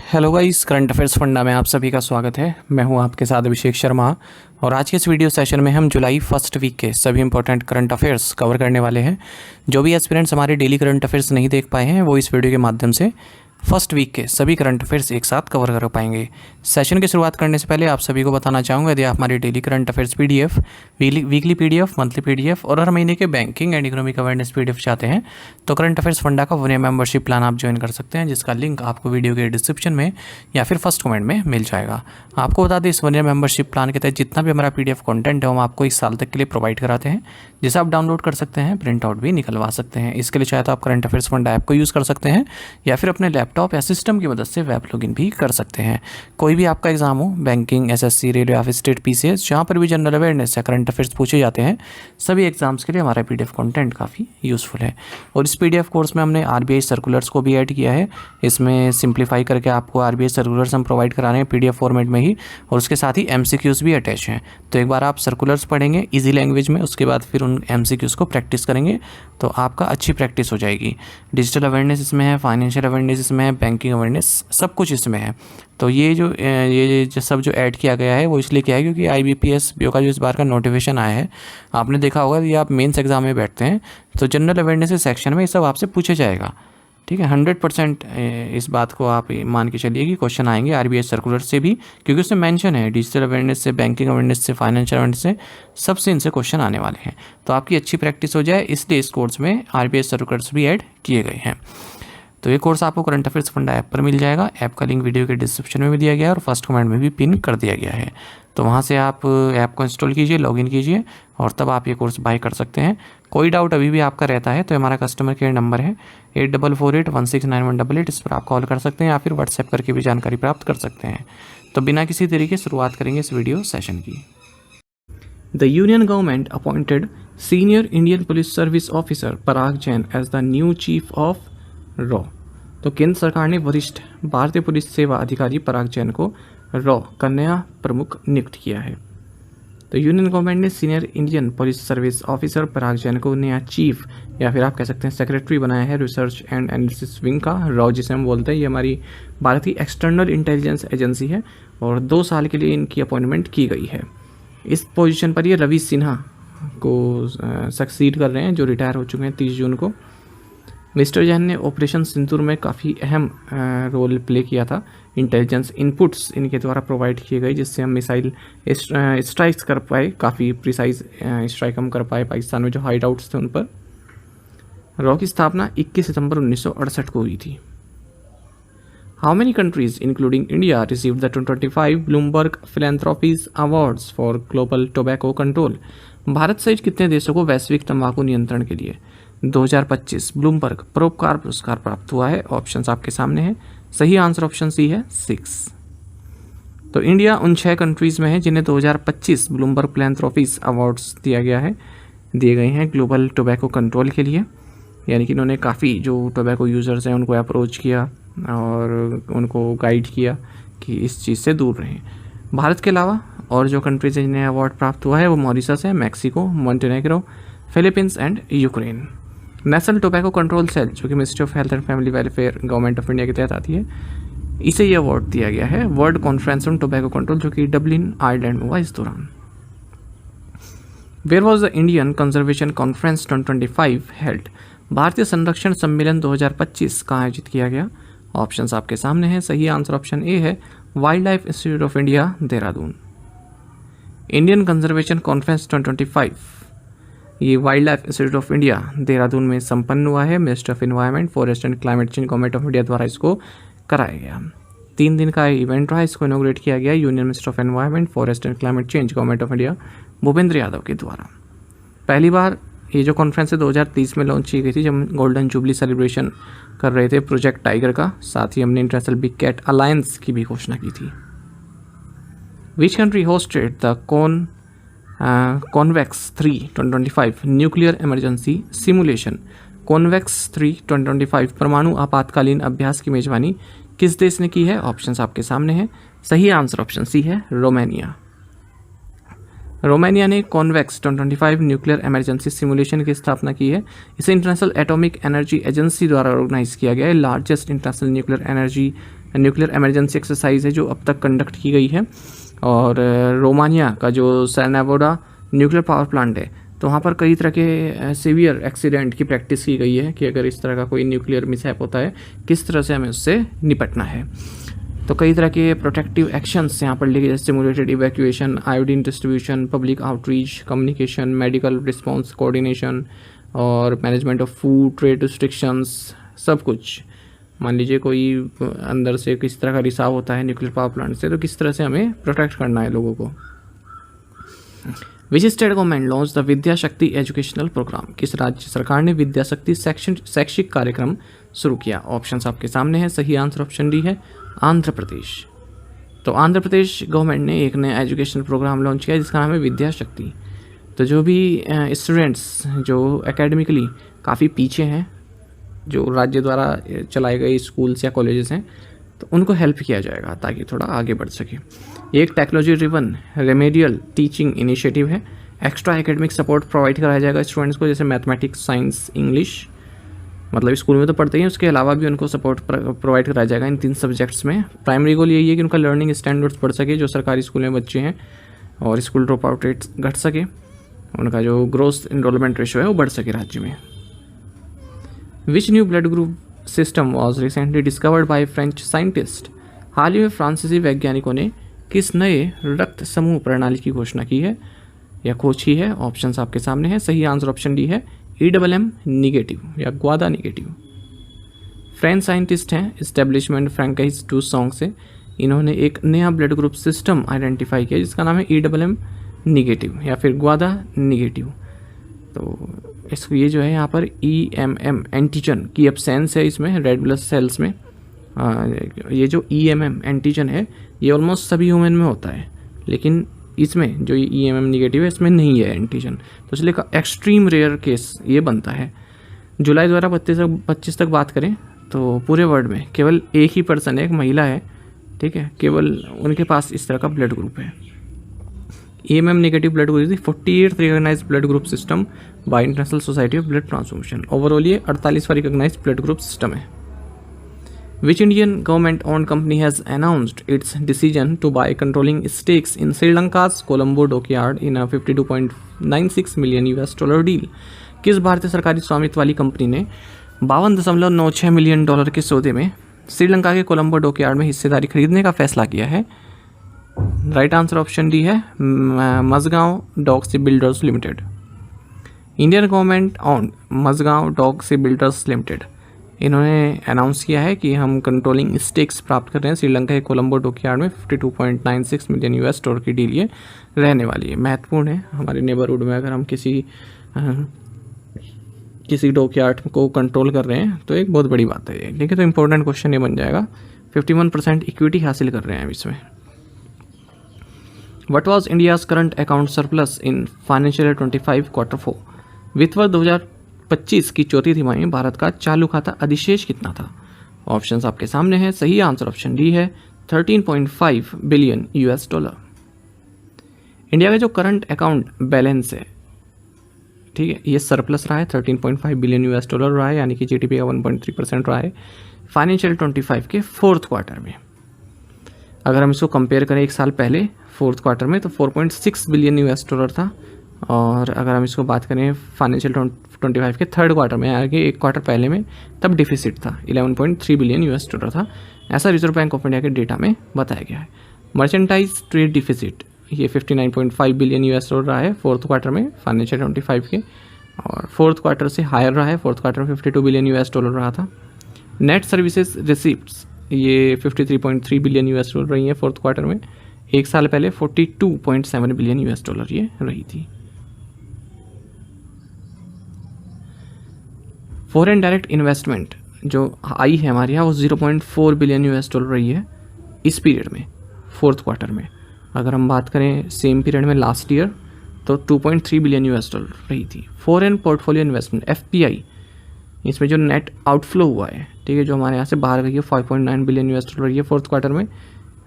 Hello guys, current affairs funda में आप सभी का स्वागत है। मैं हूं आपके साथ अभिषेक शर्मा और आज के इस वीडियो सेशन में हम जुलाई फर्स्ट वीक के सभी इंपॉर्टेंट करंट अफेयर्स कवर करने वाले हैं। जो भी एस्पिरेंट्स हमारे डेली करंट अफेयर्स नहीं देख पाए हैं वो इस वीडियो के माध्यम से फर्स्ट वीक के सभी करंट अफेयर्स एक साथ कवर कर पाएंगे। सेशन की शुरुआत करने से पहले आप सभी को बताना चाहूँगा, यदि आप हमारे daily current affairs PDF, weekly PDF, monthly PDF और हर महीने के banking and economic awareness PDF चाहते हैं तो करंट अफेयर्स फंडा का 1 ईयर मेंबरशिप प्लान आप ज्वाइन कर सकते हैं, जिसका लिंक आपको वीडियो के डिस्क्रिप्शन में या फिर फर्स्ट कमेंट में मिल जाएगा। आपको बता दें, इस 1 ईयर मेंबरशिप प्लान के तहत जितना भी हमारा पीडीएफ कंटेंट है हम आपको 1 साल तक के लिए प्रोवाइड कराते हैं, जिसे आप डाउनलोड कर सकते हैं, प्रिंट आउट भी निकलवा सकते हैं। इसके लिए चाहे तो आप करंट अफेयर्स फंडा ऐप को यूज़ कर सकते हैं या फिर अपने लैपटॉप या सिस्टम की मदद से वेब लॉगिन भी कर सकते हैं। कोई भी आपका एग्जाम हो, बैंकिंग, एसएससी, रेलवे या फिर स्टेट पीसीएस, जहाँ पर भी जनरल अवेयरनेस या करंट अफेयर्स पूछे जाते हैं, सभी एग्जाम्स के लिए हमारा पीडीएफ कंटेंट काफ़ी यूज़फुल है। और इस पीडीएफ कोर्स में हमने आरबीआई सर्कुलर्स को भी ऐड किया है। इसमें सिंप्लीफाई करके आपको आरबीआई सर्कुलर्स हम प्रोवाइड करा रहे हैं पीडीएफ फॉर्मेट में ही, और उसके साथ ही एमसीक्यूज़ भी अटैच हैं। तो एक बार आप सर्कुलर्स पढ़ेंगे ईजी लैंग्वेज में, उसके बाद फिर उन एमसीक्यूज़ को प्रैक्टिस करेंगे तो आपका अच्छी प्रैक्टिस हो जाएगी। डिजिटल अवेयरनेस इसमें है, फाइनेंशियल अवेयरनेस इसमें है, बैंकिंग अवेयरनेस, सब कुछ इसमें है। तो ये सब जो ऐड किया गया है वो इसलिए किया है क्योंकि आईबीपीएस बीओ का जो इस बार का नोटिफिकेशन आया है, आपने देखा होगा कि आप मेंस एग्जाम में बैठते हैं तो जनरल अवेयरनेस के सेक्शन में ये सब आपसे पूछे जाएगा। ठीक है, 100% इस बात को आप मान के चलिए कि क्वेश्चन आएंगे आरबीआई सर्कुलर से भी, क्योंकि उसमें मेंशन है डिजिटल अवेयरनेस से, बैंकिंग अवेयरनेस से, फाइनेंशियल अवेयरनेस से, सबसे इनसे क्वेश्चन आने वाले हैं। तो आपकी अच्छी प्रैक्टिस हो जाए इसलिए इस कोर्स में आरबीआई सर्कुलर्स भी ऐड किए गए हैं। तो ये कोर्स आपको करंट अफेयर्स फंडा ऐप पर मिल जाएगा। ऐप का लिंक वीडियो के डिस्क्रिप्शन में भी दिया गया है और फर्स्ट कमेंट में भी पिन कर दिया गया है। तो वहाँ से आप ऐप को इंस्टॉल कीजिए, लॉगिन कीजिए और तब आप ये कोर्स बाय कर सकते हैं। कोई डाउट अभी भी आपका रहता है तो हमारा कस्टमर केयर नंबर है 8448169188, इस पर आप कॉल कर सकते हैं या फिर व्हाट्सएप करके भी जानकारी प्राप्त कर सकते हैं। तो बिना किसी तरीके शुरुआत करेंगे इस वीडियो सेशन की। The union government appointed senior Indian police service officer Parag Jain as the new chief of रॉ। तो केंद्र सरकार ने वरिष्ठ भारतीय पुलिस सेवा अधिकारी पराग जैन को रॉ का नया प्रमुख नियुक्त किया है। तो यूनियन गवर्नमेंट ने senior Indian police service officer Parag Jain को नया चीफ या फिर आप कह सकते हैं सेक्रेटरी बनाया है रिसर्च एंड एनालिसिस विंग का। रॉ जिसे हम बोलते हैं, ये हमारी भारतीय एक्सटर्नल इंटेलिजेंस एजेंसी है और 2 साल के लिए इनकी अपॉइंटमेंट की गई है। इस पोजीशन पर ये रवि सिन्हा को सक्सीड कर रहे हैं, जो रिटायर हो चुके हैं 30 जून को। मिस्टर जैन ने ऑपरेशन सिंदूर में काफ़ी अहम रोल प्ले किया था। इंटेलिजेंस इनपुट्स इनके द्वारा प्रोवाइड किए गए, जिससे हम मिसाइल स्ट्राइक्स कर पाए, काफ़ी प्रिसाइज स्ट्राइक हम कर पाए पाकिस्तान में जो हाइड आउट्स थे उन पर। रॉ की स्थापना 21 सितंबर 1968 को हुई थी। How many countries including India received the 2025 Bloomberg philanthropies awards for global tobacco control. Bharat सहित कितने देशों को वैश्विक तंबाकू नियंत्रण के लिए 2025 ब्लूमबर्ग परोपकार पुरस्कार प्राप्त हुआ है? ऑप्शंस आपके सामने हैं। सही आंसर ऑप्शन सी है 6। तो इंडिया उन 6 कंट्रीज़ में है जिन्हें 2025 ब्लूमबर्ग फिलैंथ्रोपीज अवार्ड्स दिए गए हैं ग्लोबल टोबैको कंट्रोल के लिए। यानी कि इन्होंने काफ़ी जो टोबैको यूज़र्स हैं उनको अप्रोच किया और उनको गाइड किया कि इस चीज़ से दूर रहें। भारत के अलावा और जो कंट्रीज़ जिन्हें अवार्ड प्राप्त हुआ है वो मॉरिशस है, Mexico, Montenegro, Philippines and Ukraine. National tobacco control cell, जो कि ministry of health and family welfare government of India के तहत आती है, इसे ये अवार्ड दिया गया है। World conference on tobacco control, जो कि डब्लिन आयरलैंड में हुआ इस दौरान। Where was the Indian conservation conference 2025 held. भारतीय संरक्षण सम्मेलन 2025 कहाँ आयोजित किया गया? ऑप्शंस आपके सामने हैं। सही आंसर ऑप्शन ए है wild life institute of India, Dehradun. Indian conservation conference 2025 ये wild life institute of India Dehradun में संपन्न हुआ है। Minister of environment, forest and climate change government of India द्वारा इसको कराया गया। 3 दिन का इवेंट रहा, इसको इनोग्रेट किया गया union minister of environment, forest and climate change government of India Bhupendra Yadav के द्वारा। पहली बार ये जो कॉन्फ्रेंस है 2030 में लॉन्च की गई थी, जब हम गोल्डन जुबली सेलिब्रेशन कर रहे थे प्रोजेक्ट टाइगर का। साथ ही हमने इंटरनेशनल बिग कैट अलायंस की भी घोषणा की थी। Which country hosted the convex 3 2025 nuclear emergency simulation. Convex 3 2025 परमाणु आपातकालीन अभ्यास की मेजबानी किस देश ने की है? ऑप्शंस आपके सामने हैं। सही आंसर ऑप्शन सी है रोमानिया। रोमानिया ने कॉन्वेक्स 2025 न्यूक्लियर इमरजेंसी सिमुलेशन की स्थापना की है। इसे इंटरनेशनल एटॉमिक एनर्जी एजेंसी द्वारा ऑर्गेनाइज किया गया है। Largest international nuclear energy nuclear emergency exercise है जो अब तक कंडक्ट की गई है। और रोमानिया का जो सेनावोडा न्यूक्लियर पावर प्लांट है, तो वहाँ पर कई तरह के सीवियर एक्सीडेंट की प्रैक्टिस की गई है कि अगर इस तरह का कोई न्यूक्लियर मिसहैप होता है किस तरह से हमें उससे निपटना है। तो कई तरह के प्रोटेक्टिव एक्शंस यहाँ पर लिए गए, जैसे simulated evacuation, iodine distribution, public outreach, communication, medical response coordination और management of food, trade restrictions, सब कुछ। मान लीजिए कोई अंदर से किस तरह का रिसाव होता है न्यूक्लियर पावर प्लांट से, तो किस तरह से हमें प्रोटेक्ट करना है लोगों को। Which state government launch the Vidya Shakti educational programme, किस राज्य सरकार ने विद्या शक्ति शैक्षिक कार्यक्रम शुरू किया। ऑप्शंस आपके सामने हैं, सही आंसर ऑप्शन डी है आंध्र प्रदेश। तो आंध्र प्रदेश गवर्नमेंट ने एक नया एजुकेशनल प्रोग्राम लॉन्च किया जिसका नाम है विद्या शक्ति। तो जो भी स्टूडेंट्स जो एकेडमिकली काफ़ी पीछे हैं, जो राज्य द्वारा चलाए गए स्कूल्स या कॉलेजेस हैं, तो उनको हेल्प किया जाएगा ताकि थोड़ा आगे बढ़ सके। ये एक technology driven remedial teaching initiative है। एक्स्ट्रा एकेडमिक सपोर्ट प्रोवाइड कराया जाएगा स्टूडेंट्स को, जैसे मैथमेटिक्स, साइंस, इंग्लिश, मतलब स्कूल में तो पढ़ते ही, उसके अलावा भी उनको सपोर्ट प्रोवाइड कराया जाएगा इन 3 सब्जेक्ट्स में। प्राइमरी गोल यही है कि उनका लर्निंग स्टैंडर्ड्स बढ़ सके, जो सरकारी स्कूल में बच्चे हैं, और स्कूल ड्रॉप आउट रेट्स घट सके, उनका जो ग्रोथ इनरोलमेंट रेशो है वो बढ़ सके राज्य में। Which new blood group system was recently discovered by French scientist, हाल ही में फ्रांसीसी वैज्ञानिकों ने किस नए रक्त समूह प्रणाली की घोषणा की है या खोज की है। ऑप्शंस आपके सामने है, सही आंसर ऑप्शन डी है EMM निगेटिव या ग्वादा निगेटिव। फ्रेंच साइंटिस्ट हैं एस्टेब्लिशमेंट फ्रैंकाइज टूसोंग से, इन्होंने एक नया ब्लड ग्रुप सिस्टम आइडेंटिफाई किया जिसका नाम है EMM निगेटिव या फिर ग्वादा निगेटिव। तो इसको ये जो है यहाँ पर EMM एंटीजन की एब्सेंस है इसमें रेड ब्लड सेल्स में। ये जो EMM एंटीजन है ये ऑलमोस्ट सभी ह्यूमन में होता है, लेकिन इसमें जो ये EMM निगेटिव है इसमें नहीं है एंटीजन, तो इसलिए एक्सट्रीम रेयर केस ये बनता है। जुलाई 2025 तक बात करें तो पूरे वर्ल्ड में केवल एक ही पर्सन है, एक महिला है, ठीक है, केवल उनके पास इस तरह का ब्लड ग्रुप है। EMM negative blood group is 48th recognize blood group system by international society of blood transfusion. Overall ये 48वां रिकॉग्नाइज ब्लड ग्रुप सिस्टम है। Which Indian government-owned company has announced its decision to buy controlling stakes in Sri Lanka's Colombo dockyard in a $52.96 million deal? किस भारतीय सरकारी स्वामित्व वाली company ने 52.96 million dollar के सौदे में श्रीलंका के कोलंबो डॉकयार्ड में हिस्सेदारी खरीदने का फैसला किया है। राइट आंसर ऑप्शन डी है Mazagon dock sea builders limited. Indian government on Mazagon dock sea builders limited, इन्होंने अनाउंस किया है कि हम कंट्रोलिंग स्टेक्स प्राप्त कर रहे हैं श्रीलंका के कोलंबो डॉकयार्ड में। 52.96 मिलियन डॉलर की डील ये रहने वाली है। महत्वपूर्ण है हमारे नेबरहुड में, अगर हम किसी डॉकयार्ड को कंट्रोल कर रहे हैं तो एक बहुत बड़ी बात है ये, ठीक है। तो इंपॉर्टेंट क्वेश्चन ये बन जाएगा। 51% इक्विटी हासिल कर रहे हैं इसमें। What was India's current account surplus in financial year 25 Q4? वित्त वर्ष 2025 की चौथी तिमाही में भारत का चालू खाता अधिशेष कितना था? ऑप्शंस आपके सामने हैं, सही आंसर ऑप्शन डी है 13.5 बिलियन $। इंडिया का जो करंट अकाउंट बैलेंस है, ठीक है, ये सरप्लस रहा है, 13.5 बिलियन $, रहा है, यानी कि जीडीपी का 1.3% रहा है फाइनेंशियल 25 के 4th क्वार्टर में। अगर हम इसको कंपेयर करें एक साल पहले 4th क्वार्टर में, तो 4.6 बिलियन $, था। और अगर हम इसको बात करें फाइनेंशियल 25 के 3rd क्वार्टर में, यानी कि एक क्वार्टर पहले में, तब डिफिसिट था 11.3 बिलियन $, था। ऐसा रिजर्व बैंक ऑफ इंडिया के डेटा में बताया गया है। मर्चेंटाइज ट्रेड डिफिसिट ये 59.5 बिलियन $, रहा है 4th क्वार्टर में फाइनेंशियल 25 के, और 4th क्वार्टर से हायर रहा है। 4th क्वार्टर में 52 बिलियन $, रहा था। नेट सर्विसेज रिसिप्ट्स ये 53.3 बिलियन $, रही है 4th क्वार्टर में। एक साल पहले 42.7 बिलियन $, ये रही थी। फॉरेन डायरेक्ट इन्वेस्टमेंट जो आई है हमारे यहाँ, वो 0.4 बिलियन $, रही है इस पीरियड में 4th क्वार्टर में। अगर हम बात करें सेम पीरियड में लास्ट ईयर, तो 2.3 बिलियन $, रही थी। फॉरेन पोर्टफोलियो इन्वेस्टमेंट FPI, इसमें जो नेट आउटफ्लो हुआ है, ठीक है, जो हमारे यहाँ से बाहर गई है 5.9 बिलियन $, रही है 4th क्वार्टर में।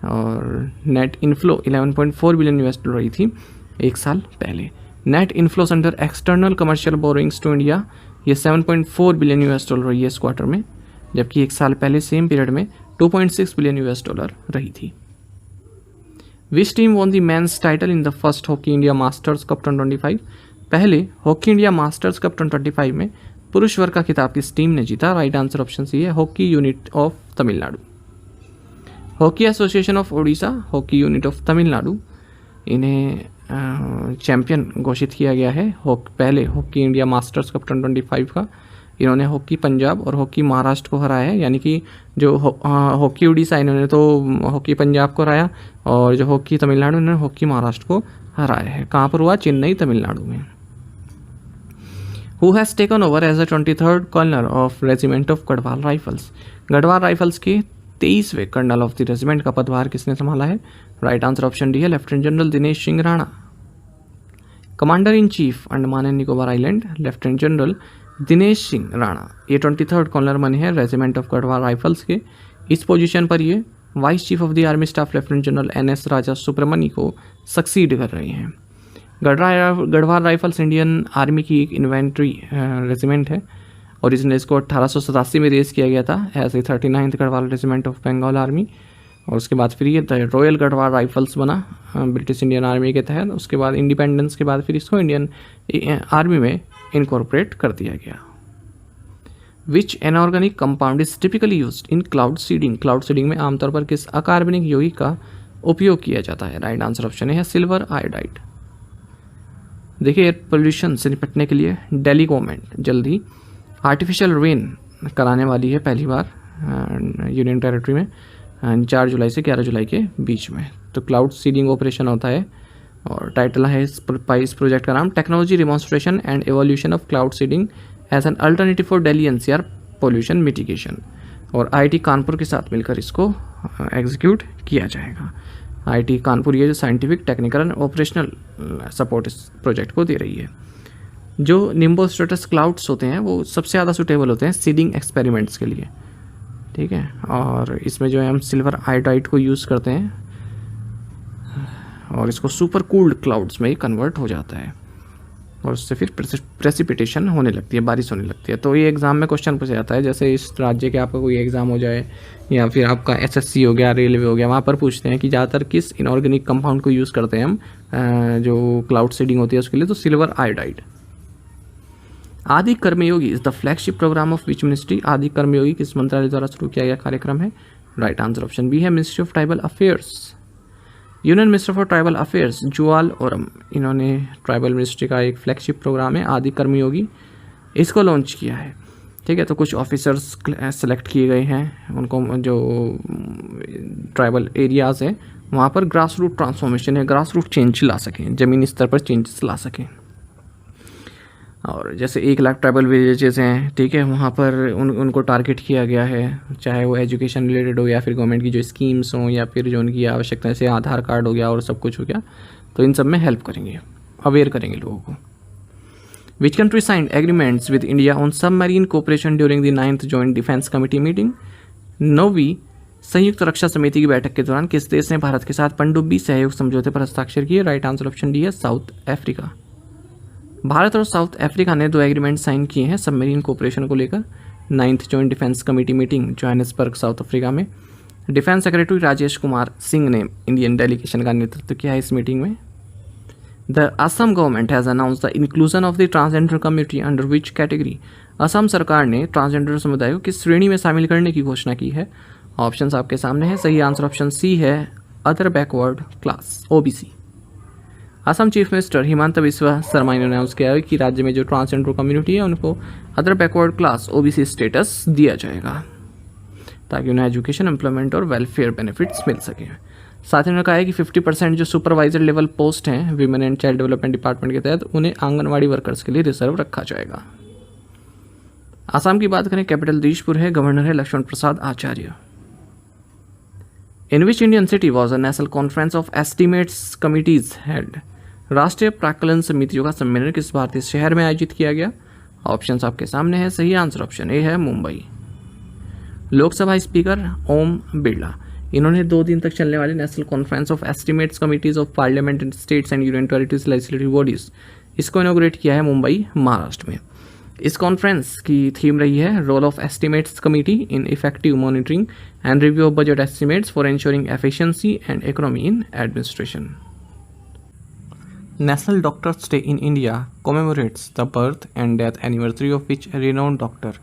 और नेट इनफ्लो 11.4 बिलियन $, रही थी एक साल पहले। Net inflows under external commercial borrowings to India ये 7.4 बिलियन $, रही है इस क्वार्टर में, जबकि एक साल पहले सेम पीरियड में $2.6 बिलियन रही थी। Which team won the men's title in the first hockey India masters cup 2025? पहले हॉकी इंडिया मास्टर्स कप 2025 में पुरुष वर्ग का खिताब किस टीम ने जीता? राइट आंसर ऑप्शन सी है, hockey unit of Tamil Nadu. Hockey association of Odisha, hockey unit of Tamil Nadu, इन्हें चैंपियन घोषित किया गया है पहले हॉकी इंडिया मास्टर्स कप 2025 का। इन्होंने हॉकी पंजाब और हॉकी महाराष्ट्र को हराया है, यानी कि जो हॉकी उड़ीसा इन्होंने तो हॉकी पंजाब को हराया और जो हॉकी तमिलनाडु इन्होंने हॉकी महाराष्ट्र को हराया है। कहाँ पर हुआ? चेन्नई, तमिलनाडु में। Who has taken over as the 23rd colonel of regiment of Garhwal rifles? Garhwal rifles के 23वें कर्नल ऑफ द रेजिमेंट का पदभार किसने संभाला है? राइट आंसर ऑप्शन डी है, lieutenant general Dinesh Singh Rana. Commander in chief Andaman and Nicobar island, lieutenant general Dinesh Singh Rana, ये 23rd कर्नल बने हैं रेजिमेंट ऑफ गढ़वाल राइफल्स के। इस पोजीशन पर ये vice chief of the army staff lieutenant general NS राजा सुब्रमणी को सक्सीड कर रहे हैं। गढ़वाल राइफल्स इंडियन आर्मी की एक इन्वेंट्री रेजिमेंट है और इसने इसको 1887 में रेज किया गया था as a 39th Garhwal regiment of Bengal army, और उसके बाद फिर ये रॉयल गढ़वाल राइफल्स बना ब्रिटिश इंडियन आर्मी के तहत। उसके बाद इंडिपेंडेंस के बाद फिर इसको इंडियन आर्मी में इनकॉर्पोरेट कर दिया गया। Which inorganic compound is typically used in cloud seeding? Cloud seeding में आमतौर पर किस अकार्बनिक यौगिक का उपयोग किया जाता है? राइट आंसर ऑप्शन है, सिल्वर आयोडाइड। देखिए, एयर पोल्यूशन से निपटने के लिए दिल्ली गवर्नमेंट जल्दी आर्टिफिशियल रेन कराने वाली है पहली बार यूनियन टेरिटरी में 4 जुलाई से 11 जुलाई के बीच में। तो क्लाउड सीडिंग ऑपरेशन होता है और टाइटल है इस प्रोजेक्ट का नाम technology demonstration and evolution of cloud seeding as an alternative for Delhi NCR pollution mitigation. और IIT कानपुर के साथ मिलकर इसको एग्जीक्यूट किया जाएगा। IIT कानपुर ये जो scientific, technical and operational support इस प्रोजेक्ट को दे रही है। जो निम्बो स्ट्रेटस क्लाउड्स होते हैं वो सबसे ज़्यादा सूटेबल होते हैं सीडिंग एक्सपेरिमेंट्स के लिए, ठीक है। और इसमें जो है हम सिल्वर आयोडाइड को यूज़ करते हैं और इसको सुपर कूल्ड क्लाउड्स में ही कन्वर्ट हो जाता है और उससे फिर प्रेसिपिटेशन होने लगती है, बारिश होने लगती है। तो ये एग्ज़ाम में क्वेश्चन पूछा जाता है, जैसे इस राज्य के आपका कोई एग्ज़ाम हो जाए या फिर आपका SSC हो गया, रेलवे हो गया, वहाँ पर पूछते हैं कि ज़्यादातर किस इनऑर्गेनिक कंपाउंड को यूज़ करते हैं हम जो क्लाउड सीडिंग होती है उसके लिए, तो silver iodide. Adi Karmayogi is the flagship program of which ministry? Adi Karmayogi किस मंत्रालय द्वारा शुरू किया गया कार्यक्रम है? राइट आंसर ऑप्शन बी है, ministry of tribal affairs. Union minister for tribal affairs Jual Oram, इन्होंने ट्राइबल मिनिस्ट्री का एक फ्लैगशिप प्रोग्राम है आदि कर्मयोगी, इसको लॉन्च किया है, ठीक है। तो कुछ ऑफिसर्स सेलेक्ट किए गए हैं, उनको जो ट्राइबल एरियाज़ है वहाँ पर ग्रास रूट ट्रांसफॉर्मेशन है, ग्रास रूट चेंज ला सकें, ज़मीनी स्तर पर चेंजेस ला सकें। और जैसे 1 लाख ट्राइबल विलेजेस हैं, ठीक है, वहाँ पर उनको टारगेट किया गया है, चाहे वो एजुकेशन रिलेटेड हो या फिर गवर्नमेंट की जो स्कीम्स हों या फिर जो उनकी आवश्यकता जैसे आधार कार्ड हो गया और सब कुछ हो गया, तो इन सब में हेल्प करेंगे, अवेयर करेंगे लोगों को। Which country signed agreements with India on submarine cooperation during the 9th joint defence committee meeting? 9वीं संयुक्त रक्षा समिति की बैठक के दौरान किस देश ने भारत के साथ पनडुब्बी सहयोग समझौते पर हस्ताक्षर किए? राइट आंसर ऑप्शन डी है, साउथ अफ्रीका। भारत और साउथ अफ्रीका ने 2 एग्रीमेंट साइन किए हैं सबमरीन कोऑपरेशन को लेकर 9th joint defence committee meeting Johannesburg south Africa में। डिफेंस सेक्रेटरी राजेश कुमार सिंह ने इंडियन डेलीगेशन का नेतृत्व किया है इस मीटिंग में। The Assam government has announce the inclusion of the transgender community under which category? Assam सरकार ने ट्रांसजेंडर समुदाय को किस श्रेणी में शामिल करने की घोषणा की है? ऑप्शंस आपके सामने है, सही आंसर ऑप्शन सी है, other backward class OBC। Assam chief minister Himanta Biswa Sharma ने अनाउंस किया है कि राज्य में जो ट्रांसजेंडर कम्युनिटी है उनको other backward class OBC status दिया जाएगा ताकि उन्हें एजुकेशन, एम्प्लॉयमेंट और वेलफेयर बेनिफिट्स मिल सके। साथ ही उन्होंने कहा है कि 50% जो सुपरवाइजर लेवल पोस्ट हैं women and child development department के तहत उन्हें आंगनवाड़ी वर्कर्स के लिए रिजर्व रखा जाएगा। आसाम की बात करें, कैपिटल दिसपुर है, गवर्नर है Lakshman Prasad Acharya. In which Indian city was a national conference of estimates committees held? राष्ट्रीय प्राक्कलन समितियों का सम्मेलन किस भारतीय शहर में आयोजित किया गया? ऑप्शंस आपके सामने है, सही आंसर ऑप्शन ए है, मुंबई। लोकसभा स्पीकर ओम बिरला, इन्होंने 2 दिन तक चलने वाले national conference of estimates committees of parliament states and union territories legislative bodies, इसको इनॉग्रेट किया है मुंबई, महाराष्ट्र में। इस कॉन्फ्रेंस की थीम रही है role of estimates committee in effective monitoring and review of budget estimates for ensuring efficiency and economy in administration. National doctors day in India commemorates the birth and death anniversary of which renowned doctor.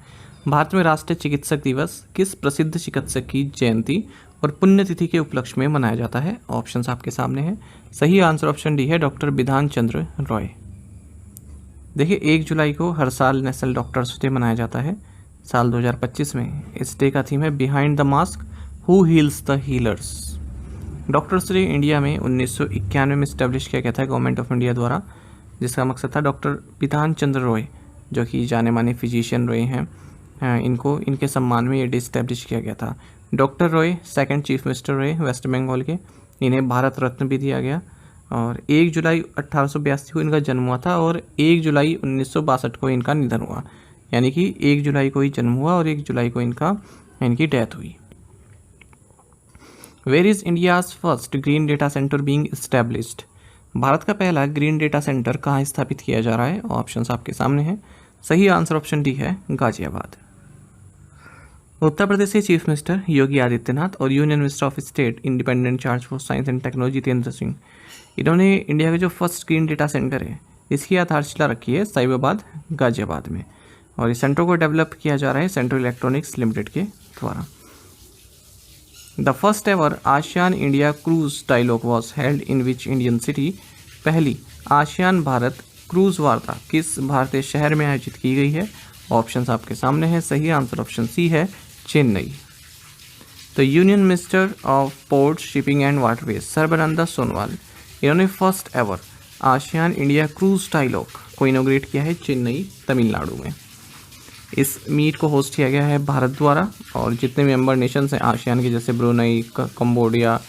Bharat में राष्ट्रीय चिकित्सक दिवस किस प्रसिद्ध चिकित्सक की जयंती और पुण्यतिथि के उपलक्ष्य में मनाया जाता है? ऑप्शंस आपके सामने हैं। सही आंसर ऑप्शन डी है, डॉक्टर बिधान चंद्र रॉय। देखिए 1 जुलाई को हर साल नेशनल डॉक्टर्स डे मनाया जाता है। साल 2025 में इस डे का थीम है behind the mask who heels the healers. Doctors day India में 1991 में इस्टेब्लिश किया गया था गवर्नमेंट ऑफ इंडिया द्वारा, जिसका मकसद था डॉक्टर बिधान चंद्र रॉय जो कि जाने माने फिजिशियन रहे हैं, इनके सम्मान में ये डे इस्टेब्लिश किया गया था। Doctor Roy second chief minister रहे वेस्ट बंगाल के, इन्हें भारत रत्न भी दिया गया। और 1 जुलाई 1882 को इनका जन्म हुआ था और 1 जुलाई 1962 को इनका निधन हुआ, यानी कि 1 जुलाई को ही जन्म हुआ और 1 जुलाई को इनकी डेथ हुई। Where is India's first green data centre being established? Bharat का पहला ग्रीन डेटा सेंटर कहाँ स्थापित किया जा रहा है? ऑप्शंस आपके सामने हैं। सही आंसर ऑप्शन डी है, गाजियाबाद। उत्तर प्रदेश के चीफ मिनिस्टर योगी आदित्यनाथ और union minister of state independent charge for science and technology Jitendra Singh, इन्होंने इंडिया का जो फर्स्ट ग्रीन डेटा सेंटर है इसकी आधारशिला रखी है साहिबाबाद गाजियाबाद में, और इस सेंटर को डेवलप किया जा रहा है सेंट्रल इलेक्ट्रॉनिक्स लिमिटेड के द्वारा। The first ever ASEAN India cruise dialogue was held in which Indian city? पहली आसियान भारत क्रूज वार्ता किस भारतीय शहर में आयोजित की गई है? ऑप्शंस आपके सामने हैं। सही आंसर ऑप्शन सी है, Chennai. The union minister of port shipping and waterways Sarbananda Sonowal, इन्होंने first ever ASEAN India cruise dialogue को इनोग्रेट किया है चेन्नई तमिलनाडु में। इस मीट को होस्ट किया गया है भारत द्वारा, और जितने मेंबर नेशंस हैं आसियान के जैसे Brunei, Cambodia,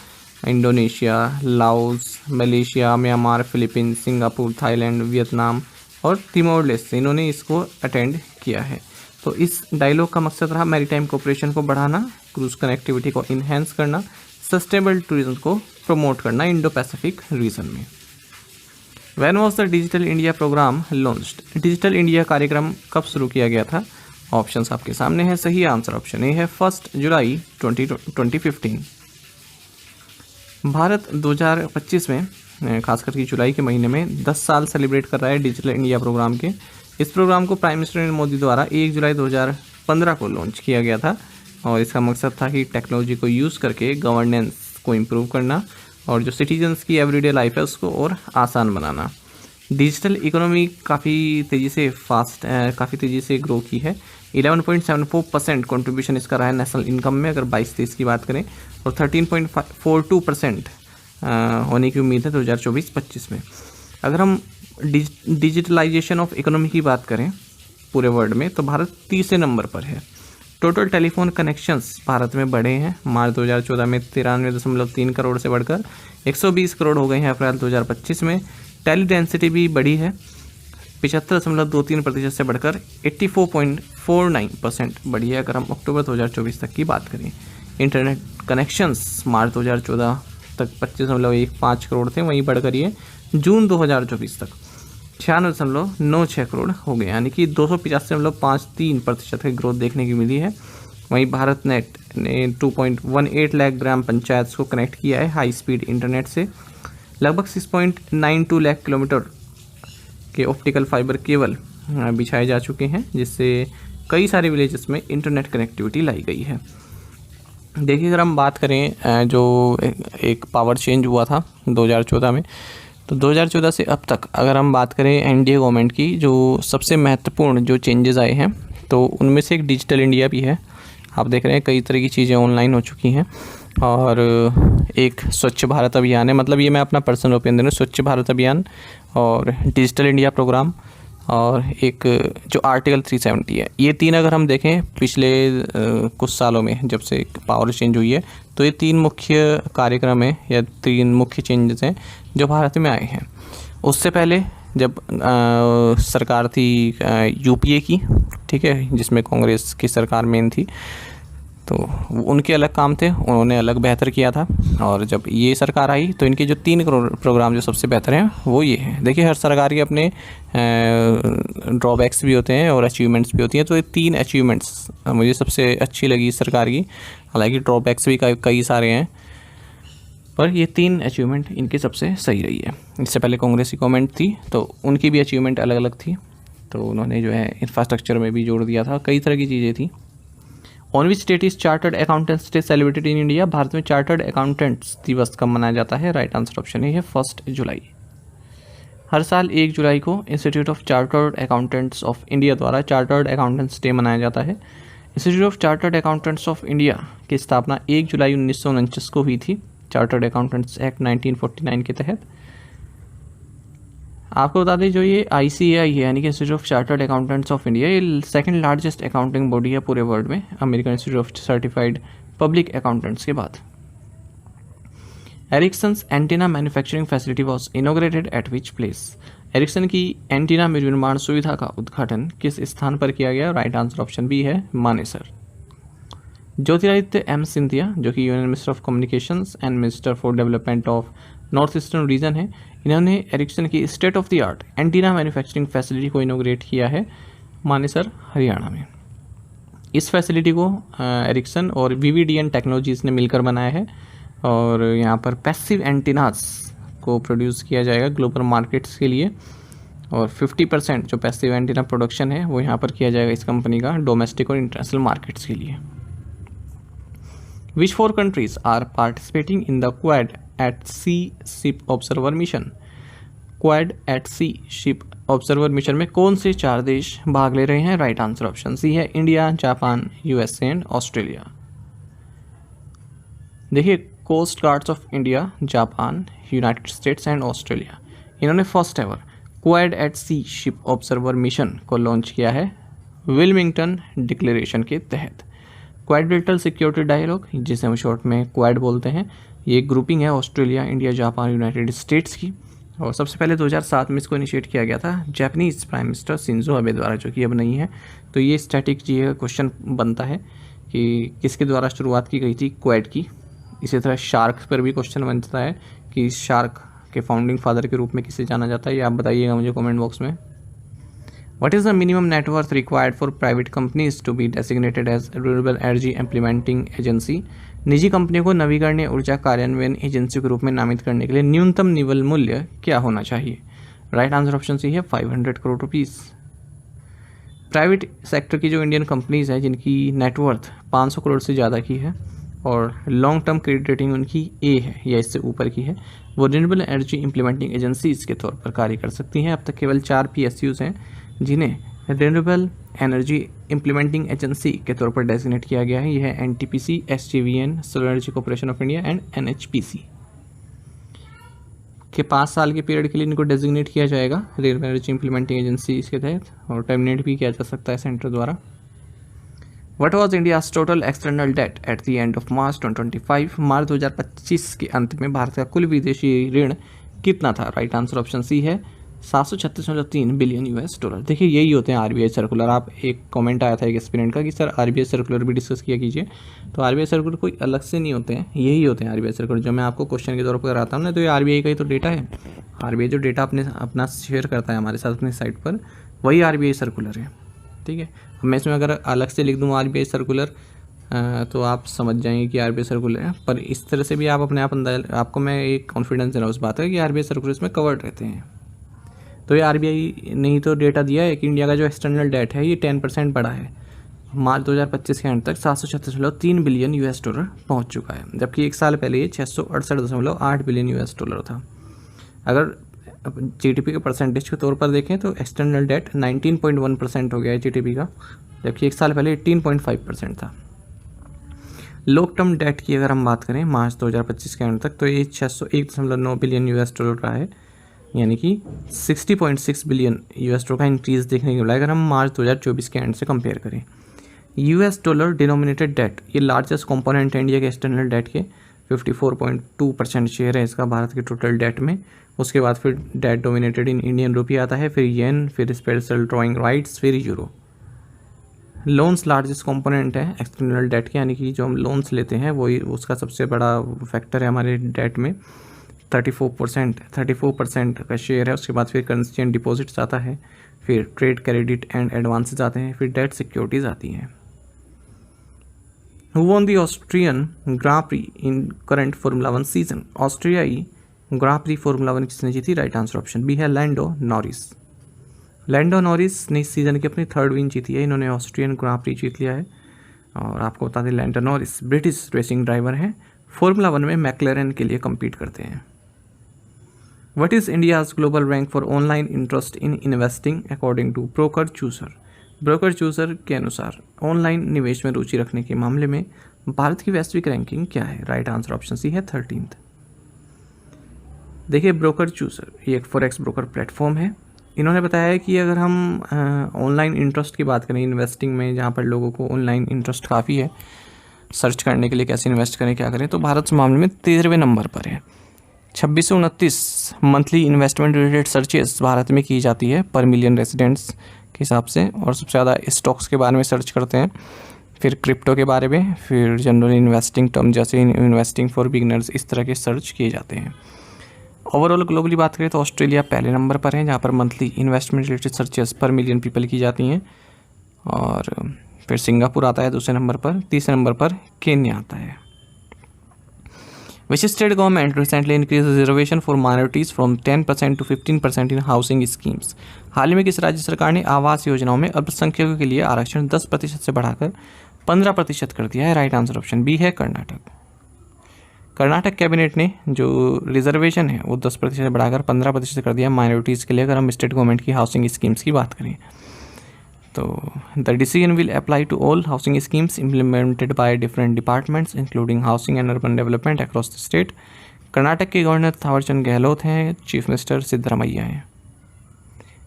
Indonesia, Laos, Malaysia, Myanmar, Philippines, Singapore, Thailand, Vietnam और तिमोर लेस्टे, इन्होंने इसको अटेंड किया है। तो इस डायलॉग का मकसद रहा मैरीटाइम कोऑपरेशन को बढ़ाना, क्रूज कनेक्टिविटी को इन्हेंस करना, सस्टेनेबल टूरिज्म को प्रमोट करना इंडो पैसिफिक रीजन में। When was the digital India programme launched? Digital India कार्यक्रम कब शुरू किया गया था? ऑप्शंस आपके सामने है। सही आंसर ऑप्शन ए है, 1 जुलाई 2015। भारत 2025 में खासकर कि जुलाई के महीने में 10 साल सेलिब्रेट कर रहा है डिजिटल इंडिया प्रोग्राम के। इस प्रोग्राम को प्राइम मिनिस्टर नरेंद्र मोदी द्वारा 1 जुलाई 2015 को लॉन्च किया गया था, और इसका मकसद था कि टेक्नोलॉजी को यूज़ करके गवर्नेंस को इम्प्रूव करना और जो सिटीजन्स की एवरीडे लाइफ है उसको और आसान बनाना। डिजिटल इकोनॉमी काफ़ी तेज़ी से ग्रो की है। 11.74% कंट्रीब्यूशन इसका रहा है नेशनल इनकम में अगर 22-23 की बात करें, और 13.42% होने की उम्मीद है 2024-25 में। अगर हम डिजिटलाइजेशन ऑफ इकोनॉमी की बात करें पूरे वर्ल्ड में तो भारत तीसरे नंबर पर है। टोटल टेलीफोन कनेक्शंस भारत में बढ़े हैं। मार्च 2014 में 93.3 करोड़ से बढ़कर 120 करोड़ हो गए हैं अप्रैल 2025 में। टेली डेंसिटी भी बढ़ी है 75.23% से बढ़कर 84.49% बढ़ी है अगर हम अक्टूबर 2024 तक की बात करें। इंटरनेट कनेक्शंस मार्च 2014 तक 25.15 करोड़ थे, वहीं बढ़कर ये जून 2024 तक 96.96 करोड़ हो गए, यानी कि 285.53% की ग्रोथ देखने की मिली है। वहीं भारत नेट ने 2.18 लाख ग्राम पंचायत को कनेक्ट किया है हाई स्पीड इंटरनेट से। लगभग 6.92 लाख किलोमीटर के ऑप्टिकल फाइबर केबल बिछाए जा चुके हैं, जिससे कई सारे विलेजेस में इंटरनेट कनेक्टिविटी लाई गई है। देखिए अगर हम बात करें जो एक पावर चेंज हुआ था 2014 में, तो 2014 से अब तक अगर हम बात करें एनडीए गवर्नमेंट की जो सबसे महत्वपूर्ण जो चेंजेस आए हैं तो उनमें से एक डिजिटल इंडिया भी है। आप देख रहे हैं कई तरह की चीज़ें ऑनलाइन हो चुकी हैं, और एक स्वच्छ भारत अभियान है, मतलब ये मैं अपना पर्सनल ओपिनियन दे रहा हूँ, स्वच्छ भारत अभियान और डिजिटल इंडिया प्रोग्राम और एक जो आर्टिकल 370 है। ये तीन अगर हम देखें पिछले कुछ सालों में जब से पावर चेंज हुई है तो ये तीन मुख्य कार्यक्रम हैं या तीन मुख्य चेंजेस हैं जो भारत में आए हैं। उससे पहले जब सरकार थी यूपीए की, ठीक है, जिसमें कांग्रेस की सरकार मेन थी, तो उनके अलग काम थे, उन्होंने अलग बेहतर किया था। और जब ये सरकार आई तो इनके जो 3 प्रोग्राम जो सबसे बेहतर हैं वो ये हैं। देखिए हर सरकार के अपने ड्रॉबैक्स भी होते हैं और अचीवमेंट्स भी होती हैं। तो ये 3 अचीवमेंट्स मुझे सबसे अच्छी लगी सरकार की, हालांकि ड्रॉबैक्स भी कई सारे हैं, पर ये 3 अचीवमेंट इनकी सबसे सही रही है। इससे पहले कांग्रेस की गवर्नमेंट थी तो उनकी भी अचीवमेंट अलग अलग थी, तो उन्होंने जो है इंफ्रास्ट्रक्चर में भी जोड़ दिया था, कई तरह की चीज़ें थी। On which state is chartered accountants day celebrated in India? Bharat में चार्टर्ड अकाउंटेंट्स दिवस कब मनाया जाता है? राइट आंसर ऑप्शन है 1 जुलाई। हर साल 1 जुलाई को institute of chartered accountants of India द्वारा चार्टर्ड अकाउंटेंट्स डे मनाया जाता है। Institute of chartered accountants of India की स्थापना 1 जुलाई 1949 को हुई थी, चार्टर्ड अकाउंटेंट्स एक्ट 1949 के तहत। आपको बता दें जो ये ICAI है यानी कि institute of chartered accountants of India, ये सेकंड लार्जेस्ट अकाउंटिंग बॉडी है पूरे वर्ल्ड में, American institute of certified public accountants के बाद। Ericsson's antenna manufacturing facility was inaugurated at which place? Ericsson की एंटीना निर्माण सुविधा का उद्घाटन किस स्थान पर किया गया? राइट आंसर ऑप्शन बी है मानेसर। ज्योतिरादित्य M सिंधिया जो कि union minister of communications and minister for development of north eastern region है, इन्होंने एरिक्सन की state of the art antenna manufacturing facility को इनोग्रेट किया है मानेसर हरियाणा में। इस फैसिलिटी को एरिक्सन और VVDN टेक्नोलॉजीज़ ने मिलकर बनाया है और यहाँ पर पैसिव एंटीनास को प्रोड्यूस किया जाएगा ग्लोबल मार्केट्स के लिए, और 50% जो पैसिव एंटीना प्रोडक्शन है वो यहाँ पर किया जाएगा इस कंपनी का डोमेस्टिक और इंटरनेशनल मार्केट्स के लिए। Which 4 countries are participating in the Quad at Sea Ship Observer Mission? Quad at Sea Ship Observer Mission में कौन से 4 देश भाग ले रहे हैं? राइट आंसर ऑप्शन सी है India, Japan, USA and Australia. देखिए coast guards of India, Japan, United States and Australia, इन्होंने first ever Quad at sea ship observer mission को लॉन्च किया है विल्मिंगटन डिक्लेरेशन के तहत। क्वाड्रिलेटरल सिक्योरिटी डायलॉग जिसे हम शॉर्ट में क्वाड बोलते हैं, ये एक ग्रुपिंग है Australia, India, Japan, United states की, और सबसे पहले 2007 में इसको इनिशिएट किया गया था Japanese prime minister Shinzo Abe द्वारा, जो कि अब नहीं है। तो ये स्टैटिक जी का क्वेश्चन बनता है कि किसके द्वारा शुरुआत की गई थी क्वाड की। इसी तरह शार्क पर भी क्वेश्चन बनता है कि शार्क के फाउंडिंग फादर के रूप में किसे जाना जाता है, ये आप बताइएगा मुझे कमेंट बॉक्स में। What is the minimum net worth required for private companies to be designated as renewable energy implementing agency? निजी कंपनियों को नवीकरणीय ऊर्जा कार्यान्वयन एजेंसी के रूप में नामित करने के लिए न्यूनतम निवल मूल्य क्या होना चाहिए? राइट आंसर ऑप्शन सी है 500 करोड़ रुपीस। प्राइवेट सेक्टर की जो इंडियन कंपनीज है जिनकी नेटवर्थ 500 करोड़ से ज़्यादा की है और लॉन्ग टर्म क्रेडिट रेटिंग उनकी A है या इससे ऊपर की है, वो रिन्यूएबल एनर्जी इंप्लीमेंटिंग एजेंसीज के तौर पर कार्य कर सकती हैं। अब तक केवल 4 PSUs हैं जिन्हें रिन्यूएबल एनर्जी इंप्लीमेंटिंग एजेंसी के तौर पर डेजिग्नेट किया गया है। यह है NTPC, SJVN, solar energy corporation of India and NHPC के 5 साल के पीरियड के लिए इनको डेजिग्नेट किया जाएगा रिन्यूएबल एनर्जी इंप्लीमेंटिंग एजेंसी इसके तहत, और टर्मिनेट भी किया जा सकता है सेंटर द्वारा। What was India's total external debt at the end of March 2025? मार्च 2025 के अंत में भारत का कुल विदेशी ऋण कितना था? राइट आंसर ऑप्शन सी है 736.3 बिलियन US डॉलर। देखिए यही होते हैं RBI सर्कुलर। आप एक कमेंट आया था एक एस्पिरेंट का कि सर RBI सर्कुलर भी डिस्कस किया कीजिए, तो RBI सर्कुलर कोई अलग से नहीं होते हैं, यही होते हैं RBI सर्कुलर। जो मैं आपको क्वेश्चन के तौर पर कराता हूँ ना, तो ये RBI का ही तो डेटा है। RBI जो डेटा अपना शेयर करता है हमारे साथ अपनी साइट पर, वही RBI सर्कुलर है, ठीक है। मैं इसमें अगर अलग से लिख दूँ RBI सर्कुलर तो आप समझ जाएंगे कि RBI सर्कुलर है, पर इस तरह से भी आप अपने आप अंदर, आपको मैं एक कॉन्फिडेंस दे रहा हूँ उस बात है कि RBI सर्कुलर इसमें कवर्ड रहते हैं। तो ये RBI ने ही तो डेटा दिया है कि इंडिया का जो एक्सटर्नल डेट है ये 10% बढ़ा है, मार्च 2025 के एंड तक 736.3 बिलियन US डॉलर पहुँच चुका है, जबकि एक साल पहले ये 668.8 बिलियन US डॉलर था। अगर GDP के परसेंटेज के तौर पर देखें तो एक्सटर्नल डेट 19.1% हो गया है GDP का, जबकि एक साल पहले 18.5% था। लॉन्ग टर्म डेट की अगर हम बात करें मार्च 2025 के एंड तक, तो ये 601.9 बिलियन US डॉलर रहा है, यानी कि 60.6 बिलियन US डॉलर का इंक्रीज़ देखने को मिला अगर हम मार्च 2024 के एंड से कंपेयर करें। US डॉलर डिनोमिनेटेड डेट ये लार्जेस्ट कंपोनेंट है इंडिया के एक्सटर्नल डेट के, 54.2% शेयर है इसका भारत के टोटल डेट में। उसके बाद फिर debt dominated in Indian rupee आता है, फिर येन, फिर स्पेशल ड्राइंग राइट्स, फिर यूरो। लोन्स लार्जेस्ट कंपोनेंट है एक्सटर्नल डेट के, यानी कि जो हम लोन्स लेते हैं वही उसका सबसे बड़ा फैक्टर है हमारे डेट में। 34% का शेयर है। उसके बाद फिर करेंसी एंड डिपॉजिट्स आता है, फिर ट्रेड क्रेडिट एंड एडवांसेस आते हैं, फिर डेट सिक्योरिटीज आती हैं। Who won the Austrian grand prix in current formula 1 season? ऑस्ट्रियाई ग्रां प्री फार्मूला 1 किसने जीती? राइट आंसर ऑप्शन बी है लैंडो नॉरिस। लैंडो नॉरिस ने इस सीज़न की अपनी 3rd विन जीती है। इन्होंने ऑस्ट्रियन ग्रां प्री जीत लिया है। और आपको बता दें Lando Norris British racing driver हैं, फार्मूला 1 में मैक्लेरन के लिए कम्पीट करते हैं। What is India's global rank for online interest in investing according to Broker Chooser? Broker chooser के अनुसार ऑनलाइन निवेश में रुचि रखने के मामले में भारत की वैश्विक रैंकिंग क्या है? राइट आंसर ऑप्शन सी है 13th। देखिए ब्रोकर चूजर ये एक फॉरेक्स ब्रोकर प्लेटफॉर्म है। इन्होंने बताया है कि अगर हम ऑनलाइन इंटरेस्ट की बात करें इन्वेस्टिंग में, जहाँ पर लोगों को ऑनलाइन इंटरेस्ट काफ़ी है सर्च करने के लिए कैसे इन्वेस्ट करें क्या करें, तो भारत इस मामले में 13वें नंबर पर है। 2629 monthly investment related searches Bharat में की जाती है पर मिलियन रेजिडेंट्स के हिसाब से, और सबसे ज़्यादा स्टॉक्स के बारे में सर्च करते हैं, फिर क्रिप्टो के बारे में, फिर जनरल इन्वेस्टिंग टर्म जैसे इन्वेस्टिंग फॉर बिगिनर्स, इस तरह के सर्च किए जाते हैं। ओवरऑल ग्लोबली बात करें तो ऑस्ट्रेलिया पहले नंबर पर है, जहाँ पर मंथली इन्वेस्टमेंट रिलेटेड सर्चेस पर मिलियन पीपल की जाती हैं, और फिर सिंगापुर आता है दूसरे नंबर पर, तीसरे नंबर पर केन्या आता है। Which state government recently increased reservation for minorities from 10% to 15% in housing schemes? हाल ही में किस राज्य सरकार ने आवास योजनाओं में अल्पसंख्यकों के लिए आरक्षण 10% से बढ़ाकर 15% कर दिया है? राइट आंसर ऑप्शन बी है कर्नाटक। कर्नाटक कैबिनेट ने जो रिजर्वेशन है वो 10% बढ़ाकर 15% कर दिया माइनॉरिटीज़ के लिए, अगर हम स्टेट गवर्नमेंट की हाउसिंग स्कीम्स की बात करें तो। The decision will apply to all housing schemes implemented by different departments including housing and urban development across the state. Karnataka के गवर्नर थावरचंद गहलोत हैं, चीफ मिनिस्टर सिद्धरामैया हैं।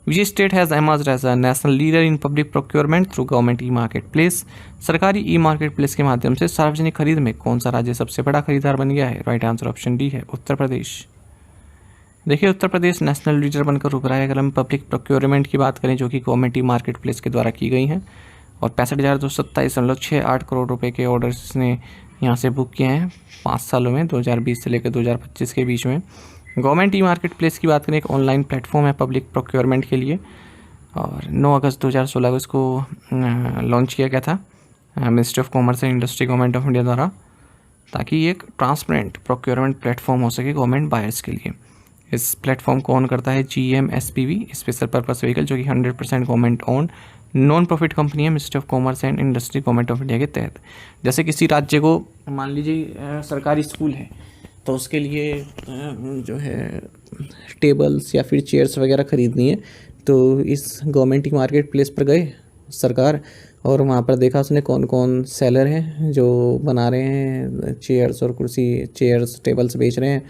Which state has emerged as a national leader in public procurement through government e market place? सरकारी e market place के माध्यम से सार्वजनिक खरीद में कौन सा राज्य सबसे बड़ा खरीदार बन गया है? राइट आंसर ऑप्शन डी है उत्तर प्रदेश। देखिए उत्तर प्रदेश नेशनल लीडर बनकर उभरा है। अगर हम पब्लिक प्रोक्योरमेंट की बात करें जो कि गवर्नमेंट ई मार्केट प्लेस के द्वारा की गई हैं, और 65,227.68 करोड़ रुपए के ऑर्डर्स ने यहाँ से बुक किए हैं 5 सालों में, 2020 से लेकर 2025 के बीच में। गवर्नमेंट ई मार्केट प्लेस की बात करें एक ऑनलाइन प्लेटफॉर्म है पब्लिक प्रोक्योरमेंट के लिए, और 9 अगस्त 2016 को इसको लॉन्च किया गया था ministry of commerce and industry government of India द्वारा, ताकि ये एक ट्रांसपेरेंट प्रोक्योरमेंट प्लेटफॉर्म हो सके गवर्नमेंट बायर्स के लिए। इस प्लेटफॉर्म को ऑन करता है GMSPV स्पेशल पर्पस व्हीकल, जो कि 100% government own non profit company है ministry of commerce and industry government of India के तहत। जैसे किसी राज्य को मान लीजिए सरकारी स्कूल है तो उसके लिए जो है टेबल्स या फिर चेयर्स वगैरह ख़रीदनी है, तो इस गवर्नमेंट की मार्केट प्लेस पर गए सरकार, और वहाँ पर देखा उसने कौन कौन सेलर हैं जो बना रहे हैं चेयर्स और कुर्सी, चेयर्स टेबल्स बेच रहे हैं,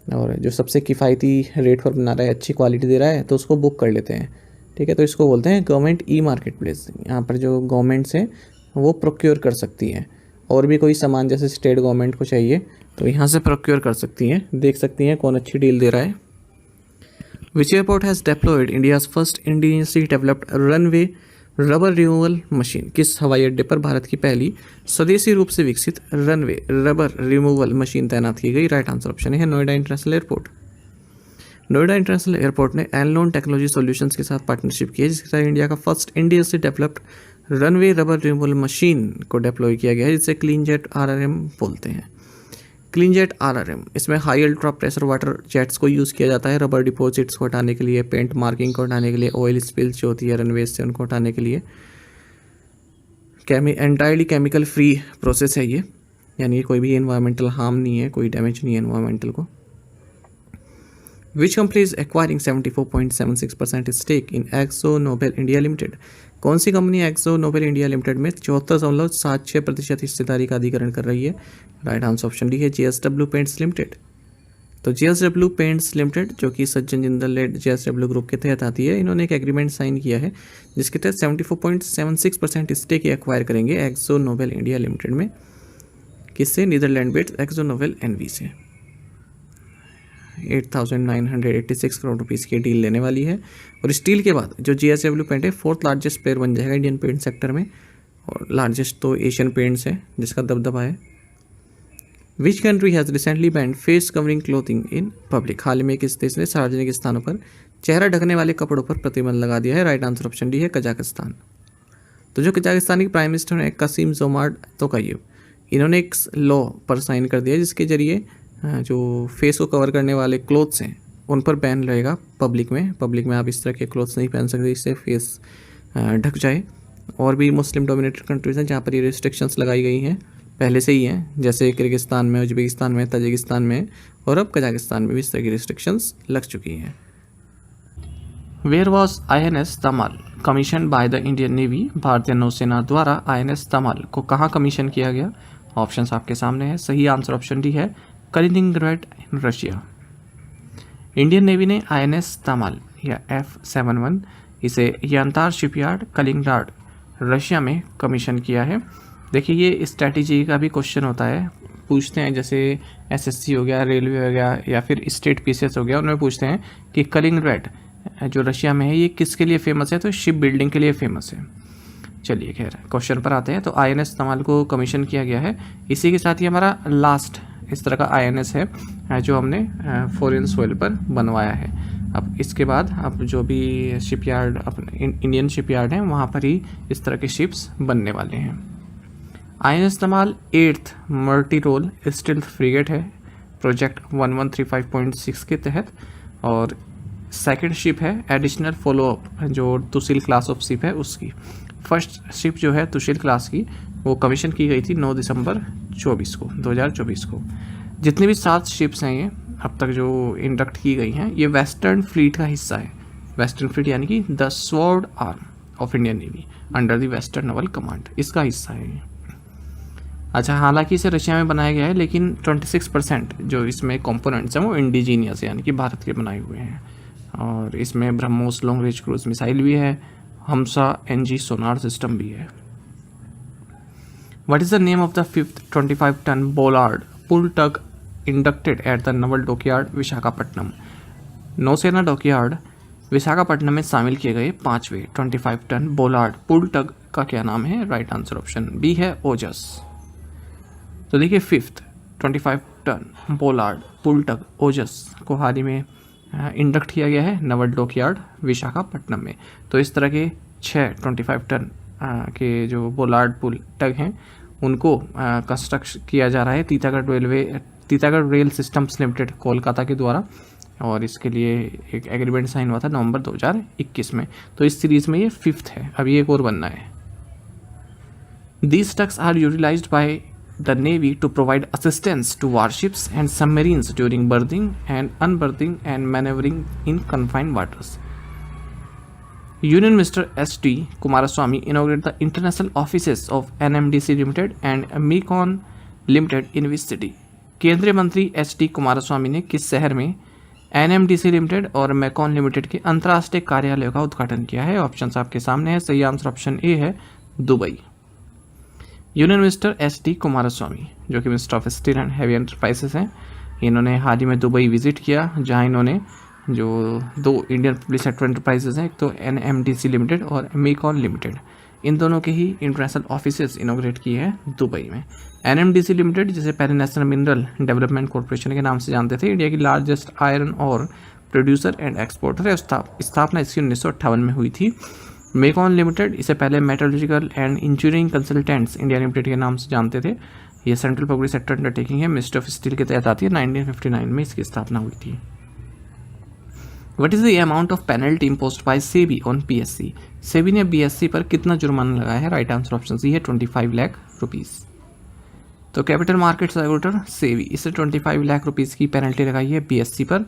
और जो सबसे किफ़ायती रेट पर बना रहा है, अच्छी क्वालिटी दे रहा है, तो उसको बुक कर लेते हैं। ठीक है, तो इसको बोलते हैं गवर्नमेंट ई मार्केट प्लेस। यहाँ पर जो गवर्नमेंट्स हैं वो प्रोक्योर कर सकती हैं, और भी कोई सामान जैसे स्टेट गवर्नमेंट को चाहिए तो यहाँ से प्रोक्योर कर सकती हैं, देख सकती हैं कौन अच्छी डील दे रहा है। Which airport has deployed India's first indigenously developed runway rubber removal machine? किस हवाई अड्डे पर भारत की पहली स्वदेशी रूप से विकसित रनवे रबर रिमूवल मशीन तैनात की गई? राइट आंसर ऑप्शन है Noida international airport. Noida international airport ने एनलोन टेक्नोलॉजी सॉल्यूशंस के साथ पार्टनरशिप की है, जिसके साथ इंडिया का first indigenously developed runway rubber removal machine को डिप्लॉय किया गया है, जिसे क्लीन जेट RRM बोलते हैं। क्लीन जेट RRM, इसमें high ultra pressure water jets को यूज़ किया जाता है रबर डिपॉजिट्स को हटाने के लिए, पेंट मार्किंग को हटाने के लिए, ऑयल स्पिल्स जो होती है रनवेज से उनको हटाने के लिए। एंटायरली केमिकल फ्री प्रोसेस है ये, यानी कोई भी एनवायरमेंटल हार्म नहीं है, कोई डैमेज नहीं है एनवायरमेंटल को। Which company is acquiring 74.76% stake in Akzo Nobel India limited? कौन सी company Akzo Nobel India limited में 74.76% हिस्सेदारी का अधिग्रहण कर रही है? राइट आंसर ऑप्शन डी है JSW पेंट्स लिमिटेड। तो JSW पेंट्स लिमिटेड जो कि सज्जन जिंदल लेड JSW ग्रुप के तहत आती है, इन्होंने एक एग्रीमेंट साइन किया है जिसके तहत 74.76% स्टेक एक्वायर करेंगे एक्सो नोबेल इंडिया लिमिटेड में। किससे? नीदरलैंड बेस्ड एक्सो नोबेल NV से। 8,986 करोड़ रुपीज़ की डील लेने वाली है, और इस डील के बाद जो JSW पेंट है 4th लार्जेस्ट प्लेयर बन जाएगा इंडियन पेंट सेक्टर में, और लार्जेस्ट तो एशियन पेंट्स है जिसका दबदबा है। Which country has recently banned face covering clothing in public? हाल में किस देश ने सार्वजनिक स्थानों पर चेहरा ढकने वाले कपड़ों पर प्रतिबंध लगा दिया है? राइट आंसर ऑप्शन डी है कजाकिस्तान। तो जो कजाकिस्तान के प्राइम मिनिस्टर हैं कासिम जोमार्ट तोकायेव, इन्होंने एक लॉ पर साइन कर दिया जिसके जरिए जो फेस को कवर करने वाले क्लोथ्स हैं उन पर बैन रहेगा पब्लिक में आप इस तरह के क्लोथ्स नहीं पहन सकते, इससे फेस ढक जाए। और भी मुस्लिम डोमिनेटेड कंट्रीज़ हैं जहाँ पर ये रिस्ट्रिक्शंस लगाई गई हैं, पहले से ही हैं, जैसे किर्गिस्तान में, उज्बेकिस्तान में, ताजिकिस्तान में और अब कजाकिस्तान में भी इस तरह की रिस्ट्रिक्शंस लग चुकी हैं। Where was INS Tamal commission by the Indian navy? भारतीय नौसेना द्वारा INS तमाल को कहाँ कमीशन किया गया? ऑप्शंस आपके सामने है। सही आंसर ऑप्शन डी है कलिनिंग्रैड इन रशिया। इंडियन नेवी ने INS तमाल या F71 इसे यांतार शिपयार्ड कलिंगराड रशिया में कमीशन किया है। देखिए ये स्ट्रैटेजी का भी क्वेश्चन होता है, पूछते हैं जैसे SSC हो गया, रेलवे हो गया या फिर स्टेट PCS हो गया, उनमें पूछते हैं कि कलिंगराड जो रशिया में है ये किसके लिए फेमस है? तो शिप बिल्डिंग के लिए फेमस है। चलिए खैर क्वेश्चन पर आते हैं। तो INS तमाल को कमीशन किया गया है। इसी के साथ ही हमारा लास्ट इस तरह का INS है जो हमने फॉरेन सोइल पर बनवाया है। अब इसके बाद अब जो भी शिपयार्ड अपने इंडियन शिपयार्ड हैं वहाँ पर ही इस तरह के शिप्स बनने वाले हैं। INS Tamal 8th multi role stealth frigate है प्रोजेक्ट 1135.6 के तहत, और सेकंड शिप है एडिशनल फॉलोअप जो तुसिल क्लास ऑफ शिप है उसकी। फर्स्ट शिप जो है तुसिल क्लास की वो कमीशन की गई थी 9 दिसंबर 2024 को। जितनी भी 7 शिप्स हैं ये अब तक जो इंडक्ट की गई हैं ये वेस्टर्न फ्लीट का हिस्सा है। वेस्टर्न फ्लीट यानी कि the sword arm of Indian navy under the western naval command, इसका हिस्सा है ये। अच्छा, हालांकि इसे रशिया में बनाया गया है लेकिन 26% जो इसमें कंपोनेंट्स हैं वो इंडिजीनियस यानी कि भारत के बनाए हुए हैं। और इसमें BrahMos long range cruise missile भी है, हमसा NG सोनार सिस्टम भी है। What is the name of the 5th 25 ton bollard pull tug inducted at the naval dockyard Visakhapatnam? नौसेना डॉकयार्ड विशाखापट्टनम में शामिल किए गए 5वें 25 टन बोलार्ड पुल टग का क्या नाम है? राइट आंसर ऑप्शन बी है ओजस। तो देखिए 5th 25 टन बोलार्ड पुल टग ओजस को हाल ही में इंडक्ट किया गया है नवल डॉकयार्ड विशाखापट्टनम में। तो इस तरह के 6 25 टन के जो बोलार्ड पुल टग हैं उनको कंस्ट्रक्ट किया जा रहा है Titagarh rail systems limited Kolkata के द्वारा, और इसके लिए एक एग्रीमेंट साइन हुआ था नवंबर 2021 में। तो इस सीरीज में ये 5th है, अभी एक और बनना है। These trucks are utilized by the Navy to provide assistance to warships and submarines during berthing and unberthing and maneuvering in confined waters. Union Minister S.D. Kumaraswamy inaugurated the international offices of NMDC Limited and Mekon Limited in which city? केंद्रीय मंत्री S.D. Kumaraswamy ने किस शहर में NMDC limited और MECON limited के अंतर्राष्ट्रीय कार्यालयों का उद्घाटन किया है? ऑप्शंस आपके सामने है। सही आंसर ऑप्शन ए है Dubai. Union minister S.D. Kumaraswamy जो कि minister of steel and heavy enterprises हैं, इन्होंने हाल ही में दुबई विजिट किया जहां इन्होंने जो 2 इंडियन पब्लिक सेक्टर एंटरप्राइजेस हैं, एक तो NMDC लिमिटेड और मेकॉन लिमिटेड, इन दोनों के ही इंटरनेशनल ऑफिसेज इनोग्रेट किए हैं दुबई में। NMDC लिमिटेड जिसे पहले नेशनल मिनरल डेवलपमेंट कॉर्पोरेशन के नाम से जानते थे, इंडिया की लार्जेस्ट आयरन और प्रोड्यूसर एंड एक्सपोर्टर है। स्थापना इसकी 1958 में हुई थी। मेकॉन लिमिटेड इसे पहले metallurgical and engineering consultants India limited के नाम से जानते थे। ये सेंट्रल पब्लिक सेक्टर अंडरटेकिंग है, मिनिस्ट्री ऑफ स्टील के तहत आती है। 1959 में इसकी स्थापना हुई थी। What is the amount of penalty imposed by SEBI on BSE? SEBI ने BSE पर कितना जुर्माना लगाया है? राइट आंसर ऑप्शन सी है 25 लाख रुपीस। तो कैपिटल मार्केट्स रेगुलेटर SEBI इसे 25 लाख रुपीस की पेनल्टी लगाई है BSE पर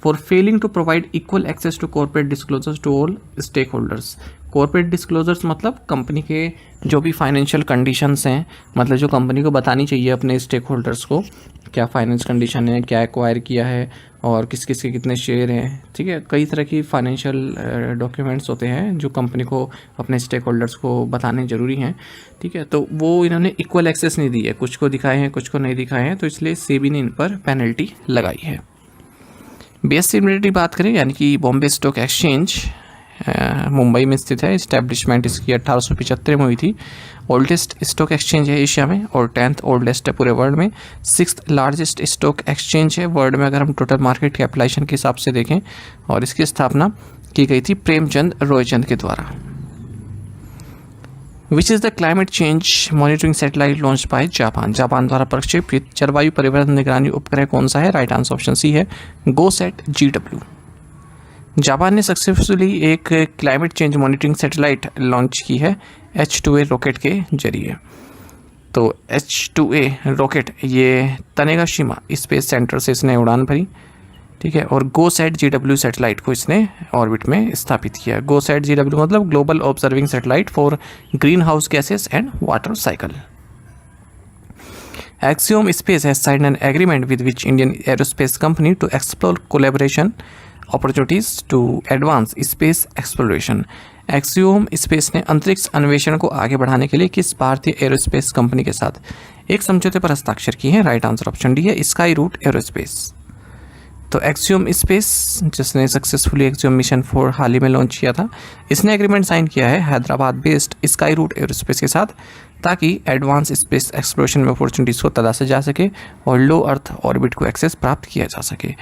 for failing to provide equal access to corporate disclosures to all stake holders. Corporate disclosures मतलब कंपनी के जो भी फाइनेंशियल कंडीशंस हैं, मतलब जो कंपनी को बतानी चाहिए अपने स्टेक होल्डर्स को क्या फाइनेंस कंडीशन है, क्या एक्वायर किया है और किस किस के कितने शेयर हैं। ठीक है, कई तरह की फाइनेंशियल डॉक्यूमेंट्स होते हैं जो कंपनी को अपने स्टेक होल्डर्स को बताने ज़रूरी हैं। ठीक है, तो वो इन्होंने इक्वल एक्सेस नहीं दी है, कुछ को दिखाए हैं कुछ को नहीं दिखाए हैं, तो इसलिए सेबी ने इन पर पेनल्टी लगाई है। BSE लिमिटेड की बात करें यानी कि बॉम्बे स्टॉक एक्सचेंज मुंबई में स्थित है। इस्टेब्लिशमेंट इसकी 1875 में हुई थी। ओल्डेस्ट स्टॉक एक्सचेंज है एशिया में और 10th ओल्डेस्ट है पूरे वर्ल्ड में। 6th लार्जेस्ट स्टॉक एक्सचेंज है वर्ल्ड में अगर हम टोटल मार्केट कैपिटलाइजेशन के हिसाब से देखें, और इसकी स्थापना की गई थी प्रेमचंद रॉयचंद के द्वारा। Which is the climate change monitoring satellite launch by Japan. Japan द्वारा प्रक्षेपित जलवायु परिवर्तन निगरानी उपग्रह कौन सा है? राइट आंसर ऑप्शन सी है, GoSat GW। जापान ने सक्सेसफुली एक climate change monitoring satellite launch की है H2A रॉकेट के जरिए। तो H2A रॉकेट ये तनेगाशिमा स्पेस सेंटर से इसने उड़ान भरी, ठीक है, और GoSat GW सैटेलाइट को इसने ऑर्बिट में स्थापित किया। GoSat GW मतलब global observing satellite for green house gases and water cycle. Axiom Space has signed an agreement with which Indian aerospace company to explore collaboration opportunities to advance space exploration। Axiom Space ने अंतरिक्ष अन्वेषण को आगे बढ़ाने के लिए किस भारतीय एरोस्पेस कंपनी के साथ एक समझौते पर हस्ताक्षर किए हैं? राइट आंसर ऑप्शन डी है, स्काई रूट एरोस्पेस। तो एक्सियोम स्पेस जिसने सक्सेसफुली एक्सियोम मिशन 4 हाल ही में लॉन्च किया था, इसने एग्रीमेंट साइन किया है Hyderabad based Skyroot aerospace के साथ, ताकि एडवांस स्पेस एक्सप्लोरेशन में अपॉर्चुनिटीज़ को तलाशा जा सके और लो अर्थ ऑर्बिट को एक्सेस प्राप्त किया जा सके।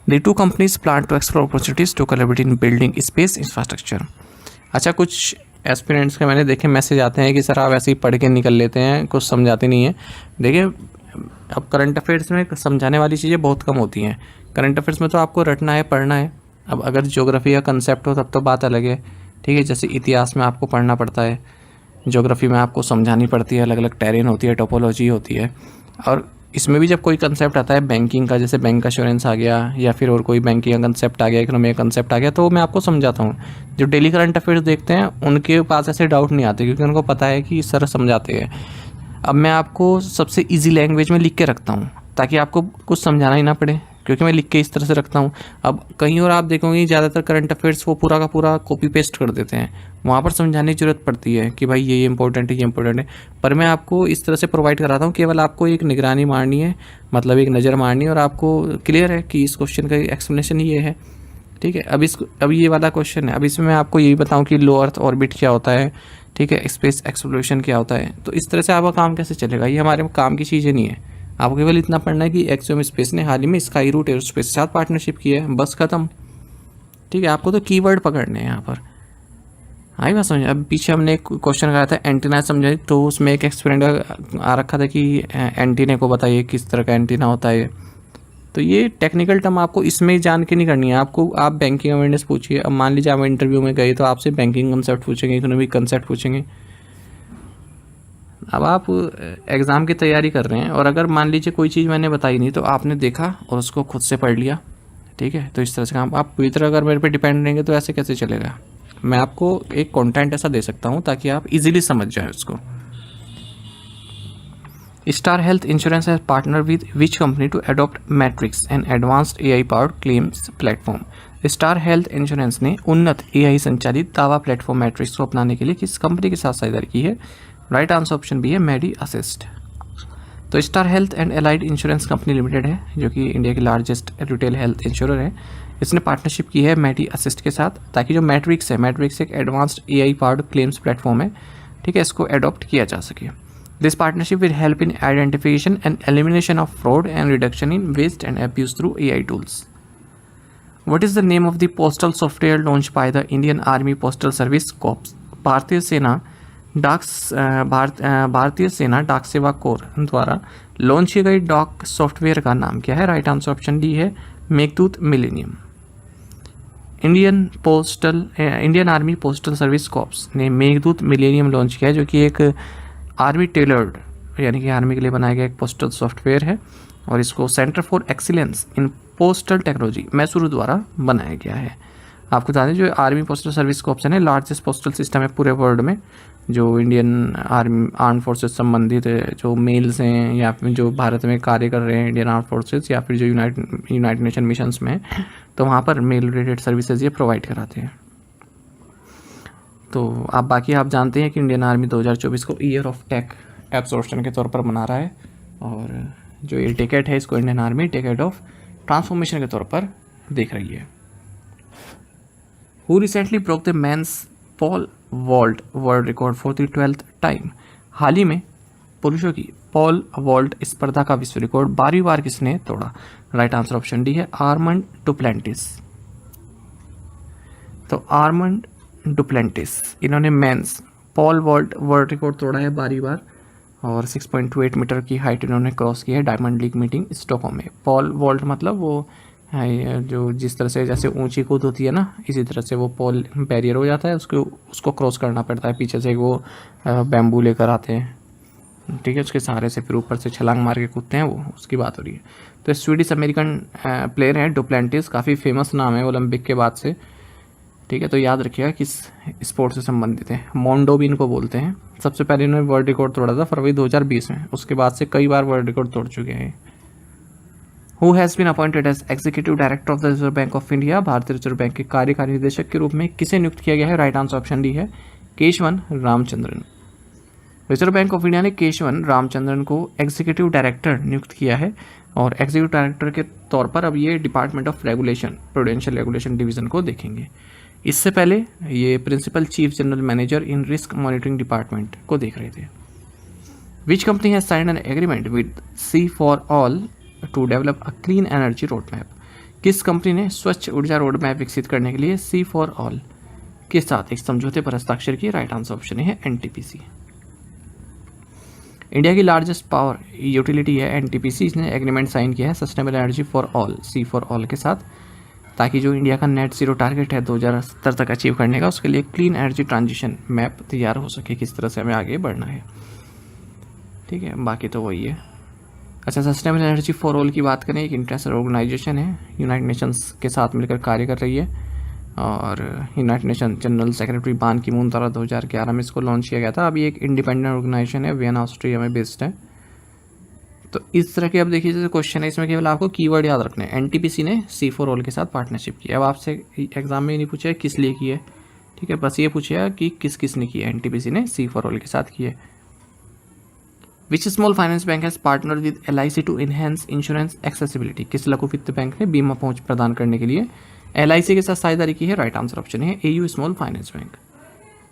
The two companies plan to explore opportunities to collaborate in building space infrastructure. अच्छा, कुछ एस्पिरेंट्स के मैंने देखे मैसेज आते हैं कि सर आप ऐसे ही पढ़ के निकल लेते हैं, कुछ समझाते नहीं है। देखिए, अब करंट अफेयर्स में समझाने वाली चीज़ें बहुत कम होती हैं। करंट अफेयर्स में तो आपको रटना है, पढ़ना है। अब अगर ज्योग्राफी का कंसेप्ट हो तब तो बात अलग है, ठीक है। जैसे इतिहास में आपको पढ़ना पड़ता है, ज्योग्राफी में आपको समझानी पड़ती है, अलग अलग टेरेन होती है, टोपोलॉजी होती है। और इसमें भी जब कोई कंसेप्ट आता है बैंकिंग का, जैसे बैंक एश्योरेंस आ गया या फिर और कोई बैंकिंग का कंसेप्ट आ गया, इकोनॉमी का कंसेप्ट आ गया, तो मैं आपको समझाता हूँ। जो डेली करंट अफेयर्स देखते हैं उनके पास ऐसे डाउट नहीं आते, क्योंकि उनको पता है कि सर समझाते हैं। अब मैं आपको सबसे ईजी लैंग्वेज में लिख के रखता हूँ ताकि आपको कुछ समझाना ही ना पड़े, क्योंकि मैं लिख के इस तरह से रखता हूँ। अब कहीं और आप देखोगे ज़्यादातर करंट अफेयर्स वो पूरा का पूरा कॉपी पेस्ट कर देते हैं, वहाँ पर समझाने की जरूरत पड़ती है कि भाई ये इंपॉर्टेंट है, ये इंपॉर्टेंट है। पर मैं आपको इस तरह से प्रोवाइड कराता हूँ, केवल आपको एक निगरानी मारनी है, मतलब एक नज़र मारनी है, और आपको क्लियर है कि इस क्वेश्चन का एक्सप्लेनेशन ये है, ठीक है। अब ये वाला क्वेश्चन है, अब इसमें मैं आपको यही बताऊँ कि लो अर्थ ऑर्बिट क्या होता है, ठीक है, स्पेस एक्सप्लोरेशन क्या होता है। तो इस तरह से आपका काम कैसे चलेगा? ये हमारे काम की चीज़ें नहीं है। आपको केवल इतना पढ़ना है कि एक्सियोम स्पेस ने हाल ही में स्काई रूट एरोस्पेस के साथ पार्टनरशिप की है, बस खत्म, ठीक है। आपको तो कीवर्ड पकड़ने हैं यहाँ पर, आई बात समझ। अब पीछे हमने एक क्वेश्चन कराया था एंटीना समझाई, तो उसमें एक एक्सपेरिमेंट आ रखा था कि एंटीने को बताइए किस तरह का एंटीना होता है। तो ये टेक्निकल टर्म आपको इसमें जान के नहीं करनी है आपको। आप बैंकिंग अवेयरनेस पूछिए। अब मान लीजिए आप इंटरव्यू में गए तो आपसे बैंकिंग कंसेप्ट पूछेंगे, इकोनॉमिक कंसेप्ट पूछेंगे। अब आप एग्ज़ाम की तैयारी कर रहे हैं और अगर मान लीजिए कोई चीज़ मैंने बताई नहीं तो आपने देखा और उसको खुद से पढ़ लिया, ठीक है। तो इस तरह से काम, आप पूरी तरह अगर मेरे पे डिपेंड रहेंगे तो ऐसे कैसे चलेगा? मैं आपको एक कंटेंट ऐसा दे सकता हूं ताकि आप इजीली समझ जाए उसको। Star Health insurance has partner with which company to adopt matrix and advanced AI powered claims platform. Star Health insurance ने उन्नत AI संचालित दावा प्लेटफॉर्म मैट्रिक्स को अपनाने के लिए किस कंपनी के साथ साझेदारी की है? राइट आंसर ऑप्शन बी है, मेडी असिस्ट। तो star health and allied insurance company limited है, जो कि इंडिया की लार्जेस्ट रिटेल हेल्थ इंश्योरर है। इसने पार्टनरशिप की है मेडी असिस्ट के साथ, ताकि जो मैट्रिक्स है, मैट्रिक्स एक advanced AI powered claims platform है, ठीक है, इसको अडॉप्ट किया जा सके। This partnership will help in identification and elimination of fraud and reduction in waste and abuse through AI tools. What is the name of the postal software launched by the Indian Army Postal Service Corps? भारतीय सेना डाक सेवा core द्वारा launch की गई डाक software का नाम क्या है? राइट आंसर ऑप्शन डी है, Meghdoot millennium. Indian army postal service corps ने मेघदूत मिलेनियम लॉन्च किया है, जो कि एक आर्मी टेलर्ड यानी कि आर्मी के लिए बनाया गया एक पोस्टल सॉफ्टवेयर है, और इसको centre for excellence in postal technology Mysuru द्वारा बनाया गया है। आपको बता दें, जो आर्मी पोस्टल सर्विस कॉर्प्स है लार्जेस्ट पोस्टल सिस्टम है पूरे वर्ल्ड में, जो इंडियन आर्म फोर्सेस संबंधित जो मेल्स हैं या फिर जो भारत में कार्य कर रहे हैं इंडियन आर्म फोर्सेस या फिर जो यूनाइटेड नेशन मिशंस में, तो वहाँ पर मेल रिलेटेड सर्विसेज ये प्रोवाइड कराते हैं। तो बाकी आप जानते हैं कि इंडियन आर्मी 2024 को ईयर ऑफ टेक एब्सॉर्प्शन के तौर पर मना रहा है, और जो ये टिकट है इसको Indian army ticket of transformation के तौर पर देख रही है। Who recently broke the men's pole vault world record for the 12th time. हाल ही में पुरुषों की पॉल वॉल्ट स्पर्धा का विश्व रिकॉर्ड 12वीं बार किसने तोड़ा? राइट आंसर ऑप्शन डी है आर्मंड डुप्लेंटिस। तो आर्मंड डुप्लेंटिस इन्होंने men's pole vault world record तोड़ा है 12वीं बार और 6.28 मीटर की हाइट इन्होंने क्रॉस की है डायमंड लीग मीटिंग स्टॉकहोम में। पॉल वॉल्ट मतलब वो जो जिस तरह से जैसे ऊंची कूद होती है ना, इसी तरह से वो पॉल बैरियर हो जाता है, उसको क्रॉस करना पड़ता है। पीछे से वो बैम्बू लेकर आते हैं, ठीक है, उसके सहारे से फिर ऊपर से छलांग मार के कूदते हैं, वो उसकी बात हो रही है। तो स्वीडिश अमेरिकन प्लेयर हैं डुप्लेंटिस, काफ़ी फेमस नाम है ओलंपिक के बाद से, ठीक है। तो याद रखिएगा किस स्पोर्ट से संबंधित है। मोंडो भी इनको बोलते हैं। सबसे पहले इन्होंने वर्ल्ड रिकॉर्ड तोड़ा था फरवरी 2020 में, उसके बाद से कई बार वर्ल्ड रिकॉर्ड तोड़ चुके हैं। Who has been appointed as executive director of the Reserve Bank of India. भारतीय रिजर्व बैंक के कार्यकारी निदेशक के रूप में किसे नियुक्त किया गया है? राइट आंसर ऑप्शन डी है Keshavan Ramachandran. Reserve Bank of India ने केशवन रामचंद्रन को एग्जीक्यूटिव डायरेक्टर नियुक्त किया है और एग्जीक्यूटिव डायरेक्टर के तौर पर अब ये department of regulation prudential regulation division को देखेंगे। इससे पहले ये principal chief general manager in risk monitoring department को देख रहे थे। Which company has signed an agreement with sea for all to develop a clean energy road map. किस कंपनी ने स्वच्छ ऊर्जा रोड मैप विकसित करने के लिए सी फॉर ऑल के साथ एक समझौते पर हस्ताक्षर किए? राइट आंसर ऑप्शन है एनटीपीसी। इंडिया की लार्जेस्ट पावर यूटिलिटी है एनटीपीसी, इसने एग्रीमेंट साइन किया है sustainable energy for all sea for all के साथ, ताकि जो इंडिया का नेट जीरो टारगेट है 2070 तक अचीव करने का, उसके लिए क्लीन एनर्जी ट्रांजिशन मैप तैयार हो सके, किस तरह से हमें आगे बढ़ना है, ठीक है। बाकी तो वही है। अच्छा, सस्टेनेबल एनर्जी फॉर ऑल की बात करें, एक इंटरनेशनल ऑर्गेनाइजेशन है, यूनाइटेड नेशंस के साथ मिलकर कार्य कर रही है और यूनाइटेड नेशन जनरल सेक्रेटरी बान की मून द्वारा 2011 में इसको लॉन्च किया गया था। अभी एक इंडिपेंडेंट ऑर्गेनाइजेशन है, वियना ऑस्ट्रिया में बेस्ड है। तो इस तरह के अब देखिए जैसे क्वेश्चन है, इसमें केवल आपको कीवर्ड याद रखने हैं। एनटीपीसी ने सी फॉर ऑल के साथ पार्टनरशिप की। अब आपसे एग्जाम में नहीं पूछा है किस लिए की है, ठीक है, बस ये पूछा कि किस किस ने की है। एनटीपीसी ने सी फॉर ऑल के साथ की है। Which small finance bank has partner with LIC to enhance insurance accessibility. किस लघु वित्त बैंक ने बीमा पहुंच प्रदान करने के लिए LIC के साथ साझेदारी की है? राइट आंसर ऑप्शन है AU स्मॉल फाइनेंस बैंक।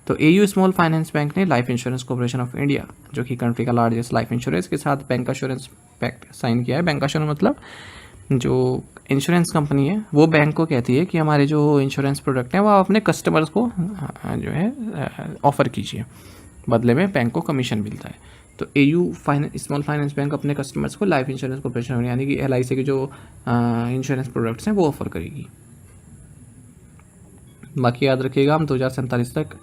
तो AU स्मॉल फाइनेंस बैंक ने life insurance corporation of India, जो कि कंट्री का लार्जेस्ट लाइफ इंश्योरेंस, के साथ बैंक एश्योरेंस पैक्ट साइन किया है। बैंक एश्योरेंस मतलब जो इंश्योरेंस कंपनी है वो बैंक को कहती है कि हमारे जो इंश्योरेंस प्रोडक्ट हैं वो आप अपने कस्टमर्स को जो है ऑफर कीजिए, बदले में बैंक को कमीशन मिलता है। तो AU स्मॉल फाइनेंस बैंक अपने कस्टमर्स को लाइफ इंश्योरेंस कॉर्पोरेशन यानी कि LIC के जो इंश्योरेंस प्रोडक्ट्स हैं वो ऑफर करेगी। बाकी याद रखिएगा, हम 2047 तक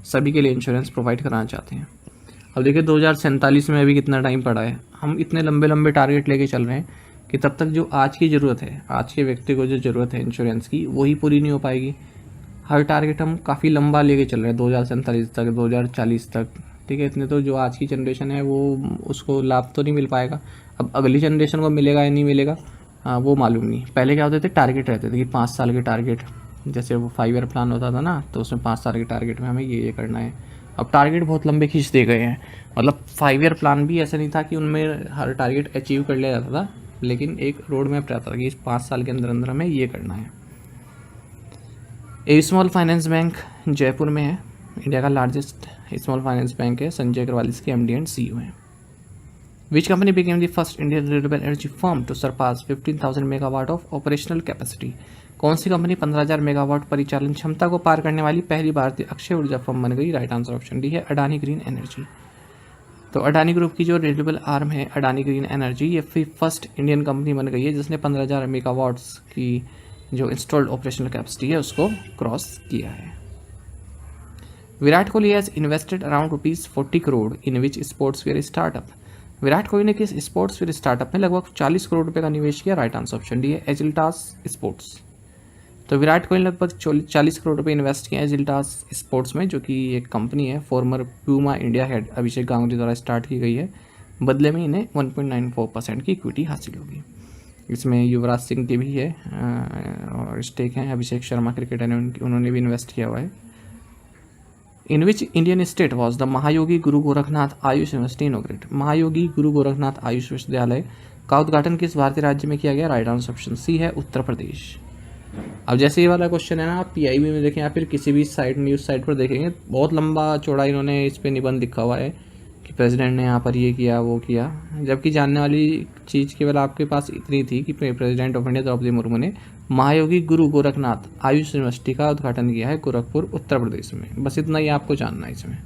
सभी के लिए इंश्योरेंस प्रोवाइड कराना चाहते हैं। अब देखिए 2047 में अभी कितना टाइम पड़ा है, हम इतने लंबे लंबे टारगेट लेके चल रहे हैं कि तब तक जो आज की ज़रूरत है, आज के व्यक्ति को जो ज़रूरत है इंश्योरेंस की, वही पूरी नहीं हो पाएगी। हर टारगेट हम काफ़ी लंबा लेके चल रहे हैं, 2047 तक, 2040 तक, ठीक है। इतने तो जो आज की जनरेशन है वो उसको लाभ तो नहीं मिल पाएगा। अब अगली जनरेशन को मिलेगा या नहीं मिलेगा वो मालूम नहीं। पहले क्या होते थे, टारगेट रहते थे कि 5 साल के टारगेट, जैसे वो 5 ईयर प्लान होता था ना, तो उसमें 5 साल के टारगेट में हमें ये करना है। अब टारगेट बहुत लंबे खींच दे गए हैं, मतलब 5 ईयर प्लान भी ऐसा नहीं था कि उनमें हर टारगेट अचीव कर लिया जाता था, लेकिन एक रोड मैप रहता था कि इस 5 साल के अंदर अंदर हमें ये करना है। ए स्मॉल फाइनेंस बैंक जयपुर में है, इंडिया का लार्जेस्ट स्मॉल फाइनेंस बैंक है। संजय अग्रवाल इसके MD एंड CEO हैं। Which company became the first Indian renewable energy firm to surpass 15,000 megawatt of operational capacity. कौन सी कंपनी 15,000 मेगावाट परिचालन क्षमता को पार करने वाली पहली भारतीय अक्षय ऊर्जा फर्म बन गई? राइट आंसर ऑप्शन डी है अडानी ग्रीन एनर्जी। तो अडानी ग्रुप की जो रिन्यूएबल आर्म है अडानी ग्रीन एनर्जी, ये फर्स्ट इंडियन कंपनी बन गई है जिसने 15,000 मेगावाट्स की जो इंस्टॉल्ड ऑपरेशनल कैपेसिटी है उसको क्रॉस किया है। Virat Kohli has invested around ₹40 crore in which sports wear startup. Virat Kohli ने किस स्पोर्ट्स वेयर स्टार्टअप में लगभग 40 करोड़ रुपए का निवेश किया? राइट आंसर ऑप्शन डी है एजिल्टास स्पोर्ट्स। तो विराट कोहली ने लगभग 40 करोड़ रुपए इन्वेस्ट किए एजिल्टास स्पोर्ट्स में, जो कि एक कंपनी है फॉर्मर प्यूमा इंडिया हेड अभिषेक गांगुली द्वारा स्टार्ट की गई है। बदले में इन्हें 1.94% की इक्विटी हासिल होगी। इसमें युवराज सिंह की भी है और स्टेक हैं, अभिषेक शर्मा क्रिकेटर ने उन्होंने भी इन्वेस्ट किया हुआ है। In which Indian state was the Mahayogi Guru Gorakhnath Ayush university इनोग्रेट। महायोगी गुरु गोरखनाथ आयुष विश्वविद्यालय का उद्घाटन किस भारतीय राज्य में किया गया? राइट आंसर ऑप्शन सी है उत्तर प्रदेश। अब जैसे ये वाला क्वेश्चन है ना, आप PIB में देखें या फिर किसी भी साइट न्यूज़ साइट पर देखेंगे, बहुत लंबा चौड़ा इन्होंने इस पर निबंध लिखा हुआ है कि प्रेसिडेंट ने यहाँ पर ये किया वो किया, जबकि जानने वाली चीज़ केवल आपके पास इतनी थी कि president of India Droupadi Murmu ने महायोगी गुरु गोरखनाथ आयुष यूनिवर्सिटी का उद्घाटन किया है गोरखपुर उत्तर प्रदेश में। बस इतना ही आपको जानना है इसमें।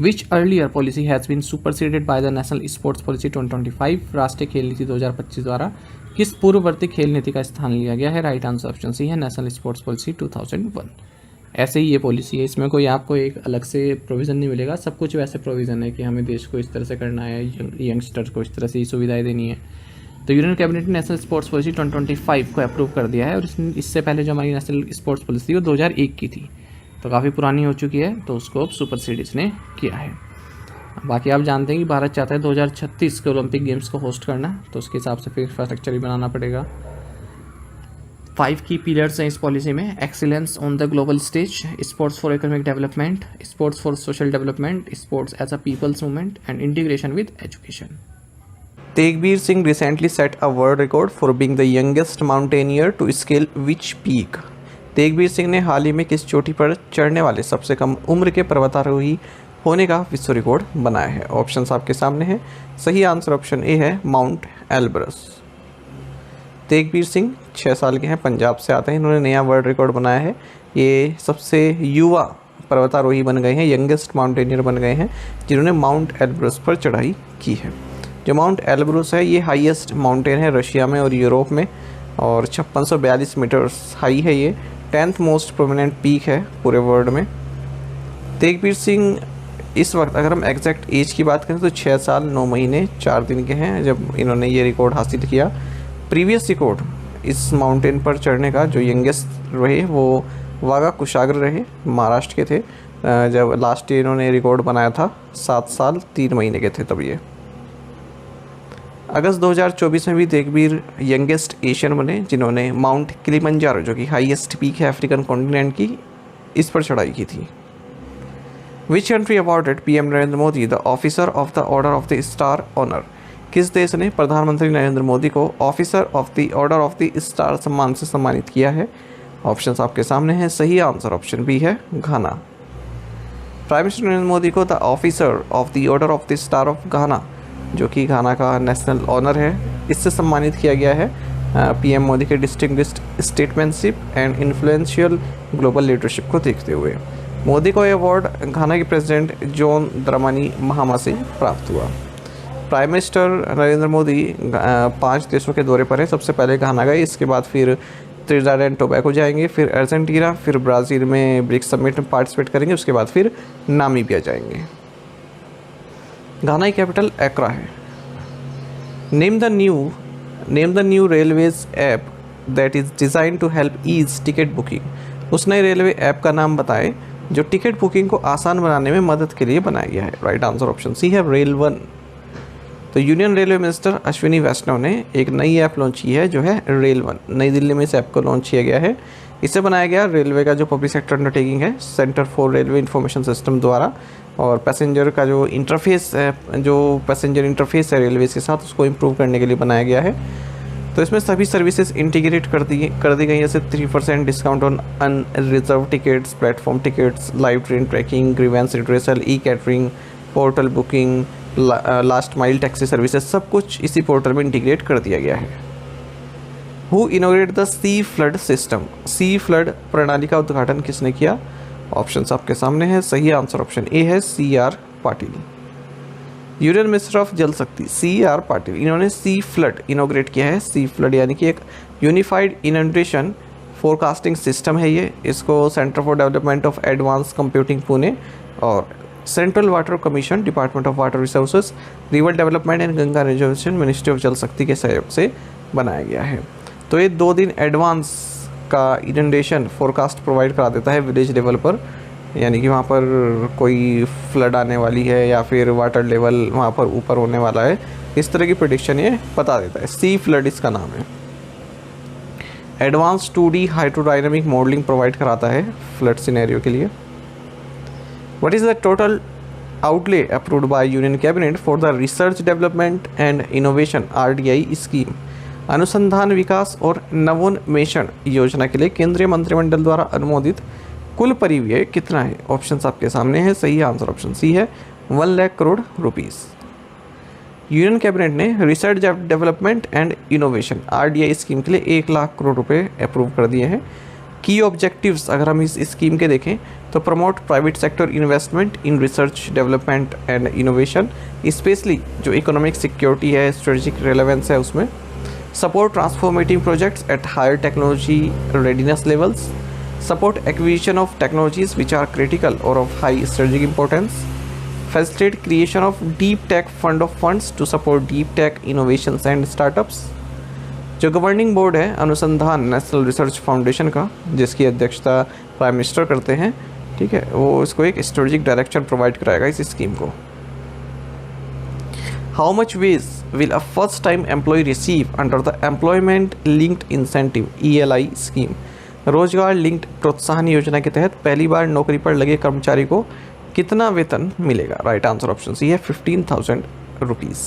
Which earlier policy has been superseded by the national sports policy 2025, राष्ट्रीय खेल नीति 2025 द्वारा किस पूर्ववर्ती खेल नीति का स्थान लिया गया है? राइट आंसर ऑप्शन सी है नेशनल स्पोर्ट्स पॉलिसी 2001। ऐसे ही ये पॉलिसी है, इसमें कोई आपको एक अलग से प्रोविज़न नहीं मिलेगा, सब कुछ वैसे प्रोविज़न है कि हमें देश को इस तरह से करना है, यंगस्टर्स को इस तरह से सुविधाएं देनी है। तो यूनियन कैबिनेट ने नेशनल स्पोर्ट्स पॉलिसी 2025 को अप्रूव कर दिया है, और इससे पहले जो हमारी नेशनल स्पोर्ट्स पॉलिसी वो 2001 की थी, तो काफ़ी पुरानी हो चुकी है, तो उसको अब सुपरसीड इसने किया है। बाकी आप जानते हैं कि भारत चाहता है 2036 के ओलंपिक गेम्स को होस्ट करना, तो उसके हिसाब से फिर इंफ्रास्ट्रक्चर भी बनाना पड़ेगा। 5 की पिलर्स हैं इस पॉलिसी में: excellence on the global stage, sports for economic development, sports for social development, sports as a people's movement and integration with education. Tegbir Singh recently set a world record for being the youngest mountaineer to scale which peak? Tegbir Singh ने हाल ही में किस चोटी पर चढ़ने वाले सबसे कम उम्र के पर्वतारोही होने का विश्व रिकॉर्ड बनाया है? ऑप्शंस आपके सामने हैं। सही आंसर ऑप्शन ए है माउंट एल्ब्रस। तेगबीर सिंह 6 साल के हैं, पंजाब से आते हैं, इन्होंने नया वर्ल्ड रिकॉर्ड बनाया है। ये सबसे युवा पर्वतारोही बन गए हैं, यंगेस्ट माउंटेनियर बन गए हैं जिन्होंने माउंट एल्ब्रस पर चढ़ाई की है। जो माउंट एल्ब्रस है ये हाईएस्ट माउंटेन है रशिया में और यूरोप में, और 5642 मीटर्स हाई है। ये 10th मोस्ट प्रोमिनेंट पीक है पूरे वर्ल्ड में। तेगबीर सिंह इस वक्त अगर हम एग्जैक्ट एज की बात करें तो 6 साल 9 महीने 4 दिन के हैं जब इन्होंने ये रिकॉर्ड हासिल किया। प्रीवियस रिकॉर्ड इस माउंटेन पर चढ़ने का जो यंगेस्ट रहे वो वागा कुशाग्र रहे, महाराष्ट्र के थे, जब लास्ट ईयर इन्होंने रिकॉर्ड बनाया था 7 साल 3 महीने के थे तब ये। अगस्त 2024 में भी तेगबीर यंगेस्ट एशियन बने जिन्होंने माउंट किलिमंजारो, जो कि हाईएस्ट पीक है अफ्रीकन कॉन्टिनेंट की, इस पर चढ़ाई की थी। Which country awarded PM Narendra Modi the officer of the order of the star honour? किस देश ने प्रधानमंत्री नरेंद्र मोदी को officer of the order of the star सम्मान से सम्मानित किया है? ऑप्शंस आपके सामने हैं। सही आंसर ऑप्शन बी है घाना। प्राइम मिनिस्टर नरेंद्र मोदी को the officer of the order of the star of घाना, जो कि घाना का नेशनल ऑनर है, इससे सम्मानित किया गया है PM मोदी के distinguished statesmanship and influential global leadership को देखते हुए। मोदी को यह अवार्ड घाना के प्रेसिडेंट जॉन द्रमानी महामा से प्राप्त हुआ। प्राइम मिनिस्टर नरेंद्र मोदी 5 देशों के दौरे पर है। सबसे पहले घाना गए, इसके बाद फिर त्रिनिदाद एंड टोबैगो जाएंगे, फिर अर्जेंटीना, फिर ब्राज़ील में ब्रिक्स समिट में पार्टिसिपेट करेंगे, उसके बाद फिर नामीबिया जाएंगे। घाना की कैपिटल एक्रा है। Name the new railways app that is design to help ease ticket booking. उस नए रेलवे ऐप का नाम बताएं जो टिकट बुकिंग को आसान बनाने में मदद के लिए बनाया गया है। राइट आंसर ऑप्शन सी है रेल वन। तो यूनियन रेलवे मिनिस्टर अश्विनी वैष्णव ने एक नई ऐप लॉन्च की है जो है रेल वन। नई दिल्ली में इस ऐप को लॉन्च किया गया है। इसे बनाया गया रेलवे का जो पब्लिक सेक्टर अंडरटेकिंग है, centre for railway information system द्वारा, और पैसेंजर का जो इंटरफेस है, जो पैसेंजर इंटरफेस है रेलवे के साथ, उसको इम्प्रूव करने के लिए बनाया गया है। तो इसमें सभी सर्विसेज इंटीग्रेट कर दी गई, जैसे 3% discount on unreserve tickets, platform tickets, live train tracking, grievance redressal, e catering, portal booking, last mile taxi services, सब कुछ इसी पोर्टल में इंटीग्रेट कर दिया गया है। Who inaugurate the C flood system? C flood प्रणाली का उद्घाटन किसने किया? ऑप्शंस आपके सामने हैं। सही आंसर ऑप्शन ए है CR Patil. Union minister of Jal शक्ति CR पाटिल, इन्होंने सी फ्लड इनोग्रेट किया है। सी फ्लड यानी कि एक यूनिफाइड इनंडेशन फोरकास्टिंग सिस्टम है ये। इसको centre for development of advance computing Pune और central water commission, department of water resources, river development and Ganga reservation, ministry of Jal Shakti के सहयोग से बनाया गया है। तो ये 2 दिन एडवांस का इनंडेशन फोरकास्ट प्रोवाइड करा देता है विलेज लेवल पर, यानी कि वहाँ पर कोई फ्लड आने वाली है या फिर वाटर लेवल वहाँ पर ऊपर होने वाला है, इस तरह की प्रेडिक्शन ये बता देता है। सी फ्लड इसका नाम है। Advance 2D hydrodynamic modelling provide कराता है फ्लड सिनेरियो के लिए। What is the total outlay approved by Union Cabinet for the Research Development and Innovation RDI scheme? अनुसंधान विकास और नवोन्मेषण योजना के लिए केंद्रीय मंत्रिमंडल द्वारा अनुमोदित कुल परिव्यय कितना है? ऑप्शंस आपके सामने है। सही आंसर ऑप्शन सी है, 1 lakh crore rupees. Union cabinet ने research development and innovation RDI scheme के लिए 1 लाख करोड़ रुपए अप्रूव कर दिए हैं। की ऑब्जेक्टिव्स अगर हम इस स्कीम के देखें तो promote private sector investment in research development and innovation, specially जो इकोनॉमिक सिक्योरिटी है, स्ट्रेटेजिक रेलेवेंस है उसमें, support transformative projects at higher technology readiness levels, support acquisition of technologies which are critical or of high strategic importance, facilitate creation of deep tech fund of funds to support deep tech innovations and startups। जो governing board है अनुसंधान national research foundation का, जिसकी अध्यक्षता prime minister करते हैं, ठीक है, वो इसको एक स्ट्रेटेजिक डायरेक्शन प्रोवाइड कराएगा इस स्कीम को। How much wage will a first time employ receive under the employment linked incentive ELI scheme? रोजगार लिंक्ड प्रोत्साहन योजना के तहत पहली बार नौकरी पर लगे कर्मचारी को कितना वेतन मिलेगा? राइट आंसर ऑप्शन सी है, 15,000 रुपीज़।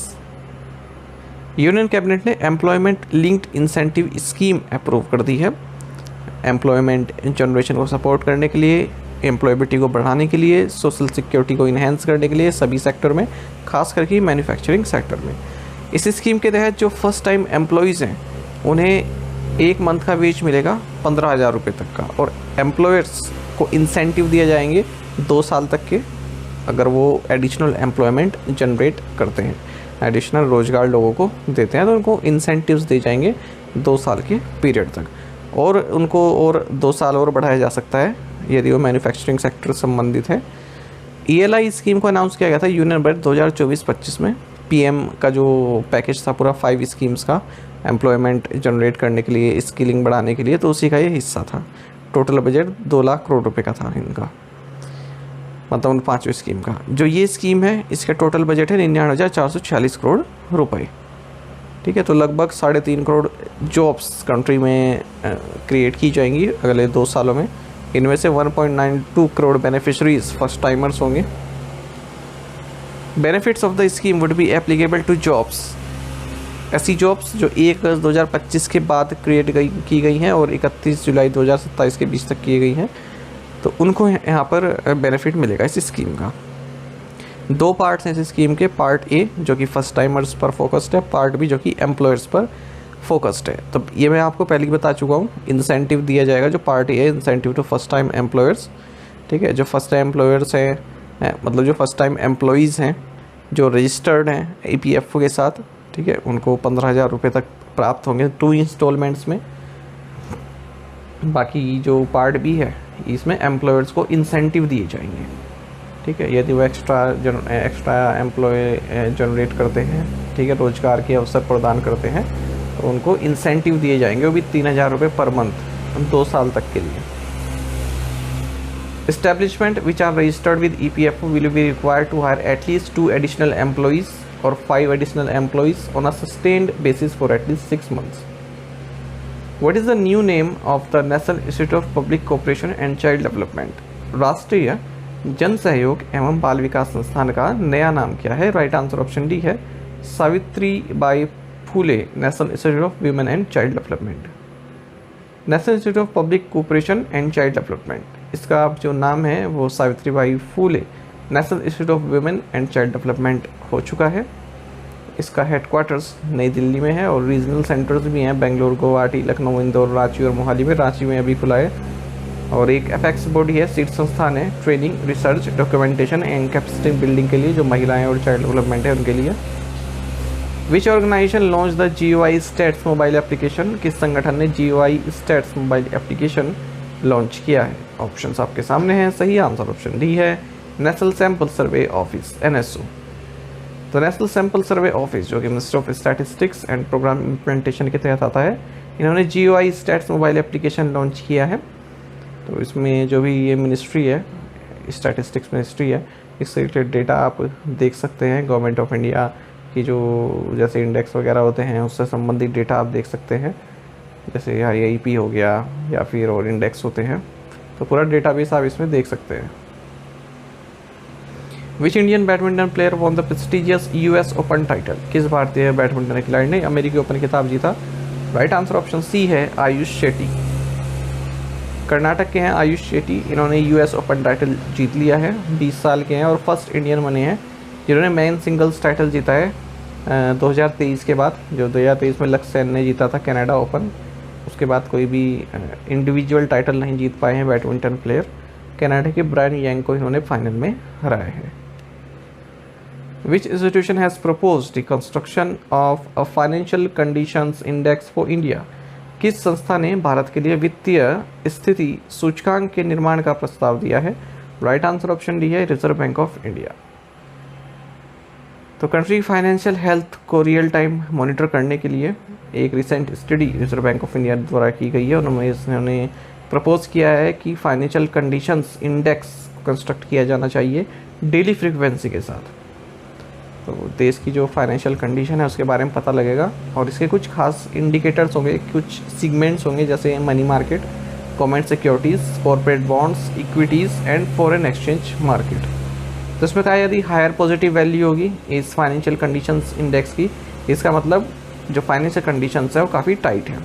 यूनियन कैबिनेट ने employment linked incentive scheme approve कर दी है। एम्प्लॉयमेंट जनरेशन को सपोर्ट करने के लिए, एम्प्लॉयबिलिटी को बढ़ाने के लिए, सोशल सिक्योरिटी को इन्हेंस करने के लिए सभी सेक्टर में, खास करके मैन्युफैक्चरिंग सेक्टर में। इस स्कीम के तहत जो फर्स्ट टाइम एम्प्लॉयज़ हैं उन्हें 1 मंथ का वेज मिलेगा 15,000 रुपये तक का, और एम्प्लॉयर्स को इंसेंटिव दिए जाएंगे 2 साल तक के, अगर वो एडिशनल एम्प्लॉयमेंट जनरेट करते हैं, एडिशनल रोज़गार लोगों को देते हैं तो उनको इंसेंटिव्स दिए जाएंगे 2 साल के पीरियड तक, और उनको और 2 साल और बढ़ाया जा सकता है यदि वो मैन्युफैक्चरिंग सेक्टर संबंधित है। ELI स्कीम को अनाउंस किया गया था यूनियन बजट 2024-25 में। PM का जो पैकेज था पूरा 5 स्कीम्स का एम्प्लॉयमेंट जनरेट करने के लिए, स्किलिंग बढ़ाने के लिए, तो उसी का ये हिस्सा था। टोटल बजट 2 लाख करोड़ रुपए का था इनका, मतलब उन 5 स्कीम का। जो ये स्कीम है इसका टोटल बजट है 99,446 करोड़ रुपए, ठीक है। तो लगभग 3.5 करोड़ जॉब्स कंट्री में क्रिएट की जाएंगी अगले 2 सालों में। इनमें से 1.92 करोड़ बेनिफिशरीज फर्स्ट टाइमर्स होंगे। Benefits of the scheme would be applicable to jobs, ऐसी जॉब्स जो 1 अगस्त 2025 के बाद की गई हैं और 31 जुलाई 2027 के बीच तक की गई हैं, तो उनको यहाँ पर बेनिफिट मिलेगा इस स्कीम का। 2 पार्ट्स हैं इस स्कीम के, पार्ट ए जो कि फर्स्ट टाइमर्स पर फोकस्ड है, पार्ट बी जो कि एम्प्लॉयर्स पर फोकस्ड है। तो ये मैं आपको पहले ही बता चुका हूँ, इंसेंटिव दिया जाएगा जो पार्ट ए है, incentive to first time employers, ठीक है। जो फर्स्ट टाइम एम्प्लॉयर्स हैं, मतलब जो फर्स्ट टाइम एम्प्लॉयज़ हैं जो रजिस्टर्ड हैं EPFO के साथ, ठीक है, उनको 15,000 रुपये तक प्राप्त होंगे 2 इंस्टॉलमेंट्स में। बाकी जो पार्ट बी है इसमें एम्प्लॉयर्स को इंसेंटिव दिए जाएंगे, ठीक है, यदि वो एक्स्ट्रा एम्प्लॉय जनरेट करते हैं, ठीक है, रोजगार के अवसर प्रदान करते हैं, तो उनको इंसेंटिव दिए जाएंगे, वो भी 3,000 रुपये पर मंथ 2 साल तक के लिए। Establishment which are registered with EPFO will be required to hire at least 2 additional employees or 5 additional employees on a sustained basis for at least 6 months. What is the new name of the National Institute of Public Cooperation and Child Development? राष्ट्रीय जन सहयोग एवं बाल विकास संस्थान का नया नाम क्या है? राइट आंसर ऑप्शन डी है, Savitribai Phule national institute of women and child development. National institute of public cooperation and child development, इसका जो नाम है वो Savitribai Phule national institute of women and child development हो चुका है। इसका हेडक्वार्टर्स नई दिल्ली में है और रीजनल सेंटर्स भी हैं बेंगलुरु, गुवाहाटी, लखनऊ, इंदौर, रांची और मोहाली में। रांची में अभी खुला है। और एक एपेक्स बॉडी है, सीट संस्थान है training, research, documentation and capacity building के लिए, जो महिलाएं और चाइल्ड डेवलपमेंट है उनके लिए। Which organization launch the GOI stats mobile application? किस संगठन ने GOI stats mobile application launch किया है? ऑप्शंस आपके सामने हैं। सही आंसर ऑप्शन डी है, national sample survey office NSO। तो नेशनल सैंपल सर्वे ऑफिस जो कि ministry of statistics and programme implementation के तहत आता है, इन्होंने GOI stats mobile application launch किया है। तो इसमें जो भी ये मिनिस्ट्री है, स्टैटिस्टिक्स मिनिस्ट्री है, इससे रिलेटेड डेटा आप देख सकते हैं। गवर्नमेंट ऑफ इंडिया की जो जैसे इंडेक्स वगैरह होते हैं उससे संबंधित डेटा आप देख सकते हैं, जैसे IIP हो गया या फिर और इंडेक्स होते हैं, तो पूरा डेटाबेस आप इसमें देख सकते हैं। Which Indian badminton player won the prestigious US open title? किस भारतीय बैडमिंटन खिलाड़ी ने अमेरिकी ओपन खिताब जीता? राइट आंसर ऑप्शन सी है आयुष शेट्टी। कर्नाटक के हैं आयुष शेट्टी, इन्होंने यूएस ओपन टाइटल जीत लिया है, 20 साल के हैं और फर्स्ट इंडियन बने हैं जिन्होंने मेन सिंगल्स टाइटल जीता है 2023 के बाद। जो 2023 में लक्ष्य सेन ने जीता था कनाडा ओपन, उसके बाद कोई भी इंडिविजुअल टाइटल नहीं जीत पाए हैं बैडमिंटन प्लेयर। कनाडा के ब्रायन यांग को इन्होंने फाइनल में हराया है। विच institution has proposed the construction of a financial conditions index for India? किस संस्था ने भारत के लिए वित्तीय स्थिति सूचकांक के निर्माण का प्रस्ताव दिया है? राइट आंसर ऑप्शन डी है रिजर्व बैंक ऑफ इंडिया। तो कंट्री फाइनेंशियल हेल्थ को रियल टाइम मॉनिटर करने के लिए एक recent study reserve Bank of India द्वारा की गई है। उन्होंने प्रपोज किया है कि फाइनेंशियल कंडीशंस इंडेक्स कंस्ट्रक्ट किया जाना चाहिए डेली फ्रीक्वेंसी के साथ। तो देश की जो फाइनेंशियल कंडीशन है उसके बारे में पता लगेगा और इसके कुछ खास इंडिकेटर्स होंगे, कुछ सीगमेंट्स होंगे जैसे money market, government securities, corporate bonds, equities and foreign exchange market. तो इसमें कहा यदि हायर पॉजिटिव वैल्यू होगी इस फाइनेंशियल कंडीशंस इंडेक्स की, इसका मतलब जो फाइनेंशियल कंडीशंस है वो काफ़ी टाइट है।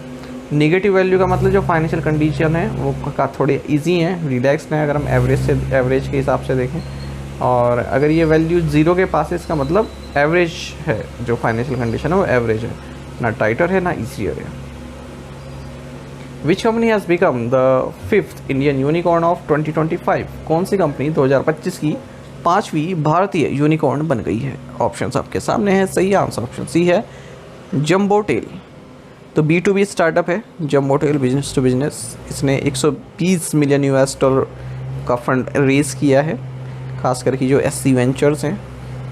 नेगेटिव वैल्यू का मतलब जो फाइनेंशियल कंडीशन है वो थोड़े ईजी हैं, रिलैक्स्ड हैं अगर हम एवरेज के हिसाब से देखें। और अगर ये वैल्यू ज़ीरो के पास है इसका मतलब एवरेज है, जो फाइनेंशियल कंडीशन है वो एवरेज है, ना टाइटर है ना ईजियर है। Which company has become the 5th Indian unicorn of 2025? कौन सी कंपनी 2025 की 5वीं भारतीय यूनिकॉर्न बन गई है? ऑप्शन आपके सामने है, सही आंसर ऑप्शन सी है जम्बोटेल। तो B2B स्टार्टअप है जम्बोटेल, बिजनेस टू बिजनेस। इसने 120 मिलियन US$ का फंड रेज किया है, खास करके जो SC वेंचर्स हैं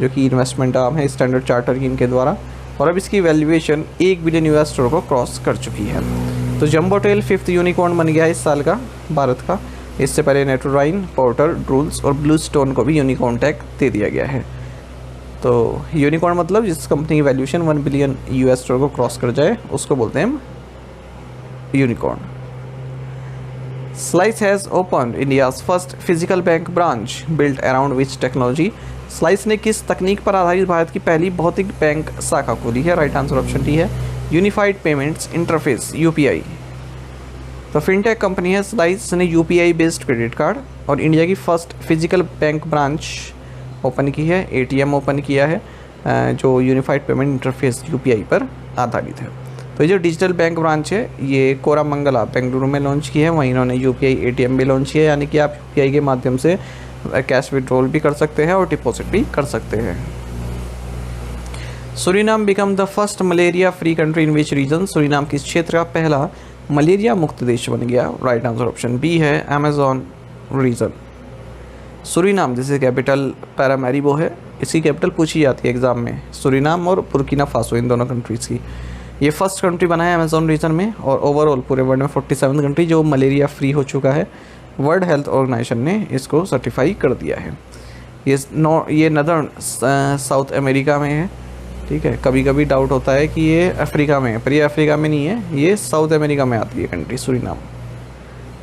जो कि इन्वेस्टमेंट आर्म है स्टैंडर्ड चार्टर की इनके द्वारा, और अब इसकी वैल्यूएशन 1 बिलियन US$ को क्रॉस कर चुकी है। तो जम्बोटेल 5th यूनिकॉर्न बन गया है इस साल का भारत का। इससे पहले नेटोराइन, पोर्टर, ड्रूल्स और ब्लू स्टोन को भी यूनिकॉर्न टैग दे दिया गया है। तो यूनिकॉर्न मतलब जिस कंपनी की वैल्यूएशन 1 बिलियन US$ को क्रॉस कर जाए उसको बोलते हैं unicorn. Slice has opened India's first physical bank branch built around which technology? Slice ने किस तकनीक पर आधारित भारत की पहली भौतिक बैंक शाखा खोली है? राइट आंसर ऑप्शन डी है यूनिफाइड पेमेंट्स इंटरफेस UPI। तो फिनटेक कंपनी है स्लाइस ने UPI बेस्ड क्रेडिट कार्ड और इंडिया की first physical bank branch open की है, ATM ओपन किया है जो यूनिफाइड पेमेंट इंटरफेस UPI पर आधारित है। तो ये जो डिजिटल बैंक ब्रांच है ये कोरामंगला बेंगलुरु में लॉन्च की है, वहीं इन्होंने UPI ATM भी लॉन्च किया है, यानी कि आप UPI के माध्यम से कैश विड्रॉल भी कर सकते हैं और डिपॉजिट भी कर सकते हैं। Suriname become the first malaria free country in which region? Suriname किस क्षेत्र का पहला मलेरिया मुक्त देश बन गया? राइट आंसर ऑप्शन बी है अमेजॉन रीजन। सूरीनाम जिसकी कैपिटल पैरामैरिबो है, इसकी कैपिटल पूछी जाती है एग्जाम में, सूरीनाम और बुर्किना फासो इन दोनों कंट्रीज़ की। ये फर्स्ट कंट्री बना है अमेजॉन रीजन में और ओवरऑल पूरे वर्ल्ड में 47 कंट्री जो मलेरिया फ्री हो चुका है। वर्ल्ड हेल्थ ऑर्गेनाइजेशन ने इसको सर्टिफाई कर दिया है। ये नदर्न साउथ अमेरिका में है, ठीक है। कभी कभी डाउट होता है कि ये अफ्रीका में है, पर ये अफ्रीका में नहीं है, ये साउथ अमेरिका में आती है कंट्री सूरीनाम।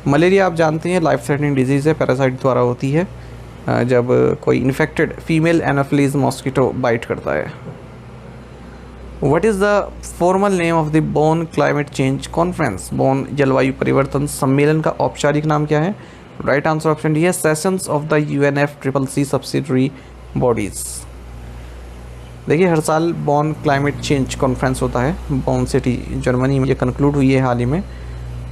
मलेरिया आप जानते हैं लाइफ थ्रेटनिंग डिजीज़ है, पैरासाइट द्वारा होती है जब कोई infected female anopheles mosquito bite करता है। What is the formal name of the Bonn climate change conference? Bonn जलवायु परिवर्तन सम्मेलन का औपचारिक नाम क्या है? राइट आंसर ऑप्शन डी है sessions of the UNFCCC subsidiary bodies. देखिए हर साल बोन क्लाइमेट चेंज कॉन्फ्रेंस होता है, बोन सिटी जर्मनी में ये कंक्लूड हुई है हाल ही में,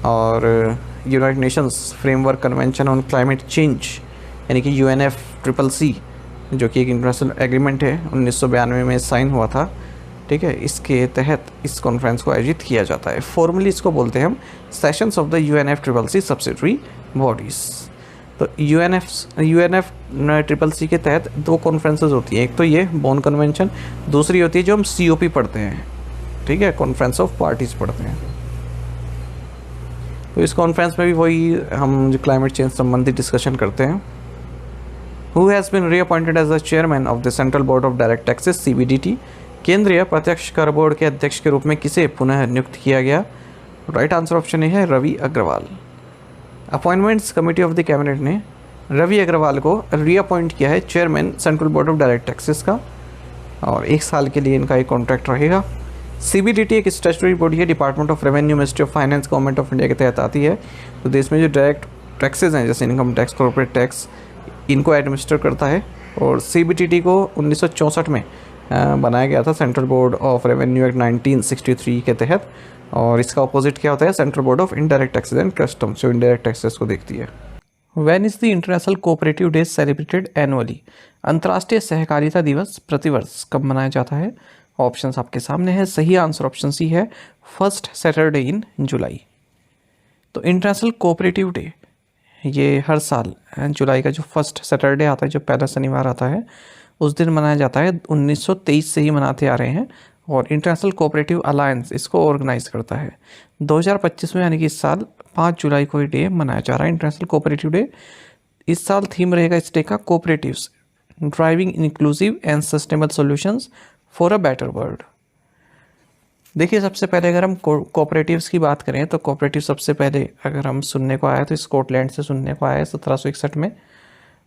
और United Nations framework convention on climate change यानी कि UNFCCC जो कि एक इंटरनेशनल एग्रीमेंट है 1992 में साइन हुआ था, ठीक है। इसके तहत इस कॉन्फ्रेंस को आयोजित किया जाता है। फॉर्मली इसको बोलते हैं हम sessions of the UNFCCC subsidiary bodies. तो UNFCCC के तहत 2 कॉन्फ्रेंसेस होती हैं, एक तो ये बोन कन्वेंशन, दूसरी होती है जो हम COP पढ़ते हैं, ठीक है, कॉन्फ्रेंस ऑफ पार्टीज पढ़ते हैं। तो इस कॉन्फ्रेंस में भी वही हम जो क्लाइमेट चेंज संबंधी डिस्कशन करते हैं। Who has been reappointed as the chairman of the central board of direct taxes CBDT? केंद्रीय प्रत्यक्ष कर बोर्ड के अध्यक्ष के रूप में किसे पुनः नियुक्त किया गया? राइट आंसर ऑप्शन ए है Ravi Agrawal. Appointments committee of the cabinet ने रवि अग्रवाल को रीअपॉइंट किया है chairman central board of direct taxes का, और 1 साल के लिए इनका एक कॉन्ट्रैक्ट रहेगा। CBDT एक स्टैट्यूटरी बॉडी है, department of revenue, ministry of finance, government of India के तहत आती है। तो देश में जो डायरेक्ट टैक्सेस हैं जैसे इनकम टैक्स, कॉर्पोरेट टैक्स, इनको एडमिनिस्टर करता है। और CBDT को 1964 में बनाया गया था central board of revenue act 1963 के तहत। और इसका अपोजिट क्या होता है, central board of indirect taxes and customs, जो इनडायरेक्ट टैक्सेस को देखती है। When is the international cooperative day celebrated annually? अंतर्राष्ट्रीय सहकारिता दिवस प्रतिवर्ष कब मनाया जाता है? ऑप्शंस आपके सामने है। सही आंसर ऑप्शन सी है, फर्स्ट सैटरडे इन जुलाई। तो इंटरनेशनल कोऑपरेटिव डे ये हर साल जुलाई का जो फर्स्ट सैटरडे आता है, जो पहला शनिवार आता है, उस दिन मनाया जाता है। 1923 से ही मनाते आ रहे हैं। और इंटरनेशनल कोऑपरेटिव अलायंस इसको ऑर्गेनाइज करता है। 2025 में यानी कि इस साल 5 जुलाई को ये डे मनाया जा रहा है, इंटरनेशनल कोऑपरेटिव डे। इस साल थीम रहेगा इस डे का cooperatives driving inclusive and sustainable solutions for a better world. देखिए, सबसे पहले अगर हम कोऑपरेटिव्स की बात करें तो कोऑपरेटिव सबसे पहले अगर हम सुनने को आया तो स्कॉटलैंड से सुनने को आया 1761 में।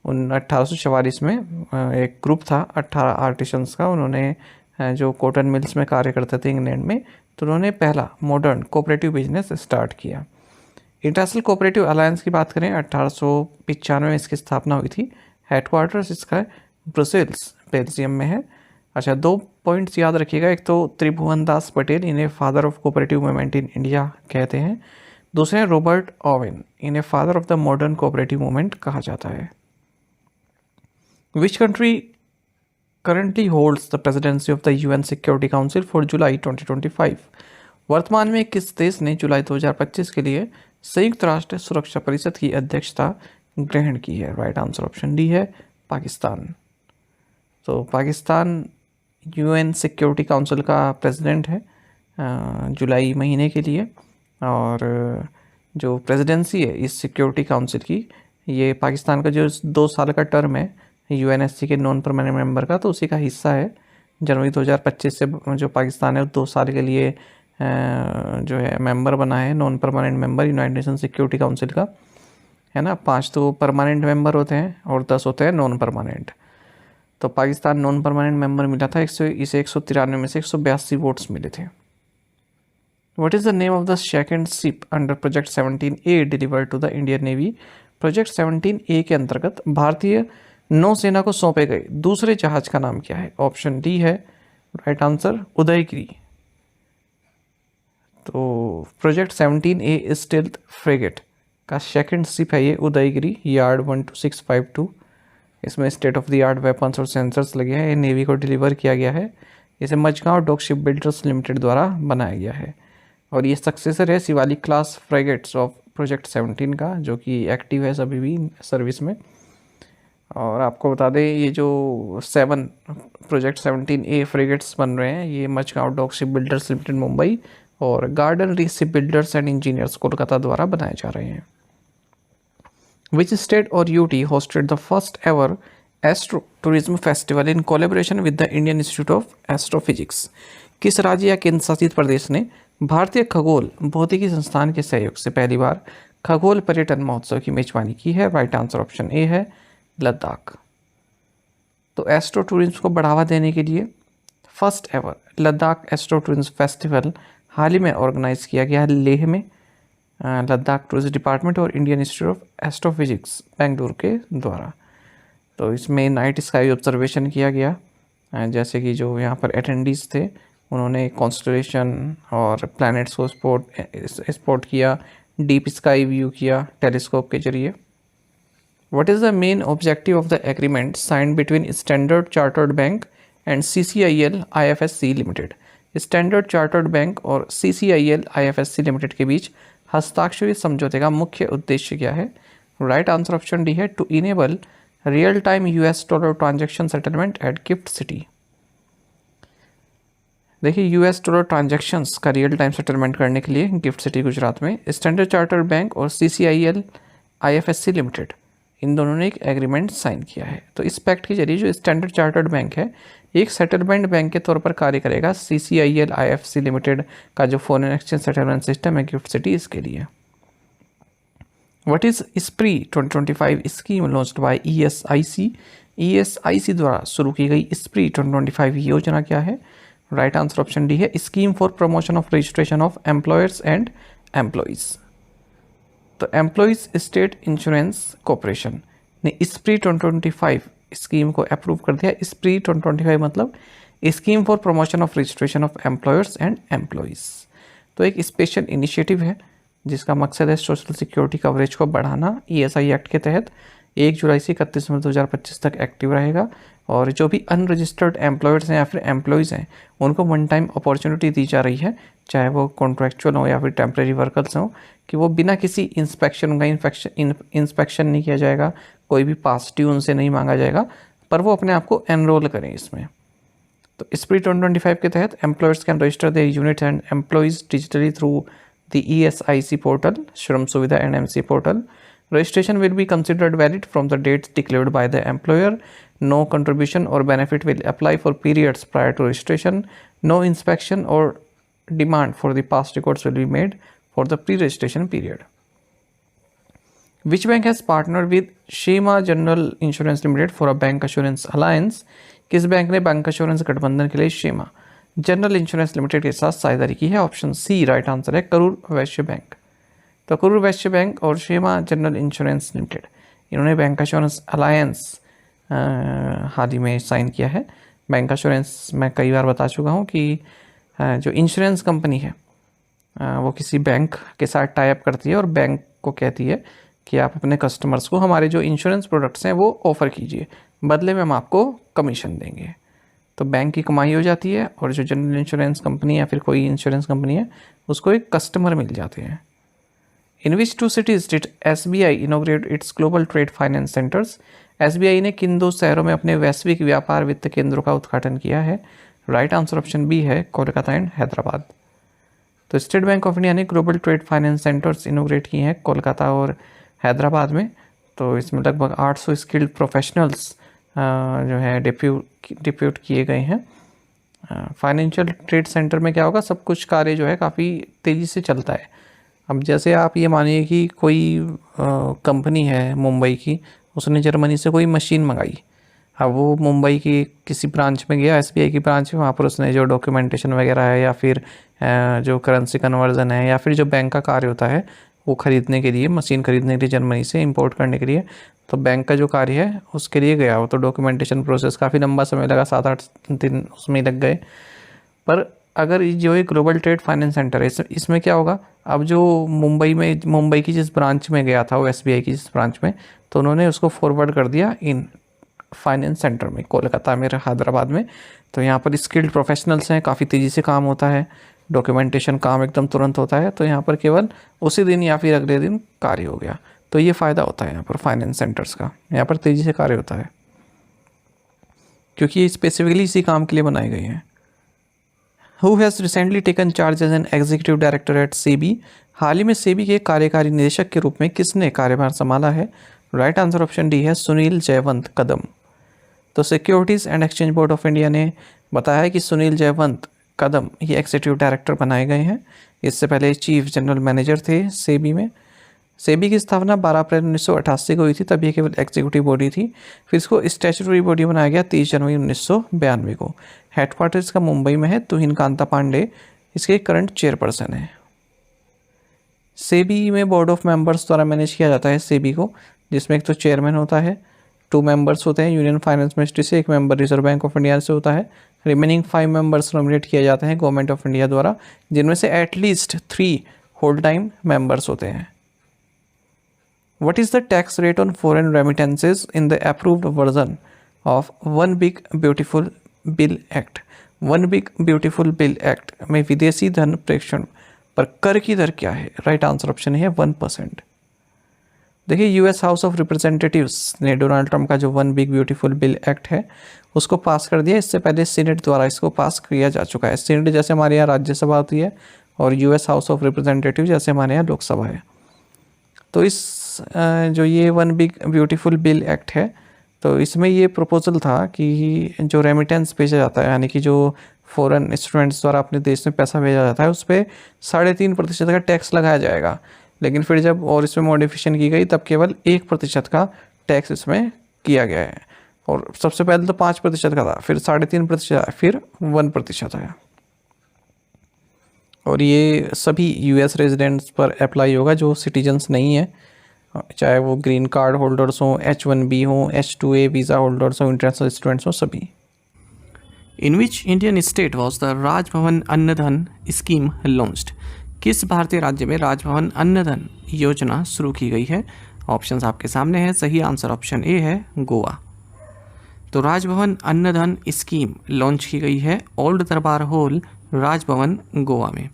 1844 में एक ग्रुप था 18 आर्टिसंस का, उन्होंने जो कॉटन मिल्स में कार्य करते थे इंग्लैंड में, तो उन्होंने पहला मॉडर्न कोऑपरेटिव बिजनेस स्टार्ट किया। इंटरनेशनल कोऑपरेटिव अलायंस की बात करें 1895 में इसकी स्थापना हुई थी। हेडक्वार्टर्स इसका ब्रुसेल्स बेल्जियम में है। अच्छा, 2 पॉइंट्स याद रखिएगा। एक तो त्रिभुवन दास पटेल, इन्हें father of cooperative movement in India कहते हैं। दूसरे हैं रॉबर्ट ओवेन, इन्हें father of the modern cooperative movement कहा जाता है। Which country currently holds the presidency of the UN Security Council for July 2025? वर्तमान में किस देश ने जुलाई 2025 के लिए संयुक्त राष्ट्र सुरक्षा परिषद की अध्यक्षता ग्रहण की है? राइट आंसर ऑप्शन डी है, पाकिस्तान। तो पाकिस्तान UN सिक्योरिटी काउंसिल का प्रेसिडेंट है जुलाई महीने के लिए। और जो प्रेसिडेंसी है इस सिक्योरिटी काउंसिल की, ये पाकिस्तान का जो 2 साल का टर्म है UNSC के नॉन परमानेंट मेंबर का, तो उसी का हिस्सा है। जनवरी 2025 से जो पाकिस्तान है 2 साल के लिए जो है मेंबर बना है, non permanent member United nation security council का, है ना। 5 तो परमानेंट मेंबर होते हैं और 10 होते हैं नॉन परमानेंट। तो पाकिस्तान नॉन परमानेंट मेंबर मिला था, इसे 193 में से 182 वोट्स मिले थे। What is the name of the second ship under project 17A delivered to the Indian navy? Project 17A के अंतर्गत भारतीय नौसेना को सौंपे गए दूसरे जहाज का नाम क्या है? ऑप्शन डी है राइट आंसर, उदयगिरी। तो प्रोजेक्ट 17A स्टेल्थ फ्रेगेट का सेकंड शिप है ये उदयगिरी, यार्ड 12652। इसमें state of the art weapons और सेंसर्स लगे हैं। ये नेवी को डिलीवर किया गया है। इसे Mazagon dock ship builders limited द्वारा बनाया गया है। और ये सक्सेसर है Shivalik class frigates of project 17 का, जो कि एक्टिव है अभी भी सर्विस में। और आपको बता दें, ये जो 7 प्रोजेक्ट 17A फ्रेगेट्स बन रहे हैं, ये Mazagon dock ship builders limited Mumbai और garden reach ship builders and engineers Kolkata द्वारा बनाए जा रहे हैं। विच स्टेट और UT hosted the first ever astro tourism festival in collaboration with the Indian institute of astrophysics? किस राज्य या केंद्र शासित प्रदेश ने भारतीय खगोल भौतिकी संस्थान के सहयोग से पहली बार खगोल पर्यटन महोत्सव की मेजबानी की है? राइट आंसर ऑप्शन ए है, लद्दाख। तो एस्ट्रो टूरिज्म को बढ़ावा देने के लिए first ever Ladakh astro tourism festival हाल ही में ऑर्गेनाइज किया गया है लेह में, लद्दाख टूरिज्म डिपार्टमेंट और Indian institute of astrophysics Bengaluru के द्वारा। तो इसमें नाइट स्काई ऑब्जर्वेशन किया गया, जैसे कि जो यहाँ पर अटेंडीज थे उन्होंने कॉन्स्टलेशन और प्लैनेट्स को स्पॉट किया, डीप स्काई व्यू किया टेलीस्कोप के जरिए। What is the main objective of the agreement signed between Standard Chartered Bank and CCIL IFSC Limited? Standard Chartered Bank और CCIL IFSC Limited के बीच हस्ताक्षरित समझौते का मुख्य उद्देश्य क्या है? राइट आंसर ऑप्शन डी है, to enable real time US dollar transaction settlement at GIFT City. देखिए, US डॉलर ट्रांजैक्शंस का रियल टाइम सेटलमेंट करने के लिए गिफ्ट सिटी गुजरात में स्टैंडर्ड चार्टर्ड बैंक और CCIL IFSC लिमिटेड, इन दोनों ने एक एग्रीमेंट साइन किया है। तो इस पैक्ट के जरिए जो स्टैंडर्ड चार्टर्ड बैंक है एक सेटलमेंट बैंक के तौर पर कार्य करेगा। CCIL IFSC लिमिटेड का जो फॉरेन एक्सचेंज सेटलमेंट सिस्टम है गिफ्ट सिटी, इसके लिए। What is स्प्री 2025 scheme launched by ESIC? ESIC द्वारा शुरू की गई स्प्री 2025 योजना क्या है? राइट आंसर ऑप्शन डी है, scheme for promotion of registration of employers and employees. तो एम्प्लॉयज़ स्टेट इंश्योरेंस कॉरपोरेशन ने स्प्री 2025 स्कीम को अप्रूव कर दिया। स्प्री 2025 मतलब scheme for promotion of registration of employers and employees. तो एक स्पेशल इनिशिएटिव है जिसका मकसद है सोशल सिक्योरिटी कवरेज को बढ़ाना। ESI एक्ट के तहत 1 जुलाई से 31 मई 2025 तक एक्टिव रहेगा और जो भी अनरजिस्टर्ड एम्प्लॉयर्स हैं या फिर एम्प्लॉयज़ हैं उनको वन टाइम अपॉर्चुनिटी दी जा रही है, चाहे वो कॉन्ट्रैक्चुअल हो या फिर टेम्प्रेरी वर्कर्स हों, कि वो बिना किसी इंस्पेक्शन का इंस्पेक्शन नहीं किया जाएगा, कोई भी पास ड्यू उनसे नहीं मांगा जाएगा, पर वो अपने आप को एनरोल करें इसमें। तो स्प्री 2025 के तहत employers can register their unit and employees digitally through the ESIC portal, Shram Suvidha NMC portal. Registration will be considered valid from the dates declared by the employer. No contribution or benefit will apply for periods prior to registration. No inspection or demand for the past records will be made for the pre-registration period. Which bank has partnered with Shema General Insurance Limited for a bank assurance alliance? किस bank ने bank assurance गठबंधन के लिए शेमा general insurance limited के साथ साझेदारी की है? ऑप्शन सी राइट आंसर है, करूर वैश्य बैंक। तो करूर वैश्य बैंक और शेमा जनरल इंश्योरेंस लिमिटेड इन्होंने बैंक अश्योरेंस अलायंस हाल ही में साइन किया है। बैंक अश्योरेंस मैं कई बार बता चुका हूँ कि जो इंश्योरेंस कंपनी है वो किसी बैंक के साथ टाई अप करती है और बैंक को कहती है कि आप अपने कस्टमर्स को हमारे जो इंश्योरेंस प्रोडक्ट्स हैं वो ऑफ़र कीजिए, बदले में हम आपको कमीशन देंगे। तो बैंक की कमाई हो जाती है और जो जनरल इंश्योरेंस कंपनी या फिर कोई इंश्योरेंस कंपनी है उसको एक कस्टमर मिल जाते हैं। इन विच 2 cities did SBI inaugurate its global trade finance centers? SBI ने किन 2 शहरों में अपने वैश्विक व्यापार वित्त केंद्रों का उद्घाटन किया है? राइट आंसर ऑप्शन बी है, कोलकाता एंड हैदराबाद। तो स्टेट बैंक ऑफ इंडिया ने ग्लोबल ट्रेड फाइनेंस सेंटर्स इनोग्रेट किए हैं कोलकाता और हैदराबाद में। तो इसमें लगभग 800 स्किल्ड प्रोफेशनल्स जो है डिप्यूट किए गए हैं। फाइनेंशियल ट्रेड सेंटर में क्या होगा, सब कुछ कार्य जो है काफ़ी तेज़ी से चलता है। अब जैसे आप ये मानिए कि कोई कंपनी है मुंबई की, उसने जर्मनी से कोई मशीन मंगाई, अब वो मुंबई की किसी ब्रांच में गया, SBI की ब्रांच में, वहाँ पर उसने जो डॉक्यूमेंटेशन वगैरह है या फिर जो करेंसी कन्वर्जन है या फिर जो बैंक का कार्य होता है वो ख़रीदने के लिए, मशीन ख़रीदने के लिए जर्मनी से इंपोर्ट करने के लिए, तो बैंक का जो कार्य है उसके लिए गया वो, तो डॉक्यूमेंटेशन प्रोसेस काफ़ी लंबा समय लगा, 7-8 दिन उसमें ही लग गए। पर अगर जो ये ग्लोबल ट्रेड फाइनेंस सेंटर है इसमें क्या होगा, अब जो मुंबई की जिस ब्रांच में गया था वो SBI की जिस ब्रांच में, तो उन्होंने उसको फॉरवर्ड कर दिया इन फाइनेंस सेंटर में कोलकाता में, हैदराबाद में। तो यहाँ पर स्किल्ड प्रोफेशनल्स हैं, काफ़ी तेज़ी से काम होता है, डॉक्यूमेंटेशन काम एकदम तुरंत होता है, तो यहाँ पर केवल उसी दिन या फिर अगले दिन कार्य हो गया। तो ये फ़ायदा होता है यहाँ पर फाइनेंस सेंटर्स का, यहाँ पर तेज़ी से कार्य होता है क्योंकि ये स्पेसिफिकली इसी काम के लिए बनाए गए हैं। Who has recently taken charge as an executive director at SEBI? हाल ही में सेबी के कार्यकारी निदेशक के रूप में किसने कार्यभार संभाला है? राइट आंसर ऑप्शन डी है, सुनील जयवंत कदम। तो securities and exchange board of India ने बताया कि सुनील जयवंत कदम ये एग्जीक्यूटिव डायरेक्टर बनाए गए हैं। इससे पहले चीफ जनरल मैनेजर थे सेबी में। सेबी की स्थापना 12 अप्रैल 1988 को हुई थी, तब ये केवल एग्जीक्यूटिव बॉडी थी। फिर इसको स्टैट्यूटरी बॉडी बनाया गया 30 जनवरी 1992 को। हेडक्वार्टर इसका मुंबई में है। तुहिन कांता पांडे इसके करंट चेयरपर्सन है। सेबी में बोर्ड ऑफ मेंबर्स द्वारा मैनेज किया जाता है सेबी को, जिसमें एक तो चेयरमैन होता है, 2 मेंबर्स होते हैं यूनियन फाइनेंस मिनिस्ट्री से, 1 member reserve Bank of India से होता है। रिमेनिंग 5 मेंबर्स नॉमिनेट किए जाते हैं गवर्नमेंट ऑफ इंडिया द्वारा, जिनमें से एटलीस्ट 3 होल टाइम मेंबर्स होते हैं। What is the tax rate on foreign remittances in the approved version of One Big Beautiful Bill Act? One Big Beautiful Bill Act में विदेशी धन प्रेषण पर कर की दर क्या है? राइट आंसर ऑप्शन है 1%। देखिए, यूएस हाउस ऑफ रिप्रेजेंटेटिव्स ने डोनाल्ड ट्रंप का जो one big beautiful bill act है उसको पास कर दिया। इससे पहले सीनेट द्वारा इसको पास किया जा चुका है। सीनेट जैसे हमारे यहाँ राज्यसभा होती है और यूएस हाउस ऑफ रिप्रेजेंटेटिव जैसे हमारे यहाँ लोकसभा है। तो इस जो ये one big beautiful bill act है, तो इसमें ये प्रपोजल था कि जो रेमिटेंस भेजा जाता है, यानी कि जो फॉरेन स्टूडेंट्स द्वारा अपने देश में पैसा भेजा जाता है, उस पर 3.5% का टैक्स लगाया जाएगा। लेकिन फिर जब और इसमें मॉडिफिकेशन की गई तब केवल 1% का टैक्स इसमें किया गया है। और सबसे पहले तो 5% का था, फिर 3.5% आया, फिर 1% आया। और ये सभी यूएस रेजिडेंट्स पर अप्लाई होगा जो सिटीजन्स नहीं है, चाहे वो ग्रीन कार्ड होल्डर्स हों, H1B हों, H2A वीज़ा होल्डर्स हों, इंटरनेशनल स्टूडेंट्स हों, सभी। In which Indian state was the Rajbhavan Annadhan scheme launched? किस भारतीय राज्य में राजभवन अन्नधन योजना शुरू की गई है? ऑप्शंस आपके सामने हैं। सही आंसर ऑप्शन ए है, गोवा। तो राजभवन अन्नधन स्कीम लॉन्च की गई है ओल्ड दरबार हॉल, राजभवन, गोवा में।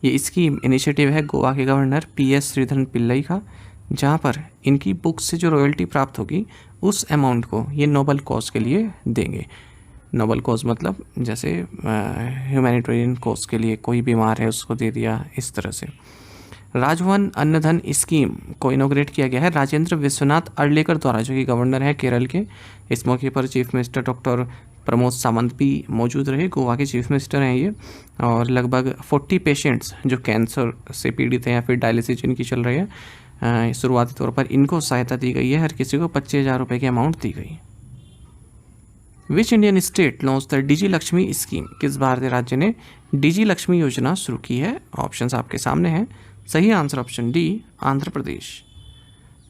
ये स्कीम इनिशिएटिव है गोवा के गवर्नर PS श्रीधरन पिल्लई का, जहाँ पर इनकी बुक से जो रॉयल्टी प्राप्त होगी उस अमाउंट को ये नोबल कॉज के लिए देंगे। नोबल कॉज मतलब जैसे ह्यूमैनिटेरियन कॉज के लिए, कोई बीमार है उसको दे दिया, इस तरह से। राजभवन अन्नधन स्कीम को इनोग्रेट किया गया है राजेंद्र विश्वनाथ अर्लेकर द्वारा, जो कि गवर्नर है केरल के। इस मौके पर chief minister doctor Pramod Sawant भी मौजूद रहे, गोवा के चीफ मिनिस्टर हैं ये। और लगभग 40 पेशेंट्स जो कैंसर से पीड़ित हैं या फिर डायलिसिस जिनकी चल रही है, शुरुआती तौर पर इनको सहायता दी गई है। हर किसी को 25,000 रुपये की अमाउंट दी गई। Which Indian state launch the Digi Lakshmi scheme? किस भारतीय राज्य ने डिजी लक्ष्मी योजना शुरू की है? ऑप्शंस आपके सामने हैं। सही answer option D, Andhra Pradesh.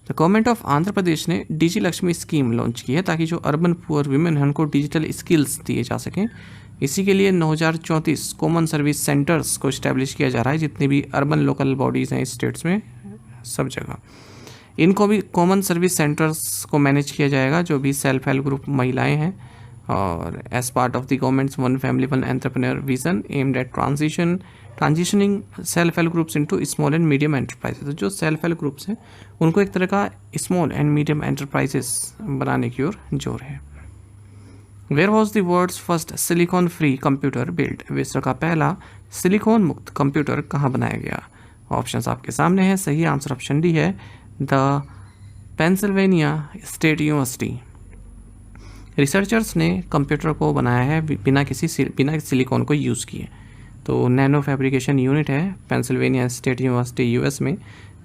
The government of Andhra Pradesh ने डिजी लक्ष्मी स्कीम लॉन्च की है ताकि जो अर्बन पुअर वीमेन हैं उनको डिजिटल स्किल्स दिए जा सकें। इसी के लिए 9034 कॉमन सर्विस सेंटर्स को इस्टेब्लिश किया जा रहा है, जितनी भी अर्बन लोकल बॉडीज़ हैं स्टेट्स में, सब जगह इनको भी कॉमन सर्विस सेंटर्स को मैनेज किया जाएगा, जो भी सेल्फ हेल्प ग्रुप महिलाएं हैं। और as part of the government's one family one entrepreneur vision aimed at transitioning self help groups into small and medium enterprises. तो जो सेल्फ हेल्प ग्रुप्स हैं उनको एक तरह का स्मॉल एंड मीडियम एंटरप्राइजेस बनाने की ओर जोर है। Where was the world's first silicon free computer build? विश्व का पहला सिलिकॉन मुक्त कंप्यूटर कहाँ बनाया गया? ऑप्शंस आपके सामने हैं। सही आंसर ऑप्शन डी है, the Pennsylvania state university. Researchers ने कंप्यूटर को बनाया है बिना सिलिकॉन को यूज़ किए। तो नैनो फैब्रिकेशन यूनिट है पेंसिल्वेनिया स्टेट यूनिवर्सिटी US में।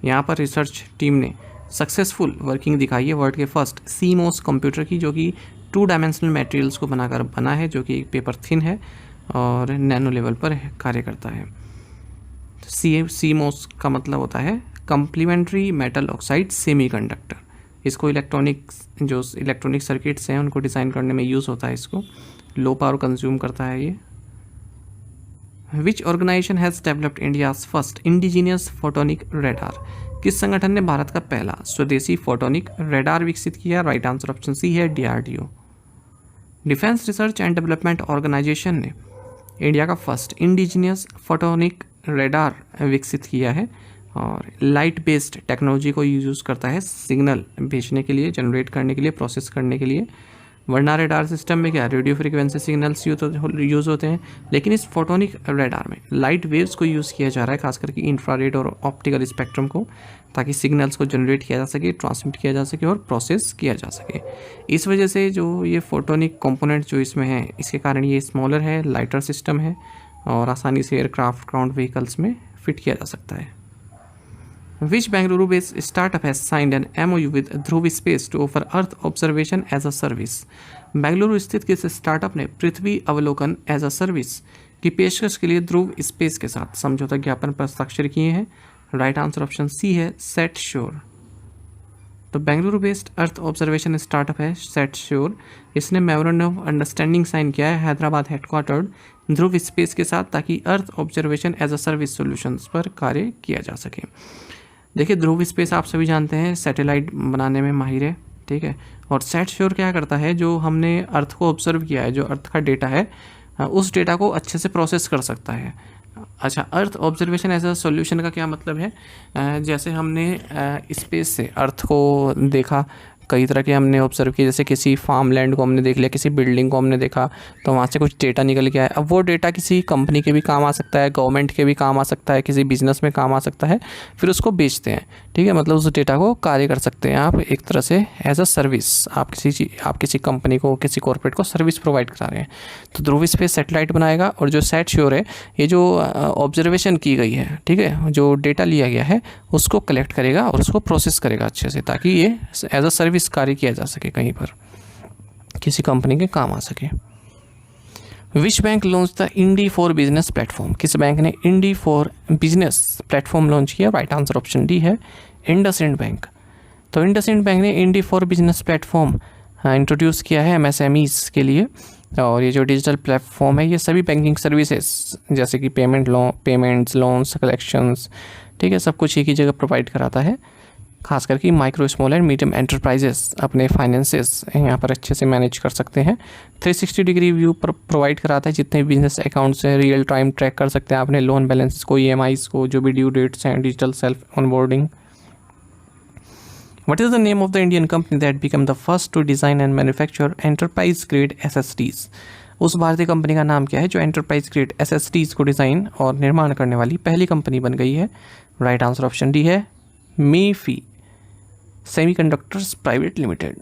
यहाँ पर रिसर्च टीम ने सक्सेसफुल वर्किंग दिखाई है वर्ल्ड के फर्स्ट CMOS कंप्यूटर की, जो कि 2 डायमेंशनल मटेरियल्स को बनाकर बना है, जो कि पेपर थिन है और नैनो लेवल पर कार्य करता है। CMOS का मतलब होता है कम्प्लीमेंट्री मेटल ऑक्साइड सेमीकंडक्टर। इसको इलेक्ट्रॉनिक सर्किट्स हैं उनको डिज़ाइन करने में यूज़ होता है। इसको लो पावर कंज्यूम करता है ये। Which organization has developed India's first indigenous photonic radar? किस संगठन ने भारत का पहला स्वदेशी फोटोनिक रेडार विकसित किया? राइट आंसर ऑप्शन सी है, DRDO। Defence research and development organisation ने इंडिया का फर्स्ट इंडिजीनियस फोटोनिक रेडार विकसित किया है और लाइट बेस्ड टेक्नोलॉजी को यूज़ करता है सिग्नल भेजने के लिए, जनरेट करने के लिए, प्रोसेस करने के लिए। वरना रेडार सिस्टम में क्या रेडियो फ्रीक्वेंसी सिग्नल्स यूज़ होते हैं, लेकिन इस फोटोनिक रेडार में लाइट वेव्स को यूज़ किया जा रहा है, खास करके इंफ्रारेड और ऑप्टिकल स्पेक्ट्रम को, ताकि सिग्नल्स को जनरेट किया जा सके, ट्रांसमिट किया जा सके और प्रोसेस किया जा सके। इस वजह से जो ये फोटोनिक कंपोनेंट जो इसमें है, इसके कारण ये स्मॉलर है, लाइटर सिस्टम है और आसानी से एयरक्राफ्ट, ग्राउंड व्हीकल्स में फिट किया जा सकता है। Which Bengaluru-based startup has signed an MOU with Dhruv Space to offer Earth observation as a service? Bengaluru स्थित किस स्टार्टअप ने पृथ्वी अवलोकन एज अ सर्विस की पेशकश के लिए ध्रुव स्पेस के साथ समझौता ज्ञापन पर हस्ताक्षर किए हैं? राइट आंसर ऑप्शन सी है, सेट श्योर। तो Bengaluru based earth observation startup है सेट श्योर। इसने मेमोरेंडम ऑफ अंडरस्टैंडिंग साइन किया है हैदराबाद हेडक्वार्टर्ड ध्रुव स्पेस के साथ, ताकि earth observation as a service solutions पर कार्य किया जा सके। देखिए, ध्रुव स्पेस आप सभी जानते हैं सैटेलाइट बनाने में माहिर है, ठीक है। और सेट श्योर क्या करता है, जो हमने अर्थ को ऑब्जर्व किया है, जो अर्थ का डेटा है, उस डेटा को अच्छे से प्रोसेस कर सकता है। अच्छा, earth observation as a solution का क्या मतलब है? जैसे हमने स्पेस से अर्थ को देखा, कई तरह के हमने ऑब्जर्व किए, जैसे किसी फार्म लैंड को हमने देख लिया, किसी बिल्डिंग को हमने देखा, तो वहाँ से कुछ डेटा निकल के आया। अब वो डेटा किसी कंपनी के भी काम आ सकता है, गवर्नमेंट के भी काम आ सकता है, किसी बिजनेस में काम आ सकता है, फिर उसको बेचते हैं, ठीक है। मतलब उस डेटा को कार्य कर सकते हैं आप एक तरह से एज अ सर्विस। आप किसी कंपनी को, किसी कॉर्पोरेट को सर्विस प्रोवाइड करा रहे हैं। तो ध्रुव स्पेस सैटेलाइट बनाएगा और जो सेट श्योर है, ये जो ऑब्जर्वेशन की गई है, ठीक है, जो डेटा लिया गया है उसको कलेक्ट करेगा और उसको प्रोसेस करेगा अच्छे से, ताकि ये एज अ सर्विस कार्य किया जा सके कहीं पर। किसी कंपनी के काम आ सके। Which bank launch the Indie for business platform, किस बैंक ने Indie for business platform launch किया? राइट आंसर ऑप्शन डी है इंडसइंड बैंक। तो इंडसइंड बैंक ने Indie for business platform introduce किया है एमएसएमईज़ के लिए। और ये जो डिजिटल प्लेटफॉर्म है ये सभी बैंकिंग सर्विसेज जैसे कि पेमेंट्स, लोन्स, कलेक्शंस, ठीक है, सब कुछ एक ही जगह प्रोवाइड कराता है। खास करके micro, small and medium enterprises अपने फाइनेंसेस यहाँ पर अच्छे से मैनेज कर सकते हैं। 360 डिग्री व्यू प्रोवाइड कराता है, जितने भी बिजनेस अकाउंट्स हैं रियल टाइम ट्रैक कर सकते हैं अपने लोन बैलेंस को, EMIs को, जो भी ड्यू डेट्स हैं, digital self onboarding. What is the name of the Indian company that became the first to design and manufacture enterprise grade SSDs? उस भारतीय कंपनी का नाम क्या है जो एंटरप्राइज ग्रेड SSDs को डिज़ाइन और निर्माण करने वाली पहली कंपनी बन गई है? राइट आंसर ऑप्शन डी है MiPhi semiconductors private limited.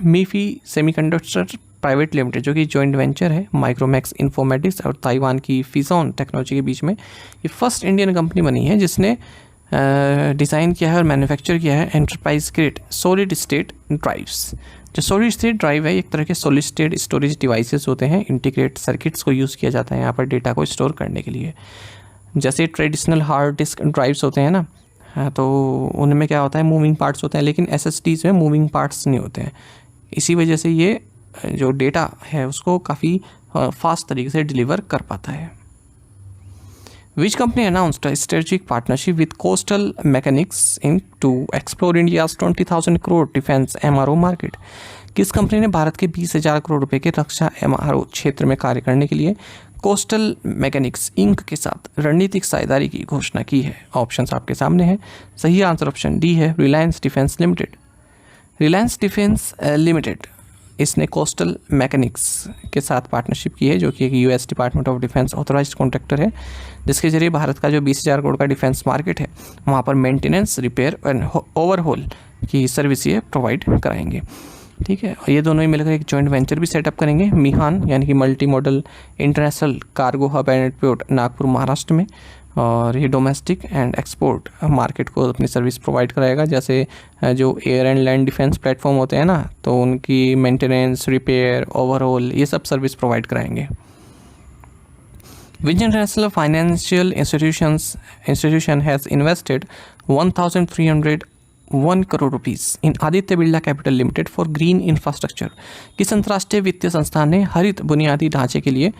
MiPhi semiconductor private limited जो कि जॉइंट वेंचर है माइक्रोमैक्स इन्फॉर्मेटिक्स और ताइवान की फिजॉन टेक्नोलॉजी के बीच में, ये फर्स्ट इंडियन कंपनी बनी है जिसने डिज़ाइन किया है और मैन्युफैक्चर किया है enterprise grade solid state drives. जो सॉलिड स्टेट ड्राइव है एक तरह के सॉलिड स्टेट स्टोरेज डिवाइसेस होते हैं, इंटीग्रेट सर्किट्स को यूज़ किया जाता है यहाँ पर डेटा को स्टोर करने के लिए। जैसे ट्रेडिशनल हार्ड डिस्क ड्राइव्स होते हैं ना, तो उनमें क्या होता है, मूविंग पार्ट्स होते हैं, लेकिन SSDs में मूविंग पार्ट्स नहीं होते हैं। इसी वजह से ये जो डेटा है उसको काफ़ी फास्ट तरीके से डिलीवर कर पाता है। Which company announced a strategic partnership with Coastal Mechanics to explore India's 20,000 crore defense MRO market? किस कंपनी ने भारत के 20,000 करोड़ रुपए के रक्षा MRO क्षेत्र में कार्य करने के लिए कोस्टल मैकेनिक्स इंक के साथ रणनीतिक साझेदारी की घोषणा की है? ऑप्शंस आपके सामने हैं। सही आंसर ऑप्शन डी है Reliance defence limited. Reliance defence limited इसने कोस्टल मैकेनिक्स के साथ पार्टनरशिप की है जो कि एक US department of defence authorised contractor है, जिसके जरिए भारत का जो 20,000 करोड़ का डिफेंस मार्केट है वहाँ पर मेंटेनेंस, रिपेयर एंड ओवरहॉल की सर्विस ये प्रोवाइड कराएंगे। ठीक है, और ये दोनों ही मिलकर एक जॉइंट वेंचर भी सेटअप करेंगे मिहान यानी कि multi modal international cargo hub and airport Nagpur Maharashtra में। और ये डोमेस्टिक एंड एक्सपोर्ट मार्केट को अपनी सर्विस प्रोवाइड कराएगा, जैसे जो air and land defence platform होते हैं ना, तो उनकी मेंटेनेंस, रिपेयर, ओवरऑल ये सब सर्विस प्रोवाइड कराएंगे। Which international financial institution has invested 1,301 crore rupees in Aditya Birla Capital Limited for green infrastructure? किस अंतर्राष्ट्रीय वित्तीय संस्थान ने हरित बुनियादी ढांचे के लिए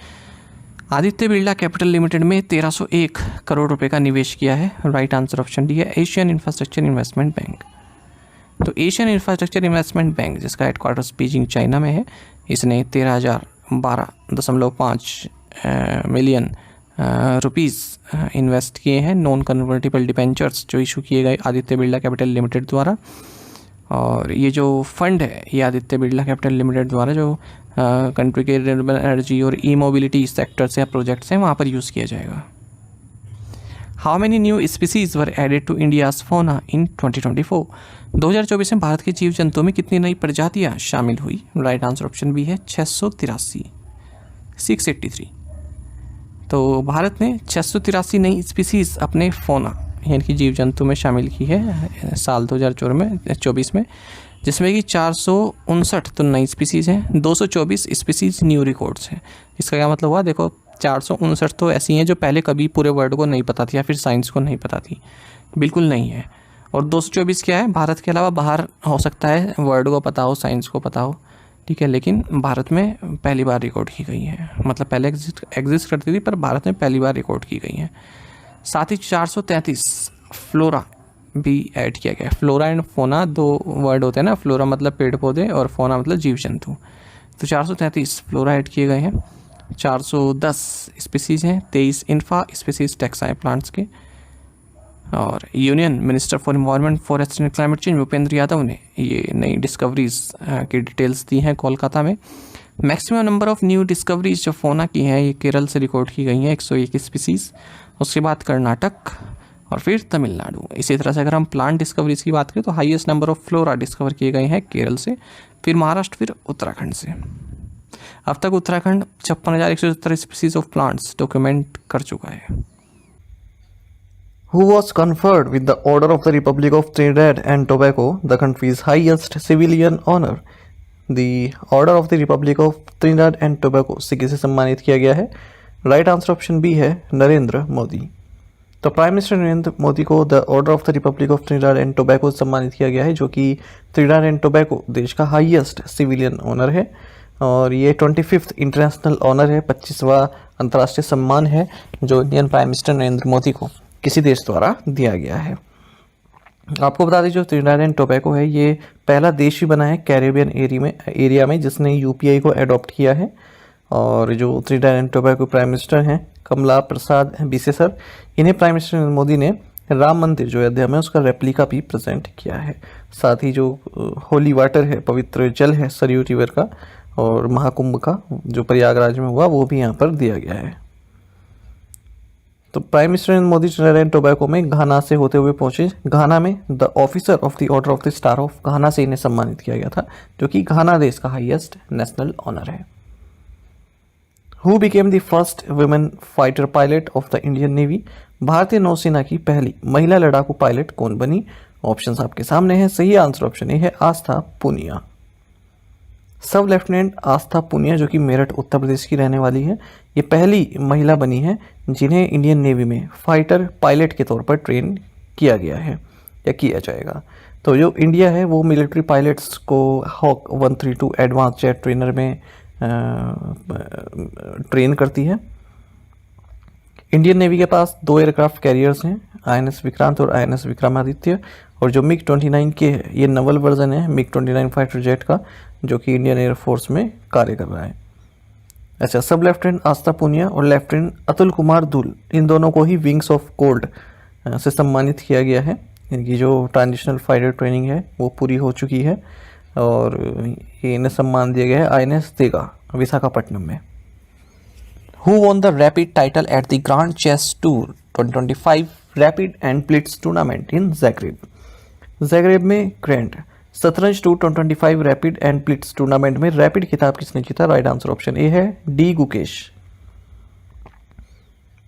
आदित्य बिरला कैपिटल लिमिटेड में 1301 करोड़ रुपए का निवेश किया है? राइट आंसर ऑप्शन डी है एशियन इंफ्रास्ट्रक्चर इन्वेस्टमेंट बैंक। तो एशियन इंफ्रास्ट्रक्चर इन्वेस्टमेंट बैंक जिसका हेडक्वार्टर्स बीजिंग चाइना में है, इसने 13,012.5 मिलियन रुपीज़ इन्वेस्ट किए हैं नॉन कन्वर्टिबल डिबेंचर्स जो इशू किए गए आदित्य बिरला कैपिटल लिमिटेड द्वारा। और ये जो फंड है ये आदित्य बिरला कैपिटल लिमिटेड द्वारा जो कंट्री के रिन्यूएबल एनर्जी और ई मोबिलिटी सेक्टर्स या प्रोजेक्ट्स हैं वहाँ पर यूज़ किया जाएगा। How many new species were added to India's fauna in 2024? 2024 में भारत के जीव जंतुओं में कितनी नई प्रजातियाँ शामिल हुई? राइट आंसर ऑप्शन बी है 683। तो भारत ने 683 नई स्पीसीज अपने फौना यानी कि जीव जंतु में शामिल की है साल 2024 में, जिसमें कि 459 तो नई स्पीसीज़ हैं, 224 स्पीसीज़ न्यू रिकॉर्ड्स हैं। इसका क्या मतलब हुआ? देखो 459 तो ऐसी हैं जो पहले कभी पूरे वर्ल्ड को नहीं पता थी या फिर साइंस को नहीं पता थी, बिल्कुल नहीं है। और 224 क्या है? भारत के अलावा बाहर हो सकता है वर्ल्ड को पता हो, साइंस को पता हो, ठीक है, लेकिन भारत में पहली बार रिकॉर्ड की गई है। मतलब पहले एग्जिस्ट करती थी पर भारत में पहली बार रिकॉर्ड की गई है। साथ ही 433 फ्लोरा भी ऐड किया गया है। फ्लोरा एंड फोना दो वर्ड होते हैं ना, फ्लोरा मतलब पेड़ पौधे और फोना मतलब जीव जंतु। तो 433 फ्लोरा ऐड किए गए हैं, 410 स्पीसीज़ हैं, 23 इन्फा स्पीसीज़ टेक्साई प्लांट्स के। और union minister for environment, forest and climate change Bhupendra Yadav ने ये नई डिस्कवरीज की डिटेल्स दी हैं कोलकाता में। Maximum number of new discoveries जो फोना की हैं ये केरल से रिकॉर्ड की गई हैं 101 स्पीसीज़, उसके बाद कर्नाटक और फिर तमिलनाडु। इसी तरह से अगर हम प्लांट डिस्कवरीज की बात करें तो highest number of flora discover किए गए हैं केरल से, फिर महाराष्ट्र, फिर उत्तराखंड से। अब तक Uttarakhand 56,170 species of plants document कर चुका है। Who was conferred with the Order of the Republic of Trinidad and Tobago, the country's highest civilian honor? The order of the Republic of Trinidad and Tobago से किसे सम्मानित किया गया है? Right answer option B है नरेंद्र मोदी। तो prime minister Narendra Modi को the order of the Republic of Trinidad and Tobago सम्मानित किया गया है, जो कि त्रिनिदाद एंड टोबैगो देश का हाईएस्ट सिविलियन ऑनर है और ये 25th इंटरनेशनल ऑनर है, 25वां अंतर्राष्ट्रीय सम्मान है जो Indian prime minister Narendra Modi को किसी देश द्वारा दिया गया है। आपको बता दें जो त्रिनिदाद एंड टोबैगो है ये पहला देश ही बना है कैरेबियन एरिया में जिसने यूपीआई को अडॉप्ट किया है। और जो Trinidad and Tobago prime minister हैं कमला प्रसाद बिसेसर, इन्हें प्राइम मिनिस्टर नरेंद्र मोदी ने राम मंदिर जो अयोध्या में उसका रेप्लिका भी प्रेजेंट किया है। साथ ही जो होली वाटर है, पवित्र जल है सरयू रिवर का और महाकुंभ का जो प्रयागराज में हुआ वो भी यहाँ पर दिया गया है। तो prime minister Narendra Modi Trinidad and Tobago में घाना से होते हुए पहुंचे। घाना में the officer of the order of the star of घाना से इन्हें सम्मानित किया गया था, जो कि घाना देश का हाईएस्ट नेशनल ऑनर है। Who became the first women fighter pilot of the Indian navy? भारतीय नौसेना की पहली महिला लड़ाकू पायलट कौन बनी? ऑप्शंस आपके सामने हैं। सही आंसर ऑप्शन ए है आस्था पूनिया। सब लेफ्टिनेंट आस्था पूनिया जो कि मेरठ उत्तर प्रदेश की रहने वाली है, ये पहली महिला बनी है जिन्हें इंडियन नेवी में फाइटर पायलट के तौर पर ट्रेन किया गया है या किया जाएगा। तो जो इंडिया है वो मिलिट्री पायलट्स को हॉक 132 एडवांस जेट ट्रेनर में ट्रेन करती है। इंडियन नेवी के पास 2 एयरक्राफ्ट कैरियर्स हैं, INS विक्रांत और INS विक्रमादित्य, और जो मिग 29 के ये नवल वर्जन है मिग 29 फाइटर जेट का जो कि इंडियन एयरफोर्स में कार्य कर रहा है। अच्छा, सब लेफ्टिनेंट आस्था पूनिया और लेफ्टिनेंट अतुल कुमार धुल, इन दोनों को ही विंग्स ऑफ गोल्ड से सम्मानित किया गया है। इनकी जो ट्रांजिशनल फाइटर ट्रेनिंग है वो पूरी हो चुकी है और इन्हें सम्मान दिया गया है INS तेगा विशाखापट्टनम में। Who won the rapid title at the Grand Chess Tour 2025 Rapid and Blitz Tournament in Zagreb? ज़ैग्रेब में ग्रैंड शतरंज tour 2025 rapid and blitz tournament में रैपिड खिताब किसने जीता? राइट आंसर ऑप्शन ए है डी गुकेश।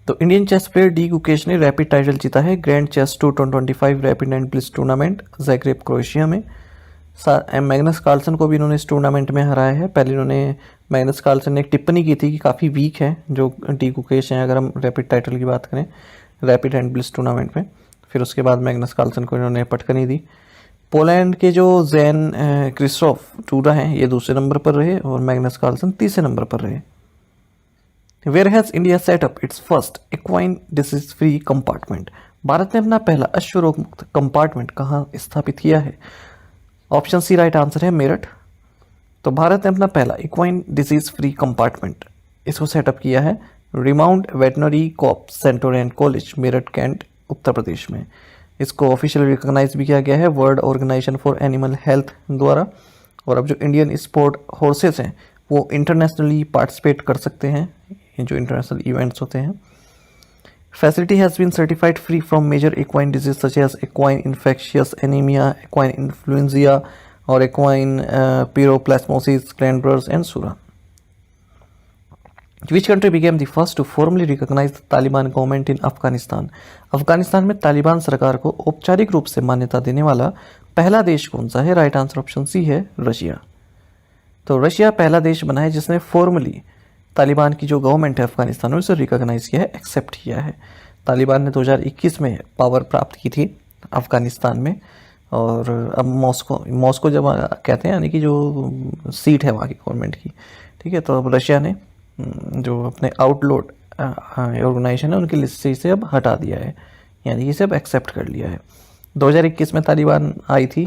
तो Indian chess player D Gukesh ने rapid title जीता है grand chess tour 2025 rapid and blitz tournament Zagreb Croatia में। मैग्नस कार्लसन को भी इन्होंने इस टूर्नामेंट में हराया है। पहले इन्होंने मैग्नस कार्लसन ने एक टिप्पणी की थी कि काफ़ी वीक है जो डी गुकेश हैं अगर हम रैपिड टाइटल की बात करें रैपिड एंड ब्लिट्स टूर्नामेंट में। फिर उसके बाद मैग्नस कार्लसन को इन्होंने पटकनी दी। पोलैंड के जो जैन क्रिस्टोफ टूरा हैं ये दूसरे नंबर पर रहे और मैग्नस कार्लसन तीसरे नंबर पर रहे। Where has India set up its first equine disease free compartment? भारत ने अपना पहला अश्व रोग मुक्त कंपार्टमेंट कहाँ स्थापित किया है? ऑप्शन सी राइट आंसर है मेरठ। तो भारत ने अपना पहला इक्वाइन डिजीज फ्री कंपार्टमेंट इसको सेटअप किया है remount veterinary corps centre and college Meerut cantt Uttar Pradesh में। इसको ऑफिशियल रिकॉग्नाइज भी किया गया है world organization for animal health द्वारा। और अब जो इंडियन स्पोर्ट हॉर्सेस हैं वो इंटरनेशनली पार्टिसिपेट कर सकते हैं जो इंटरनेशनल इवेंट्स होते हैं। Facility has been certified free from major equine disease such as equine infectious anaemia, equine influenza और equine pyroplasmosis, cranberries and sura. Which country became the first to formally recognize the Taliban government in Afghanistan? Afghanistan में तालिबान सरकार को औपचारिक रूप से मान्यता देने वाला पहला देश कौन सा है? राइट आंसर ऑप्शन सी है रशिया। तो रशिया पहला देश बना है जिसने फॉर्मली तालिबान की जो गवर्नमेंट है अफगानिस्तान में उसे रिकॉग्नाइज किया है, एक्सेप्ट किया है। तालिबान ने 2021 में पावर प्राप्त की थी अफगानिस्तान में और अब मॉस्को जब कहते हैं यानी कि जो सीट है वहाँ की गवर्नमेंट की, ठीक है। तो अब रशिया ने जो अपने आउटलोड ऑर्गेनाइजेशन है उनकी लिस्ट से इसे अब हटा दिया है, यानी कि इसे अब एक्सेप्ट कर लिया है। 2021 में तालिबान आई थी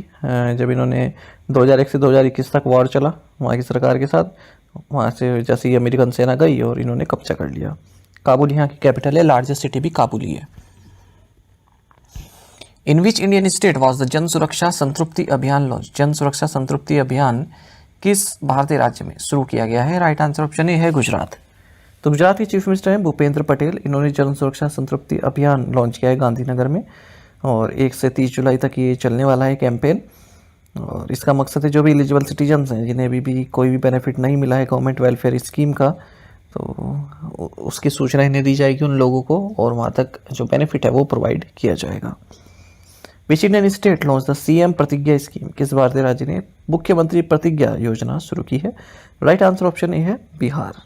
जब इन्होंने 2001 से 2021 तक वॉर चला वहाँ की सरकार के साथ। वहाँ से जैसे ही अमेरिकन सेना गई और इन्होंने कब्जा कर लिया। काबुल यहाँ की कैपिटल है, लार्जेस्ट सिटी भी काबुल ही है। In which Indian state was the Jan Suraksha संतृप्ति अभियान लॉन्च? जन सुरक्षा संतृप्ति अभियान किस भारतीय राज्य में शुरू किया गया है? राइट आंसर ऑप्शन ए है गुजरात। तो गुजरात के चीफ मिनिस्टर हैं भूपेंद्र पटेल। इन्होंने जन सुरक्षा संतृप्ति अभियान लॉन्च किया है गांधीनगर में और 1 से 30 जुलाई तक ये चलने वाला है कैंपेन। और इसका मकसद है जो भी एलिजिबल सिटीजन्स हैं जिन्हें अभी भी कोई भी बेनिफिट नहीं मिला है गवर्नमेंट वेलफेयर स्कीम का, तो उसकी सूचना इन्हें दी जाएगी उन लोगों को और वहाँ तक जो बेनिफिट है वो प्रोवाइड किया जाएगा। विच Indian state launch the CM प्रतिज्ञा स्कीम, किस भारतीय राज्य ने मुख्यमंत्री प्रतिज्ञा योजना शुरू की है? राइट आंसर ऑप्शन ए है बिहार।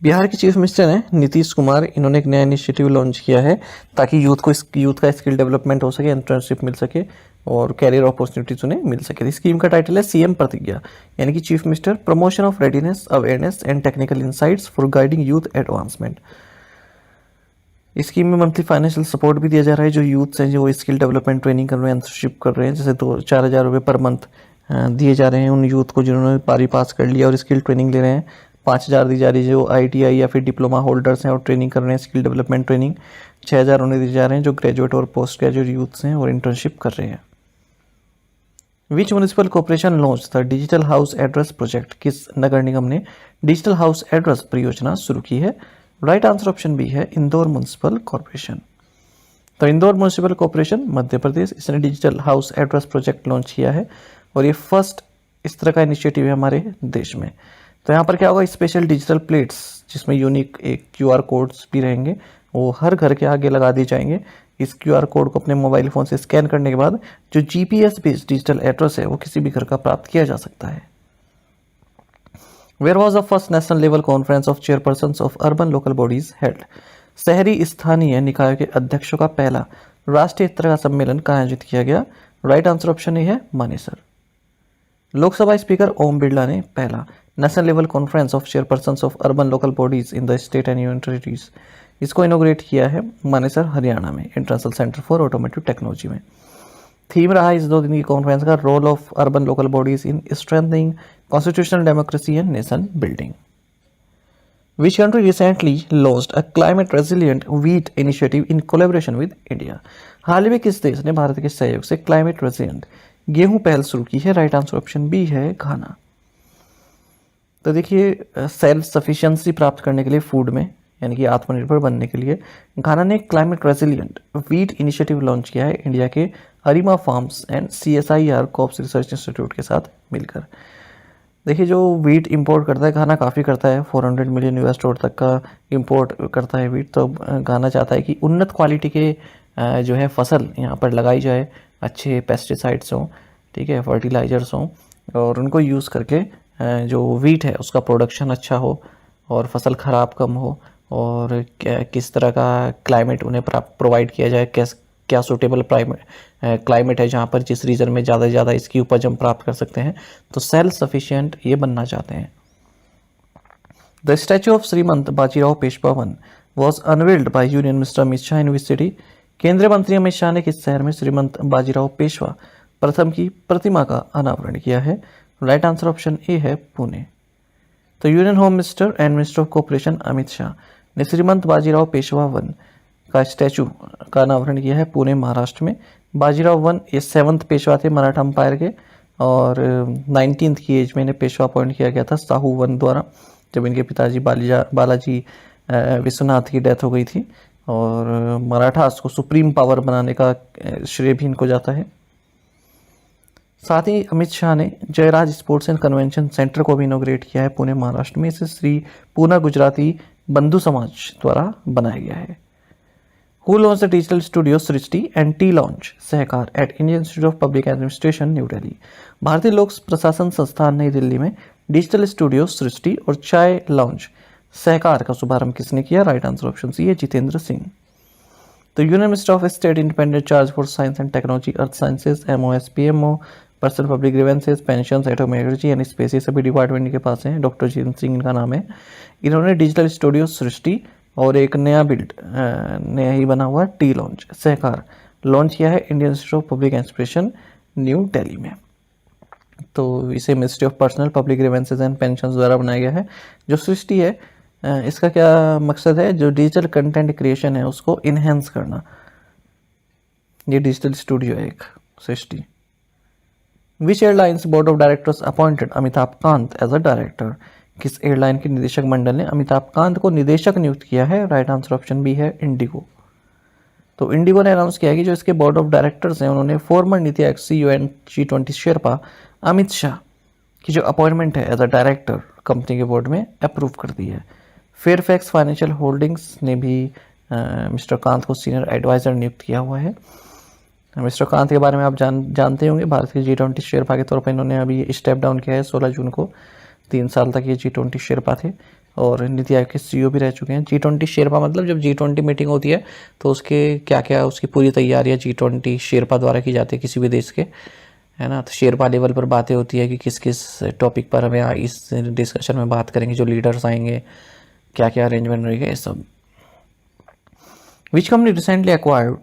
बिहार के चीफ मिनिस्टर हैं नीतीश कुमार। इन्होंने एक नया इनिशिएटिव लॉन्च किया है ताकि यूथ का स्किल डेवलपमेंट हो सके, इंटर्नशिप मिल सके और कैरियर अपॉर्चुनिटीज उन्हें मिल सके। इस स्कीम का टाइटल है सीएम प्रतिज्ञा, यानी कि chief minister promotion of readiness, awareness and technical insights for guiding youth advancement. इस स्कीम में मंथली फाइनेंशियल सपोर्ट भी दिया जा रहा है जो यूथ्स हैं, जो स्किल डेवलपमेंट ट्रेनिंग कर रहे हैं, इंटर्नशिप कर रहे हैं, जैसे 2-4 हज़ार रुपये पर मंथ दिए जा रहे हैं उन यूथ को जिन्होंने पारी पास कर लिया और स्किल ट्रेनिंग ले रहे हैं। 5,000 दी जा रही है जो ITI या फिर डिप्लोमा होल्डर्स हैं और ट्रेनिंग कर रहे हैं, स्किल डेवलपमेंट ट्रेनिंग। 6,000 उन्हें दिए जा रहे हैं जो ग्रेजुएट और पोस्ट ग्रेजुएट यूथ्स हैं और इंटर्नशिप कर रहे हैं। Which municipal corporation launch the digital house address project, किस नगर निगम ने डिजिटल हाउस एड्रेस परियोजना शुरू की है? राइट आंसर ऑप्शन बी है इंदौर म्यूनिसिपल कॉर्पोरेशन। तो इंदौर म्यूनिसिपल कॉर्पोरेशन मध्य प्रदेश, इसने digital house address project launch किया है और ये फर्स्ट इस तरह का इनिशिएटिव है हमारे देश में। तो यहाँ पर क्या होगा, स्पेशल डिजिटल प्लेट्स जिसमें यूनिक एक QR कोड्स भी रहेंगे, वो हर घर के आगे लगा दिए जाएंगे। इस QR कोड को अपने मोबाइल फ़ोन से स्कैन करने के बाद जो GPS बेस्ड डिजिटल एड्रेस है वो किसी भी घर का प्राप्त किया जा सकता है। Where was the first national level conference of chairpersons of urban local bodies held? शहरी स्थानीय निकायों के अध्यक्षों का पहला राष्ट्रीय स्तर का सम्मेलन कहाँ आयोजित किया गया? राइट आंसर ऑप्शन ए है मानेसर। लोकसभा स्पीकर ओम बिरला ने पहला national level conference of chairpersons of urban local bodies in the state and union territories, इसको इनोग्रेट किया है मानेसर हरियाणा में, international centre for automotive technology में। थीम रहा इस 2 दिन की कॉन्फ्रेंस का role of urban local bodies in strengthening constitutional democracy and nation building. Which country recently launched a climate resilient wheat initiative in collaboration with India? हाल ही में किस देश ने भारत के सहयोग से क्लाइमेट रेजिलिएंट गेहूं पहल शुरू की है? राइट आंसर ऑप्शन बी है घाना। तो देखिए, सेल्फ सफिशिएंसी प्राप्त करने के लिए फूड में, यानी कि आत्मनिर्भर बनने के लिए घाना ने climate resilient wheat initiative launch किया है इंडिया के ARIMA farms and CSIR cops research institute के साथ मिलकर। देखिए, जो वीट इंपोर्ट करता है घाना काफ़ी करता है, $400 मिलियन US तक का इंपोर्ट करता है वीट। तो घाना चाहता है कि उन्नत क्वालिटी के जो है फसल यहाँ पर लगाई जाए, अच्छे पेस्टिसाइड्स हों, ठीक है, फर्टिलाइजर्स हों, और उनको यूज़ करके जो वीट है उसका प्रोडक्शन अच्छा हो और फसल ख़राब कम हो, और किस तरह का क्लाइमेट उन्हें प्रोवाइड किया जाए, क्या सूटेबल क्लाइमेट है जहाँ पर जिस रीजन में ज़्यादा से ज़्यादा इसकी उपज हम प्राप्त कर सकते हैं। तो सेल्फ सफिशिएंट ये बनना चाहते हैं। The statue of Shrimant Bajirao Peshwa one was unveiled by union minister Amit Shah in which city? केंद्रीय मंत्री अमित शाह ने किस शहर में श्रीमंत बाजीराव पेशवा प्रथम की प्रतिमा का अनावरण किया है? राइट आंसर ऑप्शन ए है पुणे। तो union home minister and minister of cooperation Amit Shah ने श्रीमंत बाजीराव पेशवा वन का स्टैचू का अनावरण किया है पुणे महाराष्ट्र में। बाजीराव वन ये 7th पेशवा थे मराठा अंपायर के, और 19th की एज में इन्हें पेशवा अपॉइंट किया गया था साहू वन द्वारा, जब इनके पिताजी बालाजी विश्वनाथ की डेथ हो गई थी। और मराठास को सुप्रीम पावर बनाने का श्रेय भी इनको जाता है। साथ ही अमित शाह ने Jayraj sports and convention centre को भी इनोग्रेट किया है पुणे महाराष्ट्र में। इसे श्री पूना गुजराती बंधु समाज द्वारा बनाया गया है। Who launched the digital studio Srishti and T launch Sahakar at Indian Institute of Public Administration new Delhi? भारतीय लोक प्रशासन संस्थान नई दिल्ली में डिजिटल स्टूडियो सृष्टि और चाय लॉन्च सहकार का शुभारंभ किसने किया? राइट आंसर ऑप्शन सी है जितेंद्र सिंह। तो union minister of state independent charge for science and technology earth sciences MOSPMO personnel public grievances pension atomic energy and space, ये सभी डिपार्टमेंट के पास हैं। डॉक्टर जितेंद्र सिंह इनका नाम है। इन्होंने डिजिटल स्टूडियो सृष्टि और एक नया नया ही बना हुआ टी लॉन्च सहकार लॉन्च किया है Indian institute of public administration new Delhi में। तो इसे ministry of personnel public grievances and pension द्वारा बनाया गया है। जो सृष्टि है इसका क्या मकसद है? जो डिजिटल कंटेंट क्रिएशन है उसको इन्हेंस करना। ये डिजिटल स्टूडियो है एक Srishti. Which airlines board of directors appointed Amitabh Kant as a director? किस एयरलाइन के निदेशक मंडल ने अमिताभ कांत को निदेशक नियुक्त किया है? राइट आंसर ऑप्शन बी है इंडिगो। तो इंडिगो ने अनाउंस किया कि जो इसके बोर्ड ऑफ डायरेक्टर्स हैं उन्होंने farmer NITI Aayog CEO and G20 Sherpa Amit Shah की जो अपॉइंटमेंट है एज अ डायरेक्टर कंपनी के बोर्ड में अप्रूव कर दी है। फेयरफैक्स फाइनेंशियल होल्डिंग्स ने भी मिस्टर कांत को सीनियर एडवाइज़र नियुक्त किया हुआ है। मिस्टर कांत के बारे में आप जानते होंगे, भारत के G20 शेरपा के तौर पर इन्होंने अभी स्टेप डाउन किया है 16 जून को। 3 साल तक ये G20 शेरपा थे और नीति आयोग के CEO भी रह चुके हैं। G20 शेरपा मतलब जब G20 मीटिंग होती है तो उसके क्या क्या उसकी पूरी तैयारियाँ G20 शेरपा द्वारा की जाती है किसी भी देश के, है ना। तो शेरपा लेवल पर बातें होती है कि किस किस टॉपिक पर हमें इस डिस्कशन में बात करेंगे, जो लीडर्स आएंगे, क्या क्या अरेंजमेंट रहेगा, ये सब। Which company recently acquired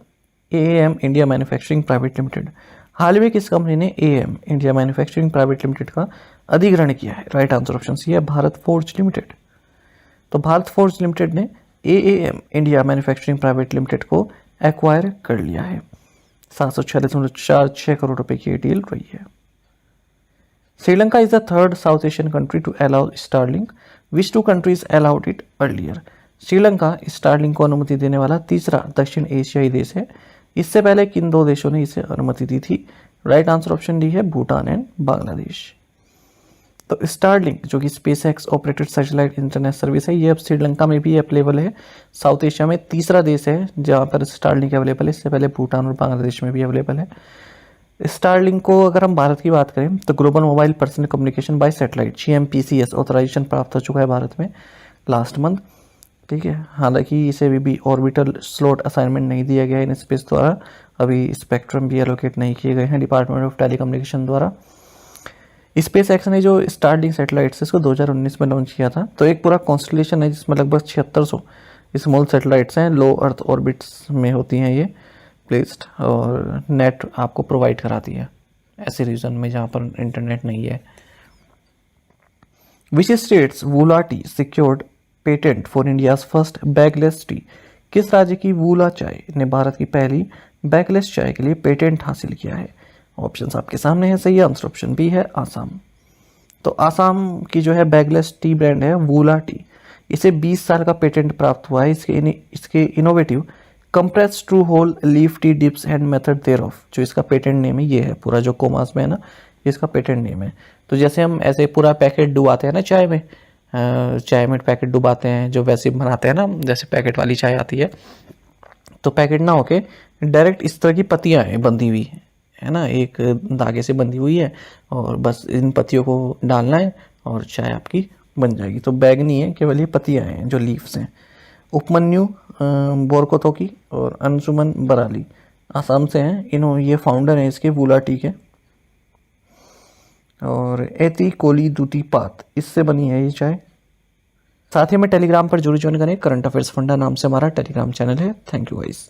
AAM India manufacturing private limited. हाल में किस कंपनी ने AAM India manufacturing private limited का अधिग्रहण किया है? राइट आंसर ऑप्शन सी है, भारत फोर्ज लिमिटेड। तो भारत फोर्ज लिमिटेड ने AAM India manufacturing private limited को एक्वायर कर लिया है। 746.46 करोड़ रुपए की डील रही है। Sri Lanka is the third South Asian country to allow Starlink, which two countries allowed it earlier. Sri Lanka Starlink को अनुमति देने वाला तीसरा दक्षिण एशियाई देश है। इससे पहले किन 2 देशों ने इसे अनुमति दी थी? राइट आंसर ऑप्शन डी है, भूटान एंड बांग्लादेश। तो स्टारलिंक जो कि SpaceX operated satellite internet service है, ये अब श्रीलंका में भी अवेलेबल है। साउथ एशिया में तीसरा देश है जहाँ पर स्टारलिंक अवेलेबल है। इससे पहले भूटान और बांग्लादेश में भी अवेलेबल है। स्टारलिंक को अगर हम भारत की बात करें तो global mobile personal communication by satellite GMPCS authorisation प्राप्त हो चुका है भारत में लास्ट मंथ। ठीक है, हालांकि इसे भी ऑर्बिटल स्लॉट असाइनमेंट नहीं दिया गया है इन स्पेस द्वारा। अभी स्पेक्ट्रम भी एलोकेट नहीं किए गए हैं डिपार्टमेंट ऑफ टेलीकम्युनिकेशन द्वारा। स्पेस एक्स ने जो स्टारलिंक सैटेलाइट्स इसको 2019 में लॉन्च किया था। तो एक पूरा कॉन्स्टलेशन है जिसमें लगभग 7600 स्मॉल सैटेलाइट्स हैं, लो अर्थ ऑर्बिट्स में होती हैं ये प्लेस्ड, और नेट आपको प्रोवाइड कराती है ऐसे रीजन में जहाँ पर इंटरनेट नहीं है। Which state's Wula tea secured patent for India's first bagless tea. किस राज्य की वूला चाय ने भारत की पहली बैगलेस चाय के लिए पेटेंट हासिल किया है? ऑप्शंस आपके सामने है, सही आंसर ऑप्शन बी है, आसाम। तो आसाम की जो है बैगलेस टी ब्रांड है वूला टी, इसे 20 साल का पेटेंट प्राप्त हुआ है। इसके innovative compress true whole leaf tea dips and method thereof, जो इसका पेटेंट नेम है ये है, पूरा जो कोमास में है ना, इसका पेटेंट नेम है। तो जैसे हम ऐसे पूरा पैकेट डुबाते हैं ना चाय में, पैकेट डुबाते हैं जो वैसे बनाते हैं ना, जैसे पैकेट वाली चाय आती है, तो पैकेट ना होके डायरेक्ट इस तरह की पत्तियां हैं बंधी हुई है ना, एक धागे से बंधी हुई है, और बस इन पत्तियों को डालना है और चाय आपकी बन जाएगी। तो बैग नहीं है, केवल ये पत्तियां हैं जो लीव्स हैं। उपमन्यु बोरकोतोकी और अंशुमन बराली आसाम से हैं, ये फाउंडर हैं इसके वूला टी के। और एती कोली दूती पात, इससे बनी है ये चाय। साथ ही में टेलीग्राम पर जरूर ज्वाइन करें, करंट अफेयर्स फंडा नाम से हमारा टेलीग्राम चैनल है। Thank you guys.